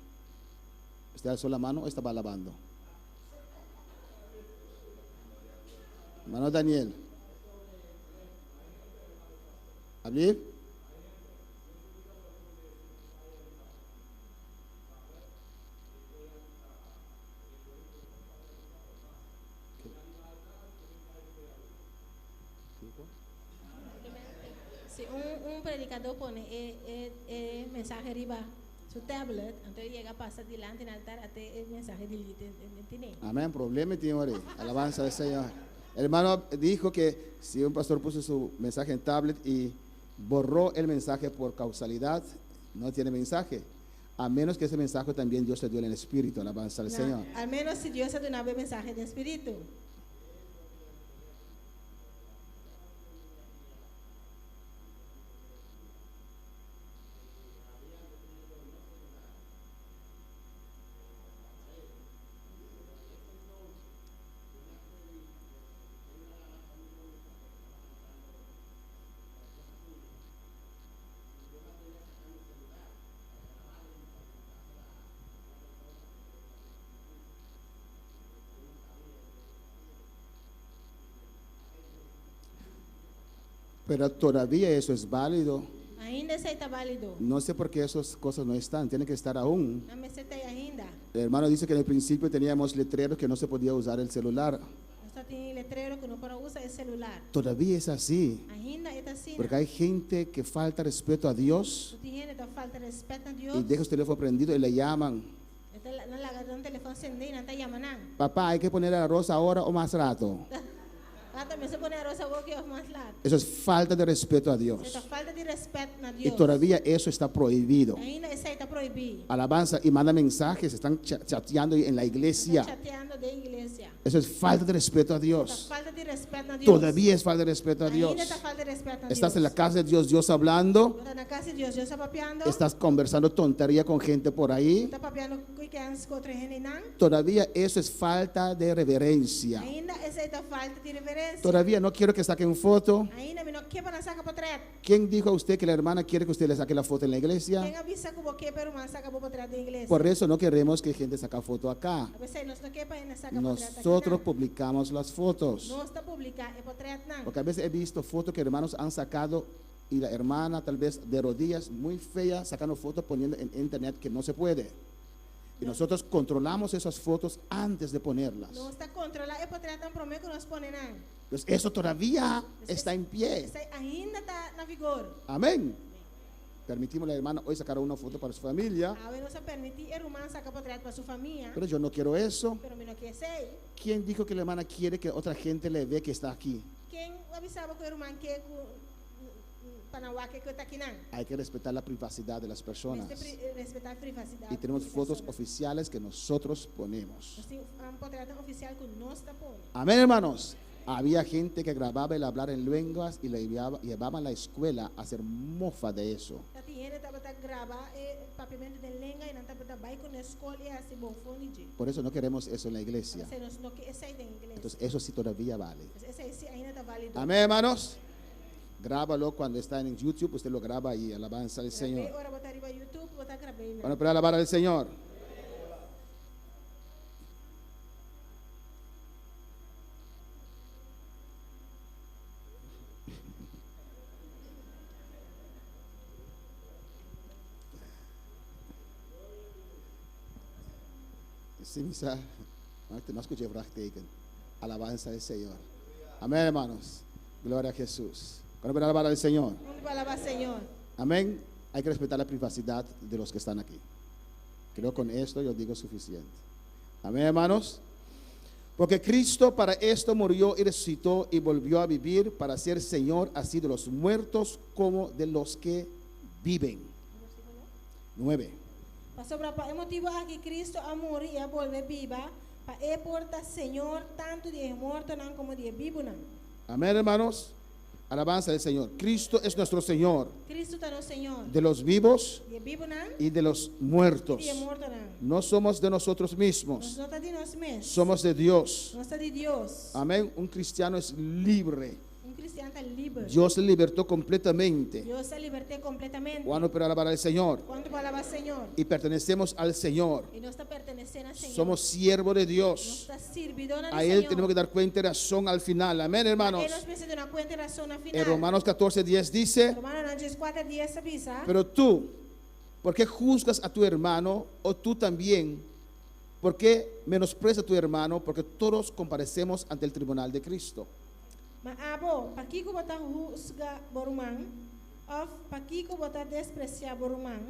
¿usted alzó la mano o estaba alabando? Hermano Daniel. ¿Abrir? predicador pone el mensaje arriba su tablet, entonces llega, pasa delante en el altar hasta el mensaje tiene. Amén. Problema tiene ahora. Alabanza al Señor. El hermano dijo que si un pastor puso su mensaje en tablet y borró el mensaje por causalidad, no tiene mensaje. A menos que ese mensaje también Dios le dio en el espíritu. Alabanza al Señor. Al menos si Dios ha dado un mensaje de espíritu. Pero todavía eso es válido. Ainda está válido. No sé por qué esas cosas no están. Tienen que estar aún. Não me sei ainda. El hermano dice que en el principio teníamos letreros que no se podía usar el celular. Só tem letreiro que não para usar o celular. Todavía es así. Ainda é assim. Porque hay gente que falta respeto a Dios Tem gente que falta respeto a Deus. y deja su teléfono prendido y le llaman. Não larga um telefone acendido, não está chamando. Papá, hay que poner el arroz ahora o más rato. Ah, também se põe a rosa boca mais lá. Eso es falta de respeto a Dios. Essa falta de respeto a Y Deus. todavía eso está prohibido. Ainda isso aí está proibido. Alabanza y manda mensajes, están chateando en la Está iglesia. chateando da igreja. Eso es falta de respeto a Essa Dios. falta de respeto a Deus. Todavía es falta de respeto a Dios. Ainda está falta de respeto a Deus. Estás en la casa de Dios, Dios hablando. Está na casa de Deus, Deus está papeando. Estás conversando tontería con gente por ahí. Está papeando com quem com outra gente não. Todavía eso es falta de reverencia. Ainda essa aí está falta de reverência. Todavía no quiero que saquen foto. Ainda me não quer para sacar portrait. ¿Quién dijo a usted que la hermana quiere que usted le saque la foto en la Quem iglesia? avisa que você quer para uma sacar portrait da igreja. Por eso no queremos que gente saque foto acá. A veces nós não quer para ainda sacar portrait aqui. Nosotros publicamos las fotos. Não está publicar o portrait não. Porque a veces he visto fotos que hermanos han sacado y la hermana tal vez de rodillas muy fea sacando fotos poniendo en internet que no se puede. Y nosotros controlamos esas fotos antes de ponerlas. Não está controlar o portrait não promete que nós põe não. Pues eso todavía está en pie. Isso aí ainda está na vigor. Amén. Permitimos a la hermana hoy sacar una foto para su familia, A ver, não se permite o irmão sacar portrait para sua família. pero yo no quiero eso. Pero me não quer ser. ¿Quién dijo que la hermana quiere que otra gente le ve que está aquí? Quem avisava que o irmão quer para não que está aqui não. Hay que respetar la privacidad de las personas. Respeitar a privacidade. Y tenemos das fotos pessoas. oficiales que nosotros ponemos. Nós temos portrait oficial que nós está pondo. Amén, hermanos. Había gente que grababa el hablar en lenguas y le llevaban a la escuela a hacer mofa de eso. Tem gente que está gravar papiamento de língua e não está para vai com a escola e assim bom fone de. Por eso no queremos eso en la iglesia. Você não quer essa aí da inglês. Entonces eso sí todavía vale. Essa aí ainda está válido. Amén, hermanos. Grábalo cuando está en YouTube, usted lo graba y alabanza al Señor. Agora botar arriba YouTube, botar gravei. Bueno, pero alabar al Señor. Sí, misa. No escuché vraagteken. Alabanza al Señor. Amén, hermanos. Gloria a Jesús. Bueno, pero alabar al Señor. Vamos alabar Senhor. Amén. Hay que respetar la privacidad de los que están aquí. Creo que con esto yo digo suficiente. Amén, hermanos. Porque Cristo para esto murió y resucitó y volvió a vivir para ser Señor así de los muertos como de los que viven. 9. Pastor, para o motivo a que Cristo a morrer e a volver viva, para e porta Senhor tanto de morto não como de vivo não. Amén, hermanos. Alabanza del Señor. Cristo es nuestro Señor Cristo está no Senhor. de los vivos De vivo não y de los muertos. e de morto não. No somos de nosotros Nós mismos, não está de nós mesmos. somos de Dios. Nós está de Deus. Amén. Un cristiano es libre. Cristiano está livre. Dios le libertó completamente. Deus se libertou completamente. Cuando para alabar al Señor Quando para alabar Senhor. y pertenecemos al Señor. E nós está pertencendo a Senhor. Somos siervos de Nós Dios. está servidora de A Él Senhor. tenemos que dar cuenta y razón al final. Amén, hermanos. Ele nos precisa de uma conta e razão na final. En Romanos 14:10 dice, Romanos 4:10 avisa. pero tú, ¿por qué juzgas a tu hermano? O tú también, ¿por qué menosprecias a tu hermano? Porque todos comparecemos ante el tribunal de Cristo. Mas abo, para que você busca borumang? Of Paquico botar despreciar Borumán,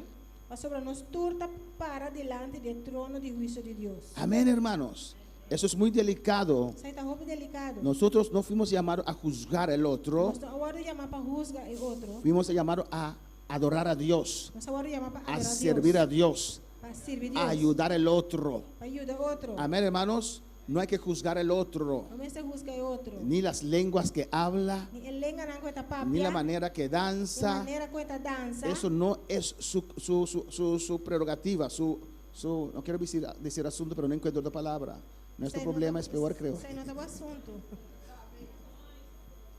o sobre nos turta para delante del trono de juicio de Dios. Amén, hermanos. Eso es muy delicado. Isso aí tá roubo delicado. Nosotros no fuimos llamados a juzgar al otro, Nós agora chamar para juzgar e outro. fuimos llamados a adorar a Dios, Nós agora chamar para a adorar servir a Deus. Dios, Para servir Deus. a ayudar al otro. Para ajudar outro. Amén, hermanos. No hay que juzgar al otro, Não se juzga e outro. ni las lenguas que habla, Ni el lenga não cuenta papia. ni la manera que Ni danza. maneira cuenta dança. Eso no es su prerrogativa, no quiero decir asunto, pero no encuentro otra palabra. Nuestro Isso aí problema não es tá- peor, creo. Isso aí não é o assunto.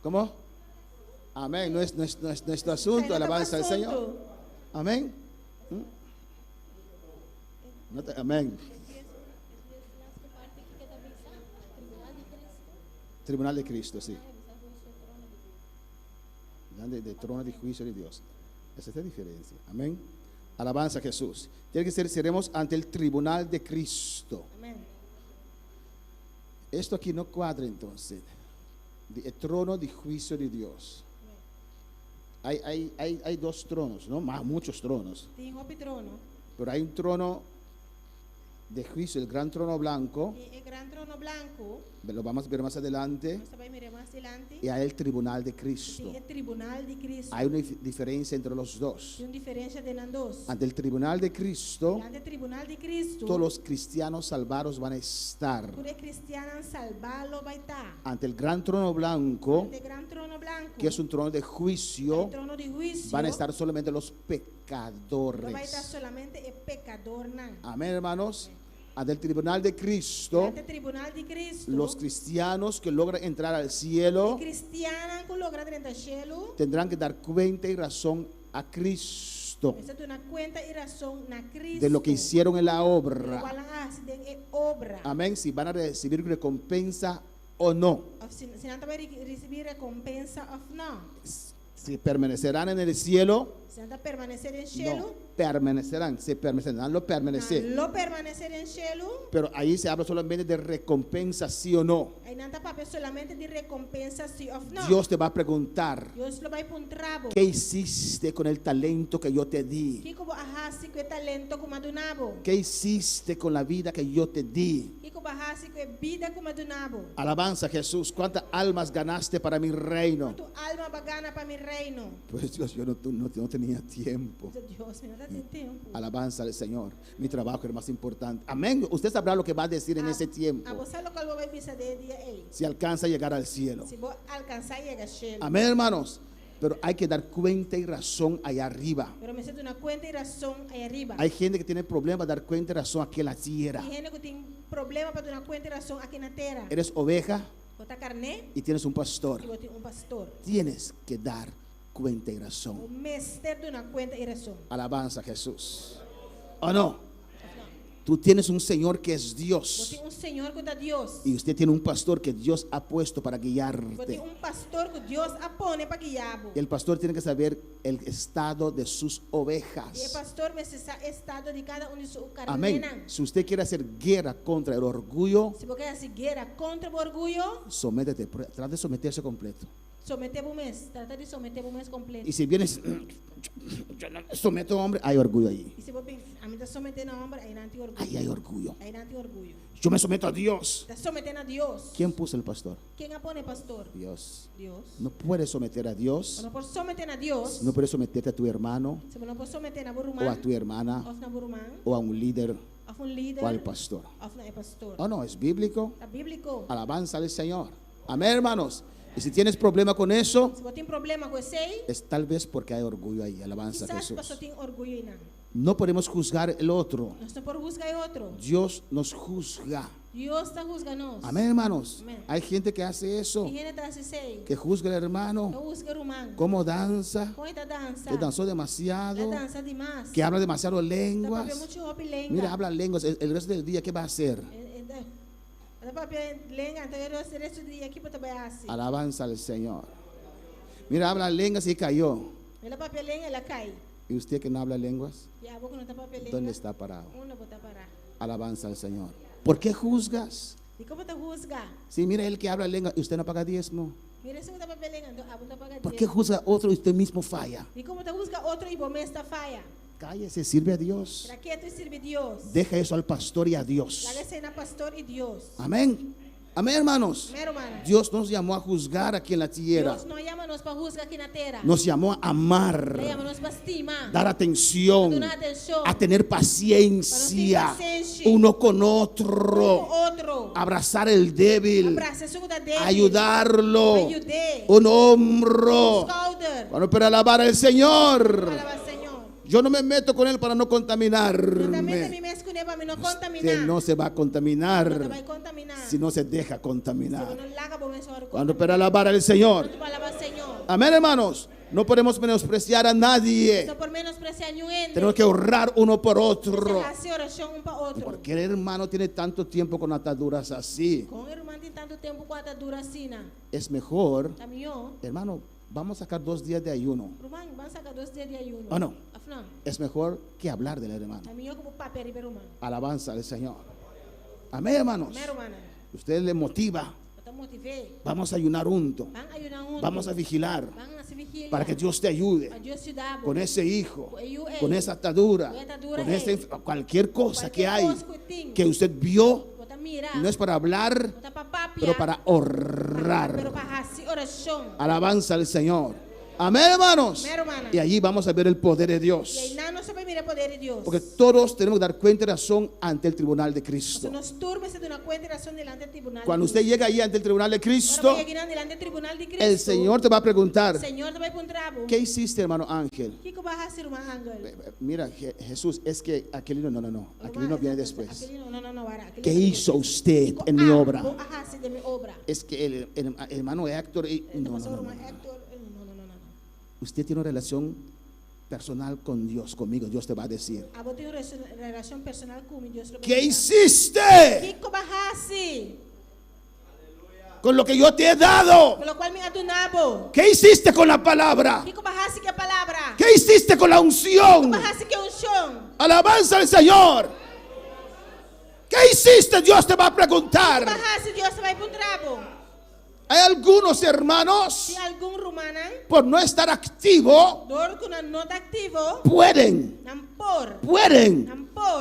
¿Cómo? Amén. No es nuestro asunto, alabanza al Señor. Amén. Amén. Tribunal de Cristo, sí. De trono de juicio de Dios. Esa es la diferencia. Amén. Alabanza a Jesús. Tiene que ser, seremos ante el tribunal de Cristo. Amém. Esto aquí no cuadra entonces. El trono de juicio de Dios. Hay dos tronos, ¿no? Muchos tronos. Tem roupa trono. Pero hay un trono de juicio, el gran trono blanco. E o grande trono branco. Lo vamos a ver más adelante. Nós vai mirar mais adiante. Y hay el tribunal de Cristo. Tem o tribunal de Cristo. Hay una diferencia entre los dos. Tem uma diferença de nós dois. Ante el tribunal de Cristo, Diante do tribunal de Cristo. todos los cristianos salvados van a estar. Por el cristiano salvá-lo vai estar. Ante el gran trono blanco, Ante o grande trono branco. que es un trono de juicio, El trono de juicio. van a estar solamente los Não vai estar pecadores. solamente o pecador, não. Amén, hermanos. Ante el tribunal de Cristo, Diante do tribunal de Cristo. los cristianos que logran entrar al cielo cristiano que logra dentro do cielo. tendrán que dar cuenta y razón a Cristo Precisa ter uma conta e razão na Cristo. de lo que hicieron en la Lo obra. qual é obra. Amén. Si van a recibir recompensa o no. Se não vai receber recompensa ou não. Si permanecerán en el cielo, Se não permanecer em no, cielo. permanecerán, se permanecerán, lo permanecer. Não permanecer em cielo. Pero ahí se habla solamente de recompensa, sí o no. Aí não está papel solamente de recompensa sim ou não. Dios te va a preguntar, Deus lo vai para um trabo. ¿qué hiciste con el talento que yo te di? Que como ahasi com o talento como adunabo. ¿Qué hiciste con la vida que yo te di? Que como ahasi com a vida como adunabo. Alabanza a Jesús. ¿Cuántas almas ganaste para mi reino? Tu alma bagana para mi reino. Pues Dios, yo no tenía tiempo. Dios, me não tem tempo. Alabanza al Señor. Mi trabajo era más importante. Amén. Usted sabrá lo que va a decir en esse tiempo. A você local vai pensar de dia aí. Si alcanza a llegar al cielo. Se vou alcançar e chegar cielo. Amén, hermanos. Pero hay que dar cuenta y razón allá arriba. Pero me siento una cuenta y razón ahí arriba. Hay gente que tiene problemas de dar cuenta y razón aquí en la tierra. Hay gente que tiene problema para dar una cuenta y razón aquí en la tierra. Eres oveja Bota carne y tienes un pastor. y bota un pastor. Tienes que dar cuenta y O razón. mestre de una cuenta y razón. Alabanza a Jesús. ¿O no? Tú tienes un Señor que es Vos Dios. tienes un Señor que da Dios. Y usted tiene un pastor que Dios ha puesto para Vos guiarte. tienes un pastor que Dios apone para guiar. El pastor tiene que saber el estado de sus Y el ovejas. pastor necesita estado de cada uno de sus Amén. carnenas. Si usted quiere hacer guerra contra el orgullo, Si vos querés hacer guerra contra el orgullo, sométete, trata de someterse completo. somete un mes. Trata de someter un mes completo. Y si vienes, yo no me someto, hombre, hay orgullo ahí. Y si vos a mí te someter a hombre, ahí no hay orgullo. Ahí hay orgullo. Ahí no hay orgullo. Yo me someto a Dios. Te someten a Dios. ¿Quién puso el pastor? ¿Quién apone pastor? Dios. Dios. No puedes someter a Dios. No puedes someter a Dios. No puedes someterte a tu hermano Si no puedes someter a o a Burumán. tu hermana O a Burumán. o a un líder O un líder. o al pastor. O a pastor. Oh, no, es bíblico. Está bíblico. Alabanza al Señor. Amén, hermanos. Y si tienes problema con eso, Si vos tienes problema con ese, es tal vez porque hay orgullo ahí. Alabanza a quizás Jesús. pastor tiene orgullo y nada. No podemos juzgar el otro. No por juzgar a otro. Dios nos juzga. Dios está juzgando. Amén, hermanos. Amén. Hay gente que hace eso, Y gente está así. que juzga al No hermano, juzga rumán. cómo danza, ¿Cómo está danza? que danzó La demasiado, danza de más. que habla demasiado Está papi lenguas. mucho hopi lenga. Mira, habla lenguas. El resto del día, ¿qué va a hacer? Está papi lenga. Entonces yo hacer eso de día aquí para trabajar así. Alabanza al Señor. Mira, habla lenguas y cayó. La papi lenga y la cae. ¿Y usted que no habla lenguas? Ya, vos que no está papi lenga. ¿Dónde está parado? Uno puede parar. Alabanza al Señor. ¿Por qué juzgas? ¿Y cómo te juzga? Si mira el que habla lengua y usted no paga diezmo. Mira, si usted está peleando, abunda paga ¿Por qué diezmo. juzga a otro y usted mismo falla? ¿Y cómo te juzga otro y vos me está falla? Cállese, sirve a Dios. ¿Para qué te sirve Dios? Deja eso al pastor y a Dios. La escena pastor y Dios. Amén. Amén, hermanos. Mi hermano. Dios nos llamó a juzgar aquí en la tierra. Dios no llama para juzgar aquí en la tierra. Nos llamó a amar, Le llama para estimar. dar atención, Dar atención. a tener paciencia Para tener paciencia. uno con otro, Otro. abrazar el débil, Abraza su da débil. ayudarlo, Ayude. un hombro. Scouter. Bueno, pero alabar al Señor. Alaba al Señor. Yo no me meto con él para no Yo también contaminarme. me escudé para no Usted contaminar. no se va a No te va contaminar a contaminar. si no se deja Si contaminar. uno la haga, vos me vas a Cuando pero alabar al Señor. contaminar. Alaba al Señor. Amén, hermanos. No podemos menospreciar a nadie. No por menospreciar ni un ente. Tenemos que ahorrar uno por otro. Se hace oración un para otro. ¿Por qué el hermano tiene tanto tiempo con ataduras así? Con hermano tiene tanto tiempo cuando dura sina. Es mejor, También yo. hermano, vamos a sacar 2 días de ayuno. Rumán, van a sacar 2 días de ayuno. ¿O no? Afnan. Es mejor que hablar del hermano. También yo como papel y rumán. Alabanza al Señor. Amén, hermanos. Mi hermana. Usted le motiva. No te motivé. Vamos a ayunar juntos. Van a ayunar juntos. Vamos a vigilar Van a hacer vigilia. para que Dios te ayude A Dios ciudad. con ese hijo, Con con esa atadura, con esa atadura, con esa cualquier cosa que Cualquier hay cosa que tenga. que usted vio. Bota mira. No es para hablar, Bota pa papia. pero para Pero ahorrar. para hacer oración. Alabanza al Señor. Amén, hermanos. Mi hermana. Y allí vamos a ver el poder de Y ahí Dios. nada no se puede mirar el poder de Dios. Porque todos tenemos que dar cuenta y razón ante el tribunal de Cristo. Nos turbes de una cuenta y razón delante del tribunal. Cuando de usted Cristo. llega ahí ante el tribunal de Ahora Cristo, voy a llegar delante del tribunal de Cristo. el Señor te va a preguntar, El Señor te va a encontrar. ¿qué hiciste, hermano Ángel? ¿Qué vas a hacer, hermano Ángel? Mira, Jesús, es que Aquilino, no, Aquilino viene después. Aquelino, no, vara. ¿Qué hizo usted en mi obra? Vos haces de mi obra. Es que el hermano Héctor, no. Usted tiene una relación personal con Dios, conmigo. Dios te va a decir, A vos tienes una relación personal con mi Dios. ¿qué hiciste ¿Qué vas a hacer? con lo que yo te he dado? Con lo cual me ha donado. ¿Qué hiciste con la palabra? ¿Qué vas a hacer? ¿Qué palabra? ¿Qué hiciste con la unción? ¿Qué vas a hacer? ¿Qué unción? Alabanza al Señor. ¿Qué hiciste? Dios te va a ¿Qué preguntar. vas a hacer? Dios te va a encontrar. Hay algunos hermanos, Si algún rumana, por no estar activo, dor con una nota activo, pueden nampor,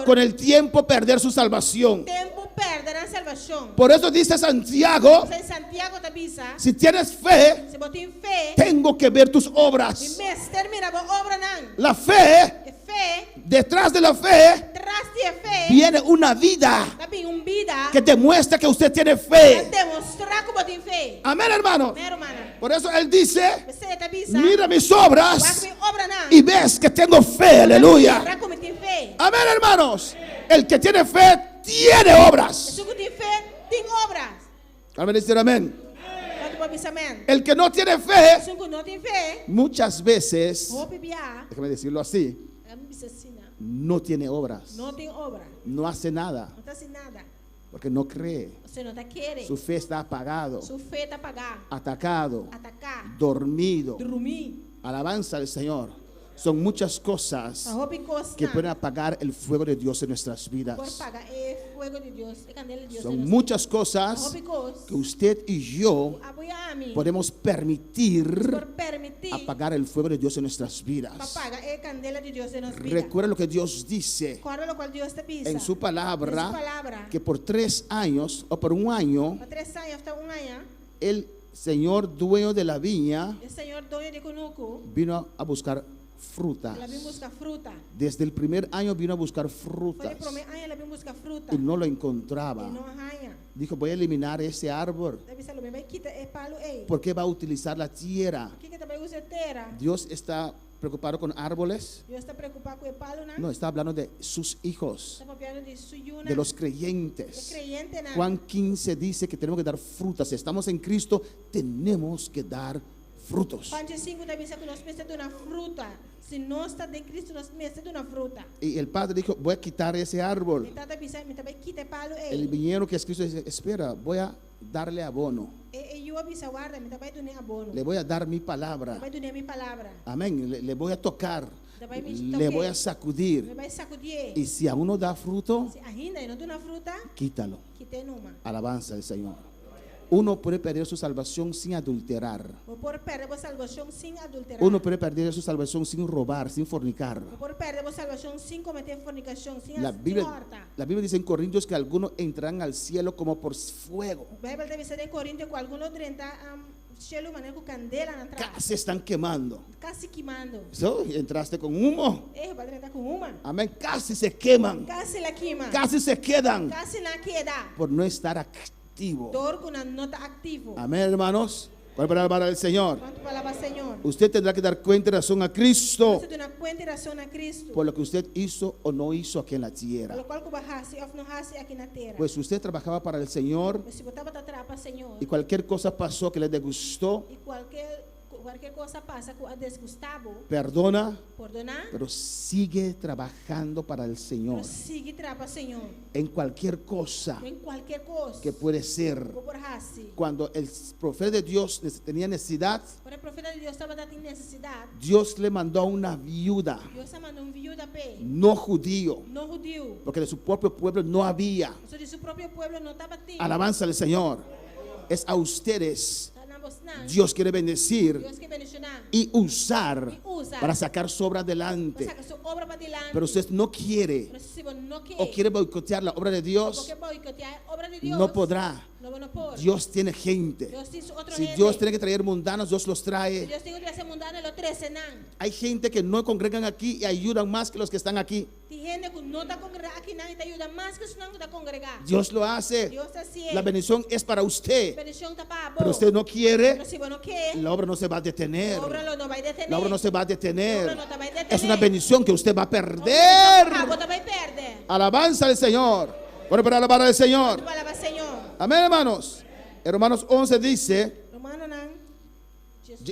con el tiempo perder su salvación. tiempo perderán salvación. Por eso dice Santiago, En Santiago te avisa, si tienes fe, si vos tienes fe, tengo que ver tus y obras. mes termina vos obra nan. La fe, Fe, detrás de la fe, tras de fe, viene una vida también un vida, que demuestra que usted tiene a fe. demostrar como tienes fe. Amén, hermano. Mi hermana, Por eso él dice, se te avisa, mira mis vas obras mi obra nan. y ves que tengo fe. Aleluya. Verás como tienes fe. Amén, hermanos. El que tiene fe tiene obras. Eso que tienes fe, tienes obras. Amén, decir amén. No te puedo avisar, amén. El que no tiene fe, Eso que no tienes fe, muchas veces, vos pibia, déjame decirlo así, no tiene obras, no tiene obra, no hace nada, no te hace nada. porque no cree. O sea, no te quiere. Su fe está apagado, Su fe está apagada, atacado, atacada, dormido. dormir. Alabanza al Señor. Son muchas cosas que pueden apagar el fuego de Dios en nuestras vidas. por pagar el fuego de Dios, el candela de Dios. Son muchas cosas que usted y yo podemos permitir por permitir apagar el fuego de Dios en nuestras vidas. apagar el candela de Dios en nuestras vidas. Recuerda lo que Dios dice Recuerda lo cual Dios te pisa. en su palabra, En su palabra. que por 3 años o por 1 año, Por 3 años, hasta 1 año, el Señor dueño de la viña el Señor dueño de Conuco, vino a buscar frutas. la vino buscar fruta. Desde el primer año vino a buscar Fue frutas el primer año la vino buscar fruta. y no lo Y encontraba. no haya. Dijo, voy a eliminar ese árbol. Te avisa, lo mismo, quita el palo, ey. ¿Por qué va a utilizar la tierra? ¿Qué que te va a usar tierra? Dios está preocupado con árboles. Dios está preocupado con el palo, ¿no? No, está hablando de sus hijos, Está papiando de su yuna. de los El creyentes. creyente, ¿no? Juan 15 dice que tenemos que dar frutas. Si estamos en Cristo, tenemos que dar frutos. Juan 5 também diz que nós precisamos de uma fruta. Se nós estamos de Cristo, nós precisamos de uma fruta. Y el padre dijo, voy a quitar ese árbol. Então também quita palo El viñero que es Cristo dice, espera, voy a darle abono. E eu avisa guarda, também dou abono. Le voy a dar mi palabra. Também dou minha palavra. Amén. Le voy a tocar. Também me Le voy a Me sacudir. vai sacudir. Y si aún no da fruto, Se ainda não dou uma fruta, quítalo. quite numa. Alabanza al Señor. Uno puede perder su salvación sin adulterar. Vou por perder a salvação sem adulterar. Uno puede perder su salvación sin robar, sin fornicar. Vou por perder a salvação sem cometer fornicação, sem La Biblia dice en Corintios que algunos entrarán al cielo como por fuego. A Bíblia deve ser em Coríntios com alguns 30 cielo manejo candela na trás. Casi están quemando. Casi queimando. So, entraste con humo. O padre está com uma. Amén. Casi se queman. Casi la queima. Casi se quedan Casi na queda. por no estar activo. Dor com uma nota ativo. Amén, hermanos. ¿Cuál es la palabra del Señor? Quanto palavra Senhor? Usted tendrá que dar cuenta y razón a Cristo Você tem uma cuenta e razão a Cristo. por lo que usted hizo o no hizo aquí en la tierra. Pelo qual que barrasse ou não rasse aqui na terra. Pues usted trabajaba para el Señor Mas se botava da trapa Senhor. y cualquier cosa pasó que le disgustó, E qualquer coisa passa com a desgustavo. perdona, Perdonar. pero sigue trabajando para el Señor Sigue trapa Senhor. en cualquier cosa Em qualquer coisa. que puede ser. Vou barrasse. Cuando el profeta de Dios tenía necesidad, Quando o profeta de Deus estava dando necessidade, Dios le mandó a una viuda Deus mandou viúva pé. no judío, No judío. porque de su propio pueblo no había. Eso de su propio pueblo no estaba tendo. Alabanza al Señor. Es a ustedes Dios Dios quiere bendecir que bendicionar. y usar Y usar. para sacar su obra Para adelante. sacar su obra para adelante. Pero usted no quiere Pero si vos no o quiere boicotear la obra de Dios, porque boicotear obra de Dios, no podrá. no pode. Dios tiene gente. Dios tiene otro Si gente. Dios tiene que traer mundanos, Dios los Si trae. Dios tiene que hacer mundano, lo trecenan. Hay gente que no congregan aquí y ayudan más que los que están aquí. Tem gente que não está congregando aqui, não te ajuda mais que se não está congregando. Dios lo hace. Dios así La bendición es para usted. bendición está para Pero vos. usted no quiere, Pero si vos no quieres, la obra no se va a detener. la obra no va a detener. La obra no se va a La obra detener. no te va a detener. Es una bendición que usted va a Ah, perder. vos te vas a perder. Alabanza al Señor. Bueno, para alabar al Señor. Tu palavra, Senhor. Amén, hermanos. Romanos 11 dice, Romano não.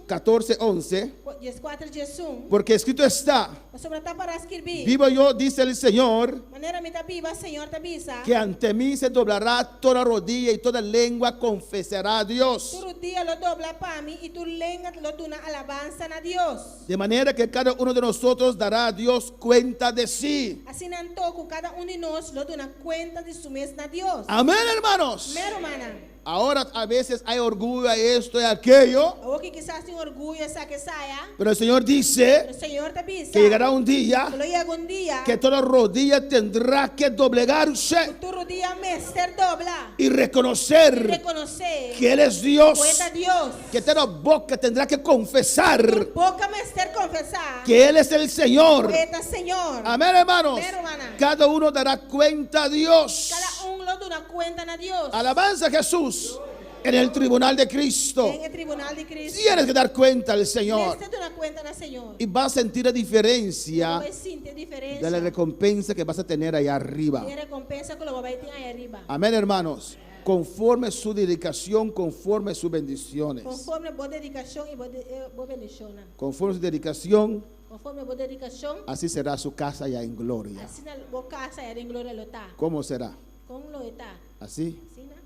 14, 11, 4 de 1. porque escrito está, Sobre está para escrever. vivo yo, dice el Señor, Maneira me tá viva, Senhor, te avisa. que ante mí se doblará toda rodilla y toda lengua confesará a Dios. Todo dia lo dobla para mim e tu lenga lo duna alabanza na Deus. De manera que cada uno de nosotros dará a Dios cuenta de sí. Assim não toco cada de nós lo duna cuenta de su mes na Deus. Amén, hermanos. Mero, mana. Ahora a veces hay orgullo, hay esto y aquello, O que quizás tem orgulho, essa que saia. pero el Señor dice O Senhor te avisa. que llegará un día Que lo llega un dia. que toda rodilla tendrá que doblegarse Tu rodilla ser dobla. y reconocer Reconocer. que Él es Dios, Poeta Deus. que toda boca tendrá que confesar Boca ser confessar. que Él es el Señor. Poeta Senhor. Amén, hermanos. Amén, hermana. Cada uno dará cuenta a Dios. Cada lo duna cuenta na Deus. Alabanza a Jesús en el tribunal de Cristo. En el tribunal de Cristo. Tienes que dar cuenta al Señor Você duna cuenta na Senhor. y vas a sentir la diferencia Vai sentir diferença. de la recompensa que vas a tener allá arriba. Tem recompensa que lo vai ter aí arriba. Amén, hermanos. Conforme su dedicación, conforme sus bendiciones. Conforme boa dedicação e boa bendição. Conforme su dedicación, Conforme boa dedicação, así será su casa ya en gloria. assim na boa casa é em glória lo tá. ¿Cómo será? Como lo está? Así. Assim, né?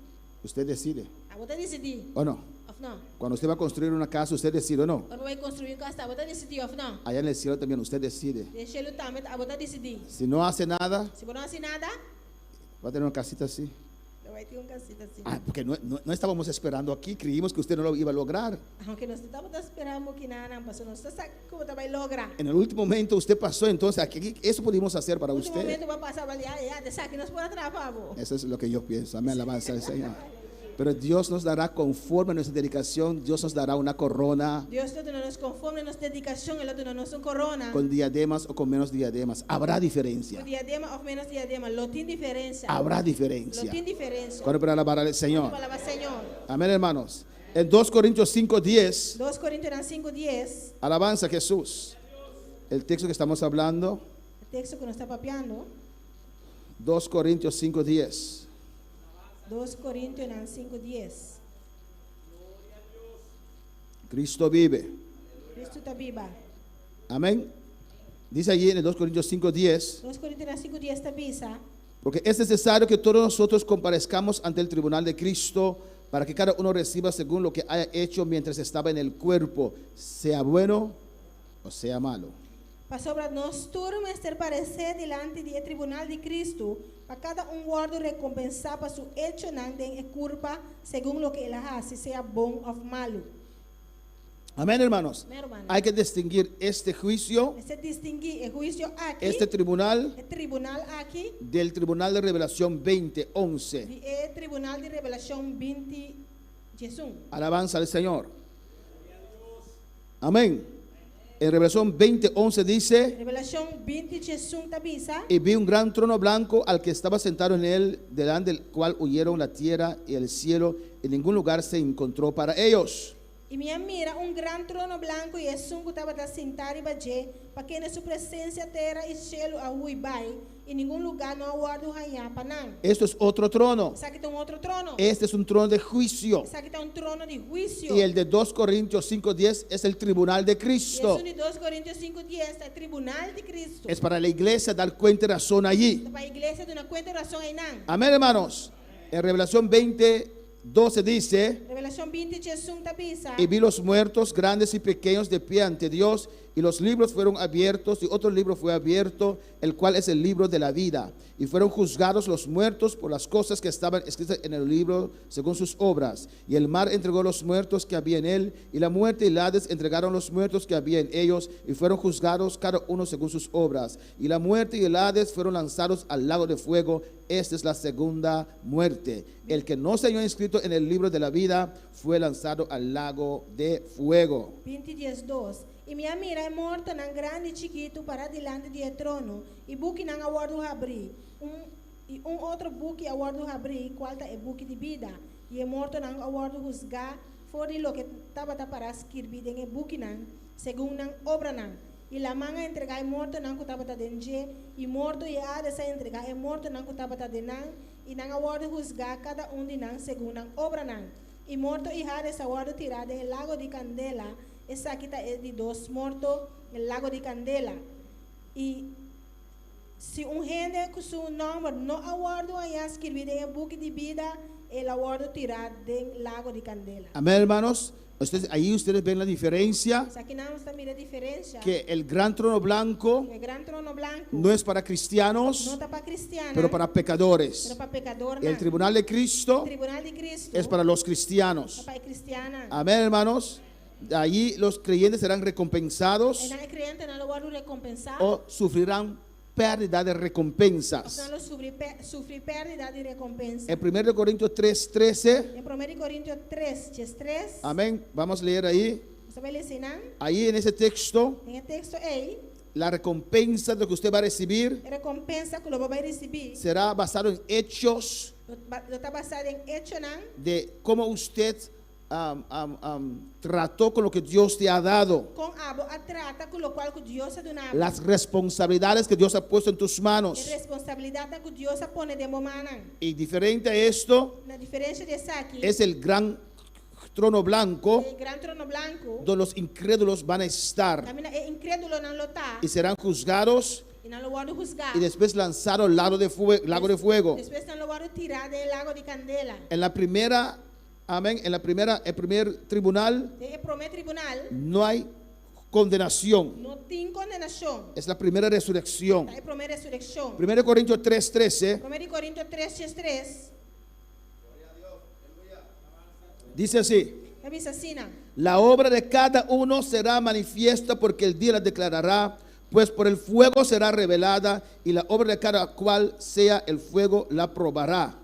Usted decide, A você decidir. ¿o no? Of não. Cuando usted va a construir una casa, usted decide, ¿o no? Quando vai construir casa, você decidir of não. Allá en el cielo también usted decide. Deixa ele também, a você decidir. Si no hace nada, Se você não faz nada, va a tener una casita así. vai ter casita assim. Ah, porque no estábamos esperando aquí, creímos que usted no lo iba a lograr. Aunque nós estamos esperando que nada, mas nós sabemos como vai lograr. En el último momento usted pasó, entonces aquí eso pudimos hacer para No último usted. momento vai passar ali, de saque nós podemos trabalhar. Eso es lo que yo pienso. Amén, alabanza al Señor. Pero Dios nos dará, conforme a nuestra dedicación, Dios nos dará una corona Deus todo nos conforme nossa dedicação, ele todo nos corona. con diademas o con menos diademas. Habrá O diferencia. diadema ou menos diadema, lo tem diferença. Habrá Lo diferencia. tem diferença. ¿Cuándo para alabar al Señor? Palavra Senhor. Amén, hermanos. En 2 Corintios 5:10, 2 Coríntios 5:10, alabanza a Jesús. El texto que estamos hablando, o texto que nós está papeando. 2 Corintios 5:10. 2 Coríntios 5:10. Cristo vive. Cristo está viva. Amén. Dice allí en el 2 Corintios 5:10, 2 Coríntios 5:10 está visa. porque es necesario que todos nosotros comparezcamos ante el tribunal de Cristo para que cada uno reciba según lo que haya hecho mientras estaba en el cuerpo, sea bueno o sea malo. Para sobre nós turma ser parecer delante do tribunal de Cristo, para cada guardo recompensar para su hecho nanden e culpa según lo que él hace, sea bom o malo. Amén, hermanos. Amén, hermano. Hay que distinguir este juicio, Se distinguir el juicio aquí, este tribunal, el tribunal aquí, del tribunal de Revelación 20:11. y el tribunal de revelación 20 Jesús. Alabanza al Señor. Amén. En Revelación 20:11 dice: Revelación 20 Jesús está visa. y vi un gran trono blanco al que estaba sentado en él, delante del cual huyeron la tierra y el cielo, y ningún lugar se encontró para ellos. Y mira gran trono blanco y Jesús que estaba sentado y baje, para que en su presencia tierra y cielo a bai, y ningún lugar no aguardo allá para nada. Esto es otro trono. Esa aquí está otro trono. Este es un trono de juicio. Esa aquí está trono de juicio. Y el de 2 Corintios 5:10 es el tribunal de Cristo. Jesús de 2 Coríntios 5:10 está el tribunal de Cristo. Es para la iglesia dar cuenta y razón allí. Para la iglesia de una cuenta de razón ahí nan. Amén, hermanos. En Revelación 20:12 dice: Revelación 20 Jesús está visa. y vi los muertos, grandes y pequeños, de pie ante Dios, y los libros fueron abiertos, y otro libro fue abierto, el cual es el libro de la vida. Y fueron juzgados los muertos por las cosas que estaban escritas en el libro según sus obras. Y el mar entregó los muertos que había en él, y la muerte y el Hades entregaron los muertos que había en ellos, y fueron juzgados cada uno según sus obras. Y la muerte y el Hades fueron lanzados al lago de fuego. Esta es la segunda muerte. El que no se halló inscrito en el libro de la vida fue lanzado al lago de fuego. 20:2. E minha mira é morta nang grande e chiquito para delante do trono. E buque nang aguardo abrir. Outro buque aguardo abrir, qual é o buque de vida. E é morto nang aguardo juzgar, fora de lo que estava para escrever em buque nang, segundo nang obra nang. E la manga entregar é morto nang estava dentro. E morto e a dessa entregar é morto nang estava dentro. E nang aguardo juzgar cada de nang segundo nang obra nang. E morto e a dessa aguardo tirado em lago de candela. Essa aqui está de dos mortos no lago de Candela. E se gente com seu nome não aguardo aí escrevido em book de vida, ele aguardo tirado do lago de Candela. Amén, hermanos. Ahí ustedes ven la diferencia, Aqui não está mira a diferença. que el gran trono blanco O grande trono branco no es para não cristianos, está para cristianos, pero para pecadores. para pecador. El tribunal de Cristo O tribunal de Cristo es para los cristianos. para cristiana. Amén, hermanos. Allí los creyentes serán recompensados E não é crente, não aguardo recompensar. o sufrirán pérdida de recompensas. Não sofre pérdida de recompensa. En 1 Corintios 3:13, Em 1 Coríntios 3:3, amén, vamos a leer ahí. você vai ler assim, não? Ahí en ese texto, Em texto aí, la recompensa de lo que usted va a recibir a recompensa que o vai receber, será basado en hechos está basado em hecho, não? de cómo usted trató con lo que Dios te ha dado, Com a trata com o qual que Deus ha donado. las responsabilidades que Dios ha puesto en tus A manos. responsabilidade que Deus ha pone de mano. Y diferente a esto Na diferença dessa aqui, es el gran trono blanco o grande trono branco, donde los incrédulos van a estar camina é incrédulo não lutar y serán juzgados e não lo guardo juzgar. y después lanzados al lago de fuego. Depois não lo guardo tirar do lago de Candela. En la primera, amén, el primer tribunal E primeiro tribunal no hay condenación. não tem condenação. Es la primera resurrección. É a primeira ressurreição. 1 Corintios 3:13 1 Coríntios 3:3 dice así: diz assim, não? la obra de cada uno será manifiesta porque el día la declarará, pues por el fuego será revelada, y la obra de cada cual sea el fuego la probará.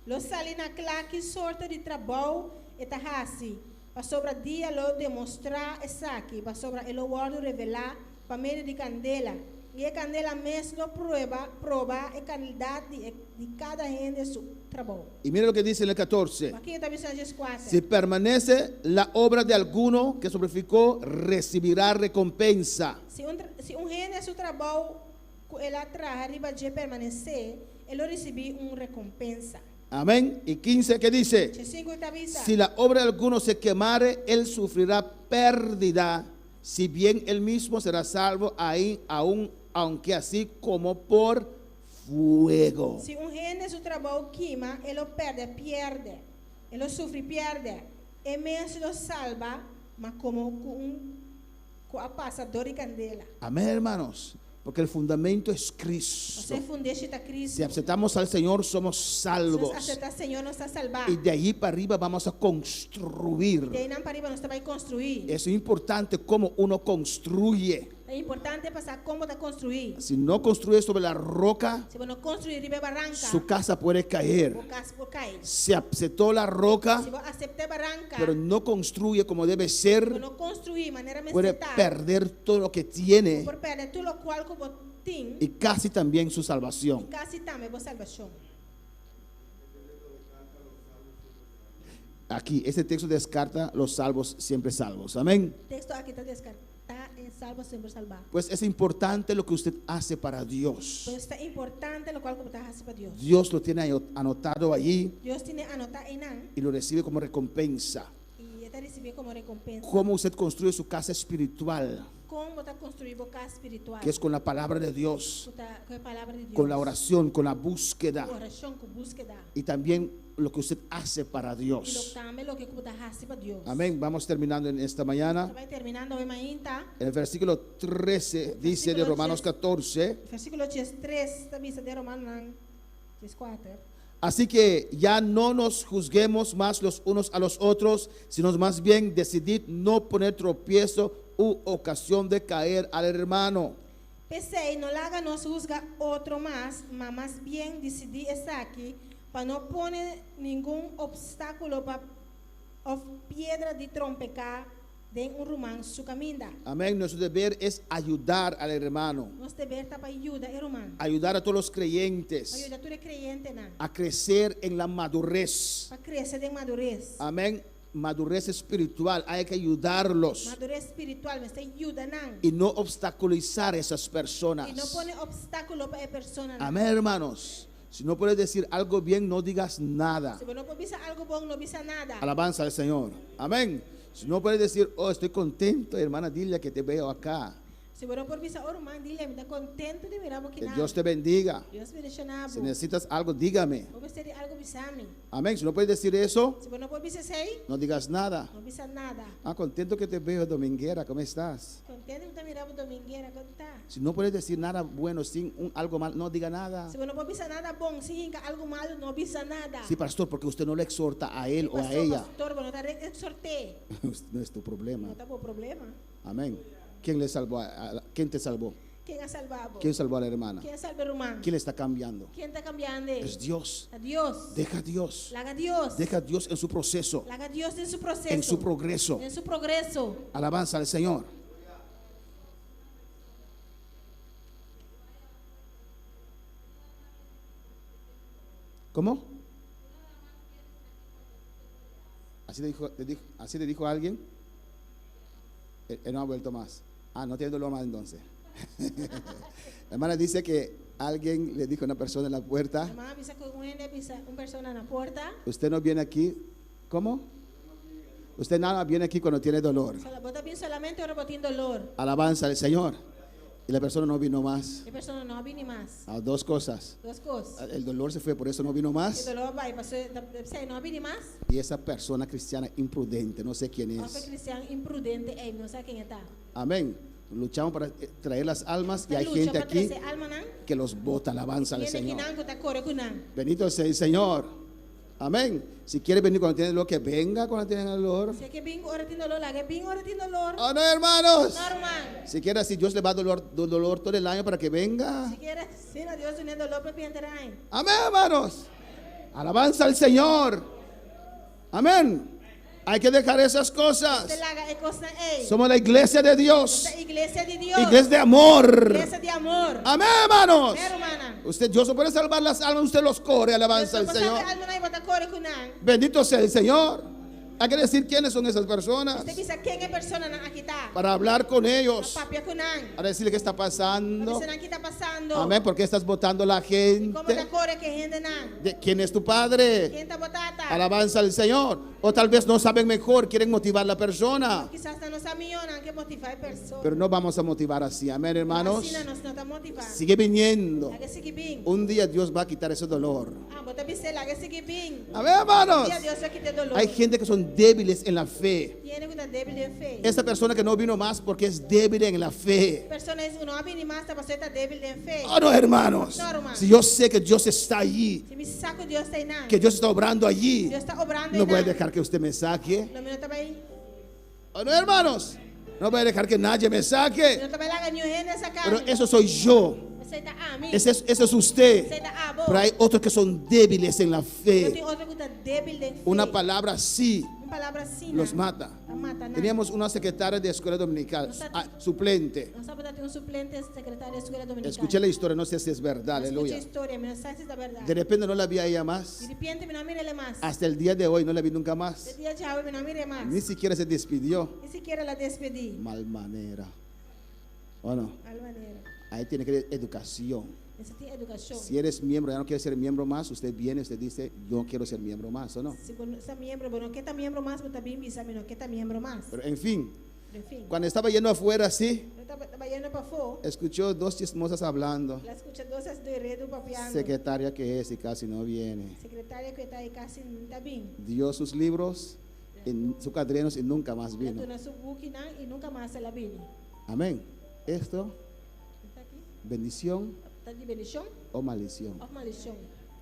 Lo salina clar que sorte de trabalho e tahasi, para sobre dia lo demonstrar essa aqui, para sobre ele guardo revelar para meio de candela. E a candela mesmo prova a qualidade de cada gente de seu trabalho. Y mire lo que dice en el 14: Aqui está dizendo Jesus 4. si permanece la obra de alguno que sobreficó, recibirá recompensa. Se gente seu trabalho ele atrás arriba de permanecer, ele recebe recompensa. Amén. Y 15, ¿qué dice? Ci 5 avisa. Si la obra de alguno se quemare, él sufrirá pérdida, si bien él mismo será salvo, ahí aún, aunque así como por fuego. Se rende seu trabalho queima, ele o pierde. Ele o sofre, pierde. E mesmo lo salva, mas como com a passadora e candela. Amén, hermanos. Porque el fundamento es Cristo. Você fundeste a Cristo. Si aceptamos al Señor, somos Se salvos. aceitar o Senhor, não está salvado. Y de allí para arriba vamos a De construir. aí não para arriba, nós vai construir. Es importante cómo uno construye. É importante passar como está construir. Si no construye sobre la roca, Se você não construir riba barranca, su casa puede caer. o casa por cair. Se aceptó la roca, Se você aceitar barranca, pero no construye como debe ser, se não construir maneira puede mental, perder todo lo que tiene por perder tudo o qual que você tem, y casi también su salvación. casi também você salvação. Aquí, este texto descarta los salvos siempre salvos. Amén. O texto aqui está descartado, em salvo sempre salvar. Pues es importante lo que usted hace para Dios. Então está importante o qual que você faz para Deus. Dios lo tiene anotado allí Deus tem anotado em nan y lo recibe como recompensa. e está recebendo como recompensa. Cómo usted construye su casa espiritual, Como você construir a casa espiritual? que es con la palabra de Dios, Com a palavra de Deus. con la oración, con la búsqueda Oração, com búsqueda. y también lo que usted hace para E Dios. também o que você faz para Deus. Amén. Vamos terminando en esta mañana. Vai terminando hoje ainda. En el versículo 13 dice de Romanos 14. Versículo 3, da missa de Romanos 4. Así que ya no nos juzguemos más los unos a los otros, sino más bien decidid no poner tropiezo u ocasión de caer al hermano. Pensei, não laga nos juzga outro mas bien decidi estar aqui para não pôr nenhum obstáculo para ou pedra de trompecar de romano su caminho. Amén. Nuestro deber es ayudar al hermano, Nosso dever está para ajudar o romano. ayudar a todos los creyentes Ajuda todo creyente a crecer en la madurez. para crescer de madurez. Amén. Madurez espiritual, hay que ayudarlos Madurez espiritual, mas ajuda não. y no obstaculizar a esas personas. E não põe obstáculo para a pessoa. Amén, hermanos. Si no puedes decir algo bien, no digas nada. Se você não pode dizer algo bom, não diga nada. Alabanza al Señor. Amén. Si no puedes decir, oh, estoy contento, hermana Dilia, que te veo acá. Se você não pode dizer, oh, irmã, dile, me está contente de mirar aqui Que na. Dios te bendiga. Deus me deixa na Si necesitas algo, dígame. Ou você algo bisame. Amén. Si no puedes decir eso, Se você não pode dizer sei, no digas nada. não diga nada. Ah, contento que te veo, Dominguera, ¿cómo estás? Contente de estar mirando domingueira, como está. Si no puedes decir nada bueno sin algo mal, no diga nada. Se você não pode dizer nada bom, se algo malo, não diga nada. Sí, pastor, porque usted no le exhorta a él o a Pastor, ella. pastor, bueno, está exorté. No es tu problema. Não está por problema. Amén. ¿Quién le salvó? ¿Quién te salvó? Quem é salvado? ¿Quién salvó a la hermana? Quem é salvo irmão? ¿Quién le está cambiando? Quem está cambiando? Es Dios. A Deus. Deja a Dios. Laga Deus. Deja a Dios en su proceso, Laga Deus em seu processo. en su progreso. Em seu progresso. Alabanza al Señor. ¿Cómo? Así le dijo a alguien. Él no ha vuelto más. Ah, no tiene dolor más entonces. La hermana dice que alguien le dijo a una persona en la puerta, Irmã avisa com uma pessoa na porta. usted no viene aquí. ¿Cómo? Usted nada más viene aquí cuando tiene dolor. Só bota bem solamente o botín dolor. Alabanza al Señor. Y la persona no vino más. E a pessoa não vem mais. A dos cosas. Duas coisas. El dolor se fue, por eso no vino O más. dolor vai, passou, não vem mais. Y esa persona cristiana imprudente, no sé quién Uma es. cristiano imprudente, não sabe quem está. Amén. Luchamos para traer las almas y hay Lucha gente para aquí trazer alma não. que los bota. Alabanza al Viene aqui Señor. não, que está corre com não. Bendito sea el Señor. Amén. Si quiere venir cuando tiene dolor, que venga cuando tiene dolor. Se que vem ora tem dolor, lá que vem ora tem dolor. Oh, no, hermanos. Normal. Si quiere, si Dios le va a dolor todo el año para que venga. Se quer, se a Deus tem dolor para entrar. Amén, hermanos. Alabanza al Señor. Amén. Hay que dejar esas cosas. Você larga é coisa ei. Somos la iglesia de Dios. Essa igreja de Deus. Iglesia de amor. Igreja de amor. Amén, hermanos. Pero, hermana. Usted, Dios puede salvar las almas, usted los corre. Alabanza al Señor. Alma não vai botar corre com não. Bendito sea el Señor. Hay que decir quiénes son esas personas Usted bisa quién es persona nang akita. para hablar con ellos, Papia ko nang. para decirle qué está pasando. Bisa nang kita pasando. Amén, ¿por qué estás votando a la Como ta gente? kore que gente nang. ¿Quién es tu padre? Quién ta botata. Alabanza al Señor. O tal vez no saben mejor, quieren motivar a la persona. Quizás no sabían que motivar persona. Pero no vamos a motivar así, amén, hermanos. Así nos nota motivar. Sigue viniendo. Lagi sige bing. Un día Dios va a quitar ese dolor. Bota bise lagi sige bing. Amén, hermanos. Dia Dios quite dolor. Hay gente que son débiles en la fe. Tiene que débil de fe. Esta persona que no vino más porque es débil en la fe. Persona es uno abini más ta paseta débil de fe. Oh, no, hermanos. No, hermano. Si yo sé que Dios está allí, Si mi saco Dios está nang. que Dios está obrando allí, Dios está obrando no voy a nang. dejar que usted me saque. No me nota bai. Oh, no, hermanos. No voy a dejar que nadie me No saque. nota bai la ganyo gente Pero sacar. eso soy yo. Aceita a mí. Ese es usted. Aceita a vos. Pero hay otros que son débiles en la Yo fe. tengo otro que está débil de fe. Una palabra así Una palabra así. los mata. La mata. Teníamos una secretaria de escuela dominical, suplente. No sabe un suplente secretario de escuela dominical. Escuché la historia, no sé si es verdad, Escuché aleluya. historia, me sabes si es verdad. De repente no la vi a ella Y más. de repente me no mire más. Hasta el día de hoy no la vi nunca más. El día chavo me no mire más. Ni siquiera se despidió. Ni siquiera la despedí. Mal manera. Bueno, Mal manera. ahí tiene que haber educación. Necesita educación. Si eres miembro, ya no quieres ser miembro más, usted viene, usted dice, yo quiero ser miembro más, ¿o no? Si bueno, está miembro, bueno, ¿qué está miembro más? Pero también visa, no, ¿qué está miembro más? Pero en fin, Pero en fin. cuando estaba yendo afuera así, Estaba yendo para afuera. escuchó dos chismosas hablando. La escuché dos de redo papiando. Secretaria que es y casi no viene. Secretaria que está ahí casi está bien. Dio sus libros en sus cuadernos y nunca más La vino. tuna su bukina y nunca más se la vino. Amén. Esto, ¿Está aquí? bendición ¿Está de bendición o maldición. o maldición?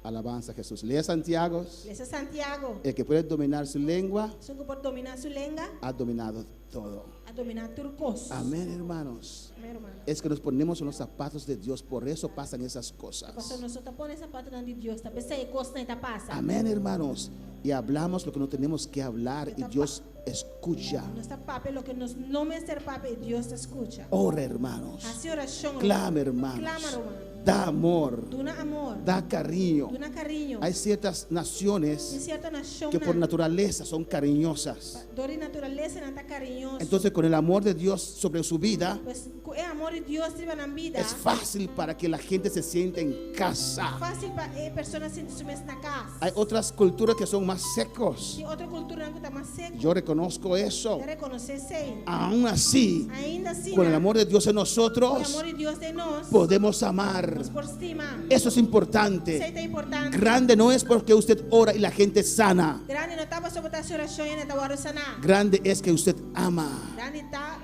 Alabanza a Jesús. Lea Santiago. Ese Santiago. El que puede dominar su lengua Son que por dominar su lengua, ha dominado todo. a dominar turcos. Amén, hermanos. Amén, hermano. Es que nos ponemos en los zapatos de Dios, por eso pasan esas Pastor, cosas. nosotros ponemos zapatos de Dios. Tal vez hay cosas que pasa. Amén, hermanos. Y hablamos lo que no tenemos que hablar y Dios escucha. No está papel, lo que nos no me ser papel, Dios te escucha. Ora, hermanos. Hace oración. Clama, hermanos. Clama, hermano. Da amor. Duna amor. Da cariño. Duna cariño. Hay ciertas En naciones cierta nación. que por naturaleza son cariñosas. Dori naturaleza no está cariñoso. Entonces, con el amor de Dios sobre su vida, Pues el amor de Dios vive en vida. es fácil para que la gente se sienta en casa. Fácil para personas sentirse en esta casa. Hay otras culturas que son más secos. Y otra cultura que está más seca. Yo reconozco eso. De reconocerse. Aún así, Ainda así. con el amor de Dios en el nosotros, amor de Dios de nos. podemos amar. Nos por cima. Eso es importante. Eso es importante. Grande no es porque usted ora y la gente sana. Grande no estaba sobre esta oración y no estaba sana. Grande es que usted ama. Grande está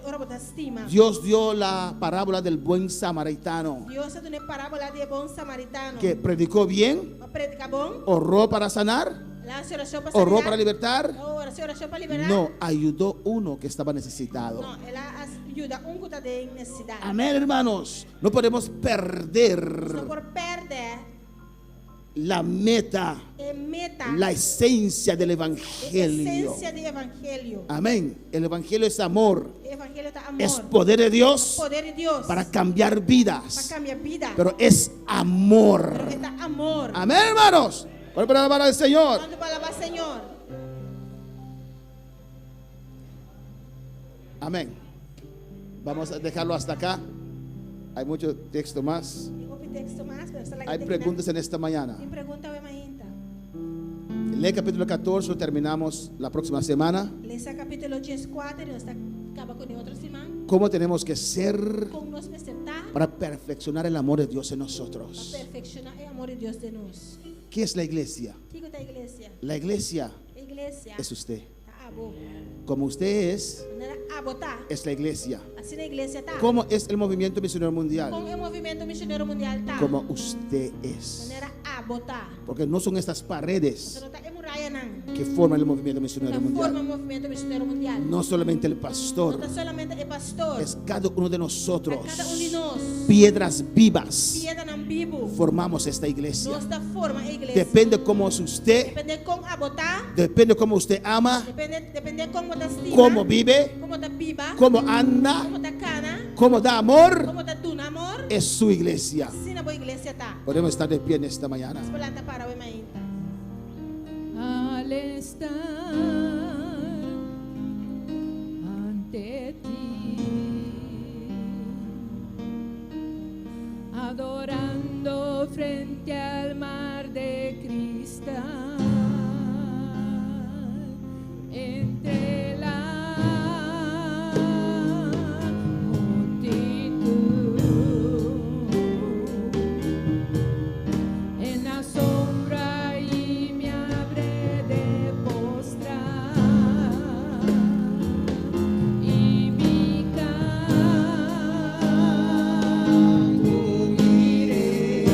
ora por estima. Dios dio la parábola del buen samaritano Dios es una parábola de buen samaritano. que predicó bien, Predica bon. oró para sanar, La oración para oró sanar. para libertar. Oración para liberar. No, ayudó uno que estaba necesitado. No, él ayuda un que está de necesidad. Amén, hermanos. No podemos perder No por perder la meta, meta. la esencia del evangelio. Esencia del evangelio. Amén. El evangelio es amor, El evangelio está amor. es poder de Dios Poder de Dios. para cambiar Para vidas, cambiar vida. pero es amor. Pero está amor. Amén, hermanos. Por para alabar al Señor. ¿Cuánto para alabar al Señor? Amén. Vamos a dejarlo hasta acá. Hay mucho texto más. Digo un texto más, pero está la Hay gente preguntas en esta mañana. Sin pregunta, ve mainta. Lee capítulo 14, lo terminamos la próxima semana. Lesa capítulo 14 y nos acaba con el otro semana. ¿Cómo tenemos que ser Con nos presentar para perfeccionar el amor de Dios en para nosotros? perfeccionar el amor de Dios de nos. ¿Qué es la iglesia? ¿Qué es la iglesia? La iglesia Iglesia. es usted. Está abo. Como usted es, Manera abota. es la iglesia. Así la iglesia está. ¿Cómo es el movimiento misionero Con mundial? el movimiento misionero mundial está. Como usted es. Manera abota. Porque no son estas paredes Pero está en muralla nan. que forman el movimiento misionero La forma mundial. el movimiento misionero mundial. No solamente el No pastor, está solamente el pastor. es cada uno de nosotros. Cada uno de nos. Piedras vivas Piedra en vivo. formamos esta iglesia. Nuestra forma es iglesia. Depende cómo es usted, Depende con abota. depende cómo usted ama, Depende cómo te estima. cómo vive, Cómo te viva. cómo anda, Cómo te cana. cómo da amor. Cómo te tuna amor. Es su iglesia. Así la iglesia está. Podemos estar de pie en esta mañana. Volanta para hoy mainta. Aleluya. al estar ante ti, adorando frente al mar de cristal, entre la multitud, en la sombra y me habré de postrar, y mi canto iré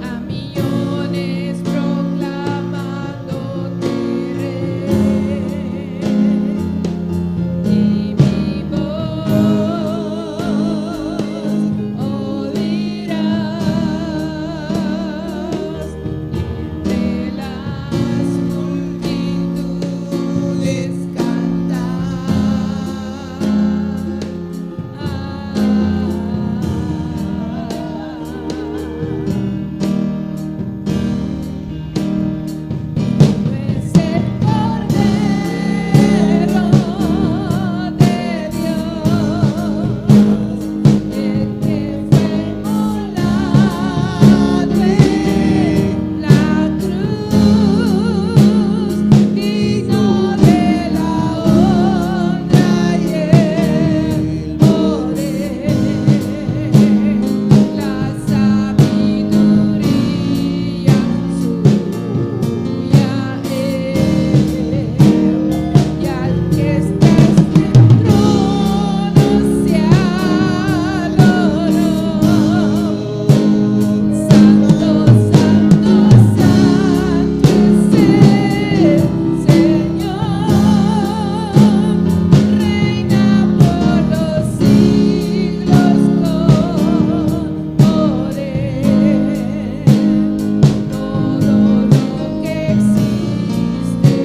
a millones proclamándote rey, y mi voz oirás entre las multitudes es el Cordero de Dios, el que fue inmolado en la cruz, digno de la honra y el poder, la sabiduría suya y al que está en el trono sea el honor. Santo, santo, santo es el Señor, reina por los siglos con poder. Todo lo que existe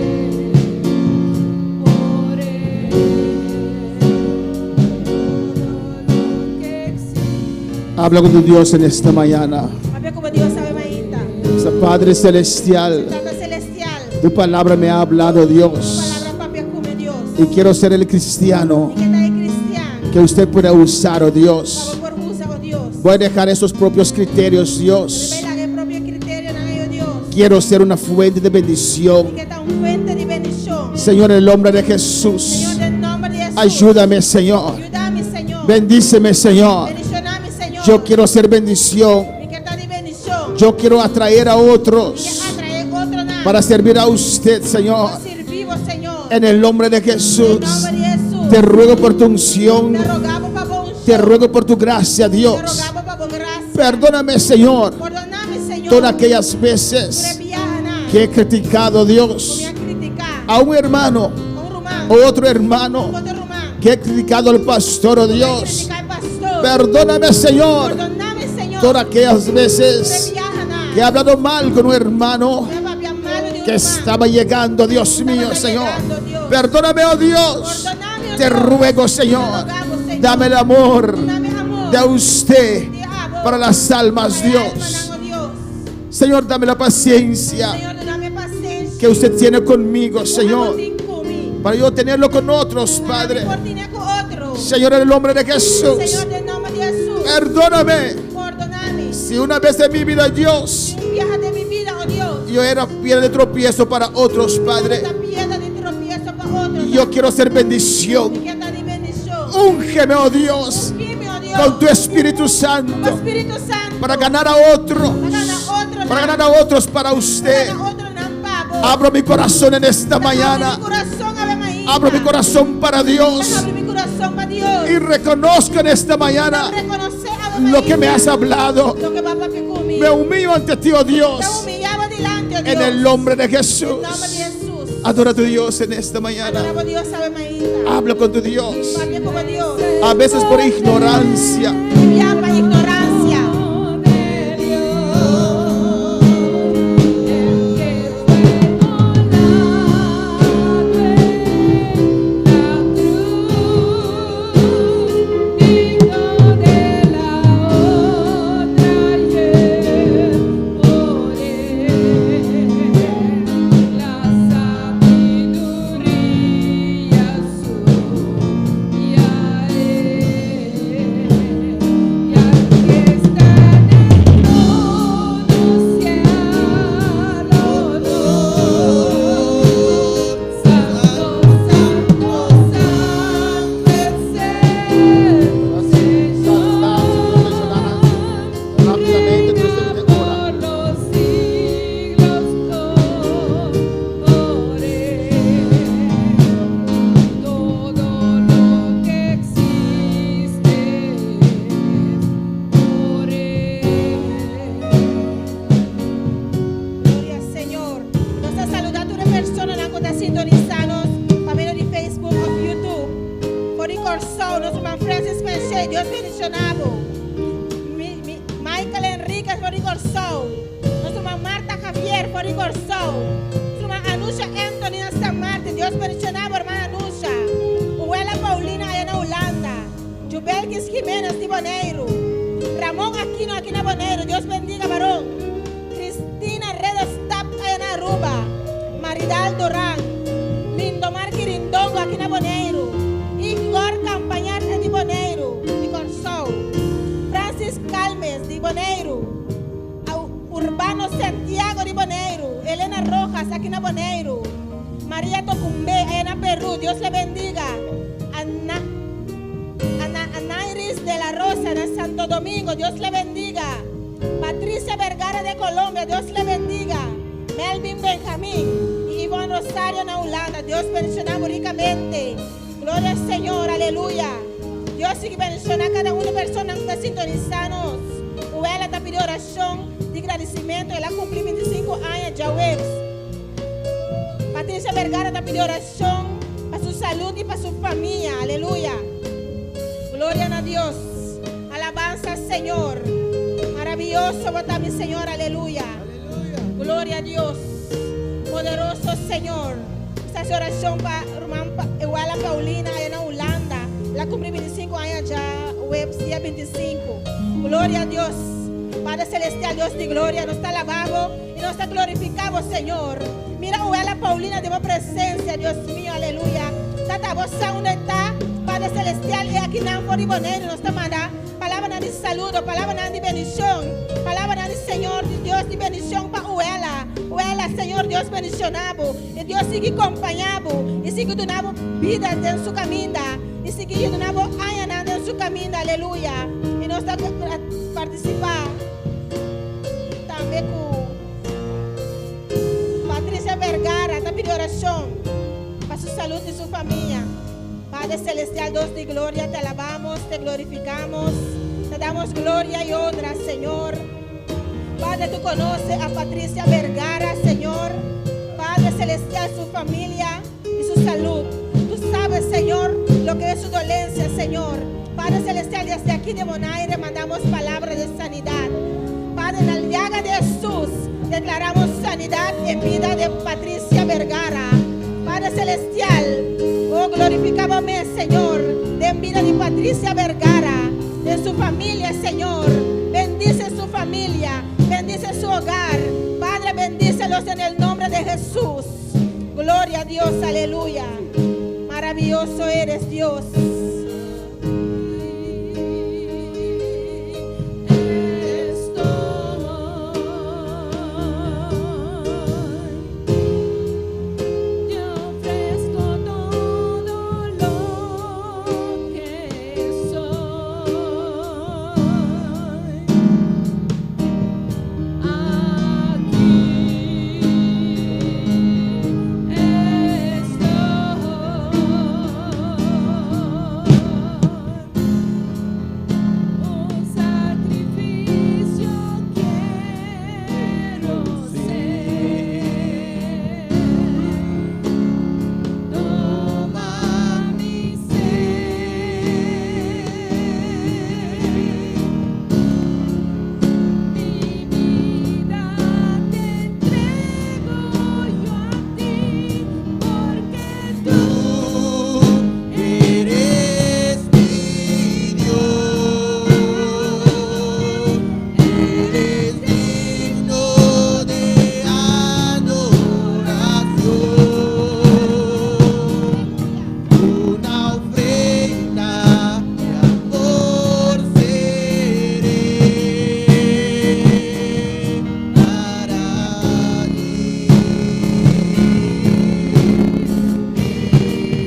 por él, todo lo que existe. Habla con tu Dios en esta mañana. Habla como Dios sabe mainta. Padre celestial, Tata celestial. tu palabra me ha hablado, Dios. Palabra papia come Dios. Y quiero ser el cristiano Y que está en cristiano. que usted pueda usar, oh Dios. Por usa, oh Dios. Voy a dejar esos propios criterios, Dios. Revela el propio criterio en ello, Dios. Quiero ser una fuente de Y bendición. que está un fuente de bendición. Señor, en el nombre de Jesús, Señor, en nombre de Jesús. ayúdame, Señor. Ayúdame, Señor. Bendíceme, Señor. Bendicioname, Señor. Yo quiero ser bendición. Y que está de bendición. Yo quiero atraer a Que otros atrae otro nada. para servir a usted, Señor. Por servir, Señor. En el nombre de En Jesús, nombre de Jesús. te ruego por tu unción. Te rogamos para vos. Te ruego por tu gracia, Te Dios. rogamos para vos gracia. Perdóname, Señor, Perdóname, Señor. todas aquellas veces que he criticado, Dios, Me ha criticado a un hermano a un romano, o otro hermano, otro romano. que he criticado al pastor, oh Dios. Critica al pastor. Perdóname, Señor, Perdóname, Señor. todas aquellas veces que he hablado mal con un hermano que estaba llegando, Dios mío, Señor. Perdóname, oh Dios. Te ruego, Señor, dame el amor de usted para las almas, Dios. Señor, dame la paciencia que usted tiene conmigo, Señor, para yo tenerlo con otros, Padre. Señor, en el nombre de Jesús, Señor, en nombre de Jesús. perdóname Perdóname. si una vez en mi vida, Dios, Viaja de mi vida, oh Dios. yo era piedra de tropiezo para otros, Padre. Esta piedra de tropiezo para otros. Yo quiero ser bendición. Piedra de bendición. Úngeme, oh Dios, Ungime, oh Dios. con tu Espíritu Con Santo Espíritu Santo. para ganar a otros, para ganar a otros para usted. Abro mi corazón en esta mañana. Abro mi corazón para Dios Abre mi corazón para Dios. y reconozco en esta mañana Reconocer a lo que me has hablado. Lo que va para conmigo. Me humillo ante ti, oh Te Dios, humillaba delante, oh Dios. en el nombre de En Jesús. nombre de Jesús. Adora a tu Dios en esta mañana. Adoramos a Dios, sabe maíta. Habla con tu Dios. Habla como Dios. A veces por ignorancia. Enviar para ignorancia. sintonizando por meio de Facebook ou YouTube. Por coração, nosso irmão Francis Menchei, Deus bendicionado. Michael Enriquez, por coração. Nossa irmã Marta Javier, por coração. Nossa irmã Anusha Anthony na São Martin, Deus bendicionado, irmã Anusha. Uela Paulina, aí na Holanda. Jubelkis Jiménez, de Boneiro. Ramon Aquino, aqui na Boneiro, Deus bendiga, varão. Cristina Redostap, aí na Aruba. Maridal Duran. Lindomar Quirindongo, aqui na Boneiro. Igor Campañar, de Boneiro, de Corsol. Francis Calmes, de Boneiro. Urbano Santiago, de Boneiro. Elena Rojas, aqui na Boneiro. Maria Tocumbe, aí na Peru, Deus le bendiga. Anairis de la Rosa, en Santo Domingo, Dios le bendiga. Patricia Vergara de Colombia, Dios le bendiga. Melvin Benjamín y Ivonne Rosario en Holanda, Dios bendicionamos ricamente. Gloria al Señor, aleluya. Dios sigue bendicionando a cada una persona que está sintonizando. Ela está pidiendo oración de agradecimiento. Ela cumplió 25 años ya webs. Patricia Vergara está pidiendo oración para su salud y para su familia, aleluya. Gloria a Dios. Alabanza al Señor. Maravilloso vota mi Señor. Aleluya. Gloria a Dios. Poderoso Señor. Esta es oración para Iguala Paulina en Holanda. La cumplí 25 años ya. Web día 25. Gloria a Dios. Padre Celestial, Dios de gloria. Nos está alabado y nos está glorificado, Señor. Mira Iguala Paulina de voz presencia. Dios mío. Aleluya. Tata voz ¿dónde está? Padre Celestial, y aquí en Boneiro nos está mandando palabra de saludo, palabra de bendición, palabra de Señor, Dios de bendición para Uela. Uela, Señor, Dios bendicionado, y Dios sigue acompañado, y sigue dando vida en su camino, y sigue dando años en su camino, aleluya. Y nos está participar también con Patricia Vergara, está pidiendo oración para su salud y su familia. Padre Celestial, Dios de gloria, te alabamos, te glorificamos, te damos gloria y honra, Señor. Padre, tú conoces a Patricia Vergara, Señor. Padre Celestial, su familia y su salud. Tú sabes, Señor, lo que es su dolencia, Señor. Padre Celestial, desde aquí de Bonaire mandamos palabras de sanidad. Padre, en la llaga de Jesús declaramos sanidad en vida de Patricia Vergara. Padre Celestial, oh, glorificábame, Señor, de vida de Patricia Vergara, de su familia, Señor. Bendice su familia, bendice su hogar. Padre, bendícelos en el nombre de Jesús. Gloria a Dios, aleluya. Maravilloso eres, Dios.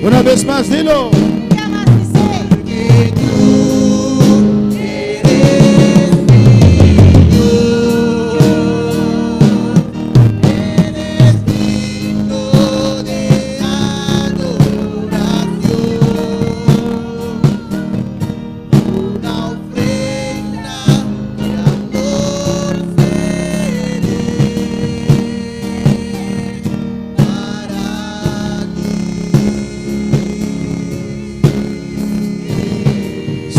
Una vez más, dilo.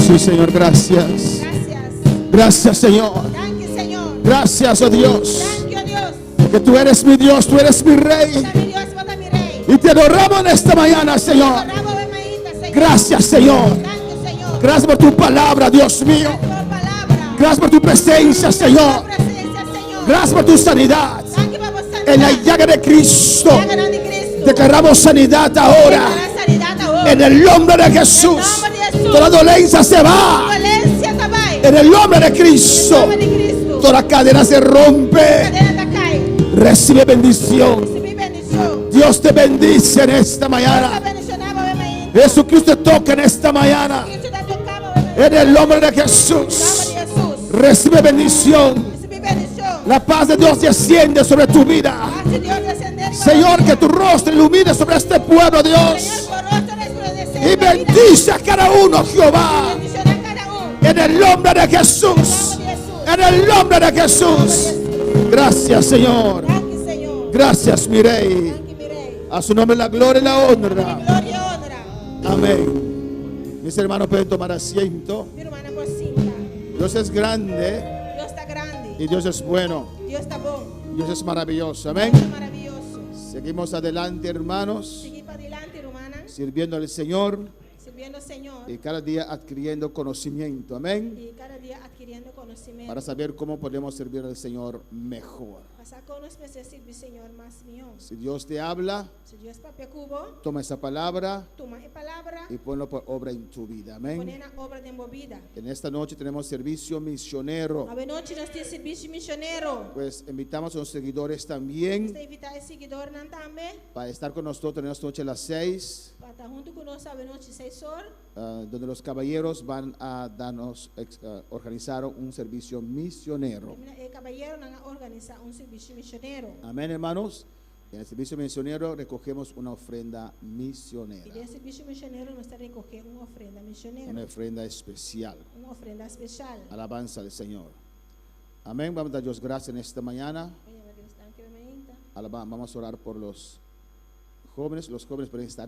Sí, Señor, gracias. Gracias. Gracias, Señor. Thank you, Señor. Gracias, oh Dios. Thank you, Dios. Que tú eres mi Dios, tú eres mi Rey. Bota mi Dios, bota mi Rey. Y te adoramos en esta mañana, Señor. Adoramos, bendita, Señor. Gracias, Señor. Thank you, Señor. Gracias por tu palabra, Dios mío. Gracias por palabra. Gracias por tu presencia, Señor. Por presencia, Señor. Gracias por tu sanidad. Thank you por sanidad. En la llaga de Cristo Llaga de Cristo. declaramos sanidad ahora. Declara sanidad ahora. En el nombre de Jesús. En el nombre de Jesús. Toda dolencia se va. Violencia te va. En el nombre de En Cristo. el nombre de Cristo. Toda cadena se rompe. Cadena te cae. Recibe bendición. Recibí bendición. Dios te bendice en esta mañana. Te bendicionamos, bendita. Jesucristo te toca en esta mañana. Cristo te tocaba, bendita. En el nombre de En el Jesús. nombre de Jesús. Recibe bendición. Recibí bendición. La paz de Dios desciende sobre tu vida. Paz de Dios descender sobre Señor, tu que vida. tu rostro ilumine sobre este pueblo, Dios. Señor, por rostro resplandece Y en la vida. bendice a cada uno, Jehová. Bendición a cada uno. En el nombre de Jesús. En el nombre de Jesús. Gracias, Señor. Thank you, Señor. Gracias, mi Rey. Thank you, mi Rey. A su nombre la gloria y la honra. Gloria y honra. Amén. Mis hermanos pueden tomar asiento. Mi hermana por cinta. Dios es grande Dios está grande. y Dios es bueno. Dios está bueno. Dios es maravilloso. Amén. Dios es maravilloso. Seguimos adelante, hermanos, Seguir para adelante, hermana. sirviendo al Señor Sirviendo al Señor. y cada día adquiriendo conocimiento. Amén. Y cada día adquiriendo conocimiento. Para saber cómo podemos servir al Señor mejor. Pasar con los meses servir Señor más mío. Si Dios te habla, Si Dios papia cubo, toma esa palabra toma la palabra, y ponlo por obra en tu vida. ponen Amén. la obra de movida. En esta noche tenemos servicio misionero. A noche nós temos serviço missionário. Pues invitamos a los seguidores también Você invitar esse seguidor não também para estar con nosotros en esta noche a las 6, para estar junto conosco a noite 6 horas. donde los caballeros van a organizar un servicio misionero. O caballero não organiza serviço missionário. Amén, hermanos. En el servicio misionero recogemos una ofrenda E misionera, desse serviço missionário nós estamos recolhendo uma ofrenda missionária, una ofrenda especial. uma ofrenda especial. Alabanza al Señor. Amén. Vamos a dar Dios gracias en esta mañana. Oye, Deus, danke, bem-vinda. Vamos a orar por los jóvenes. Los jóvenes pueden estar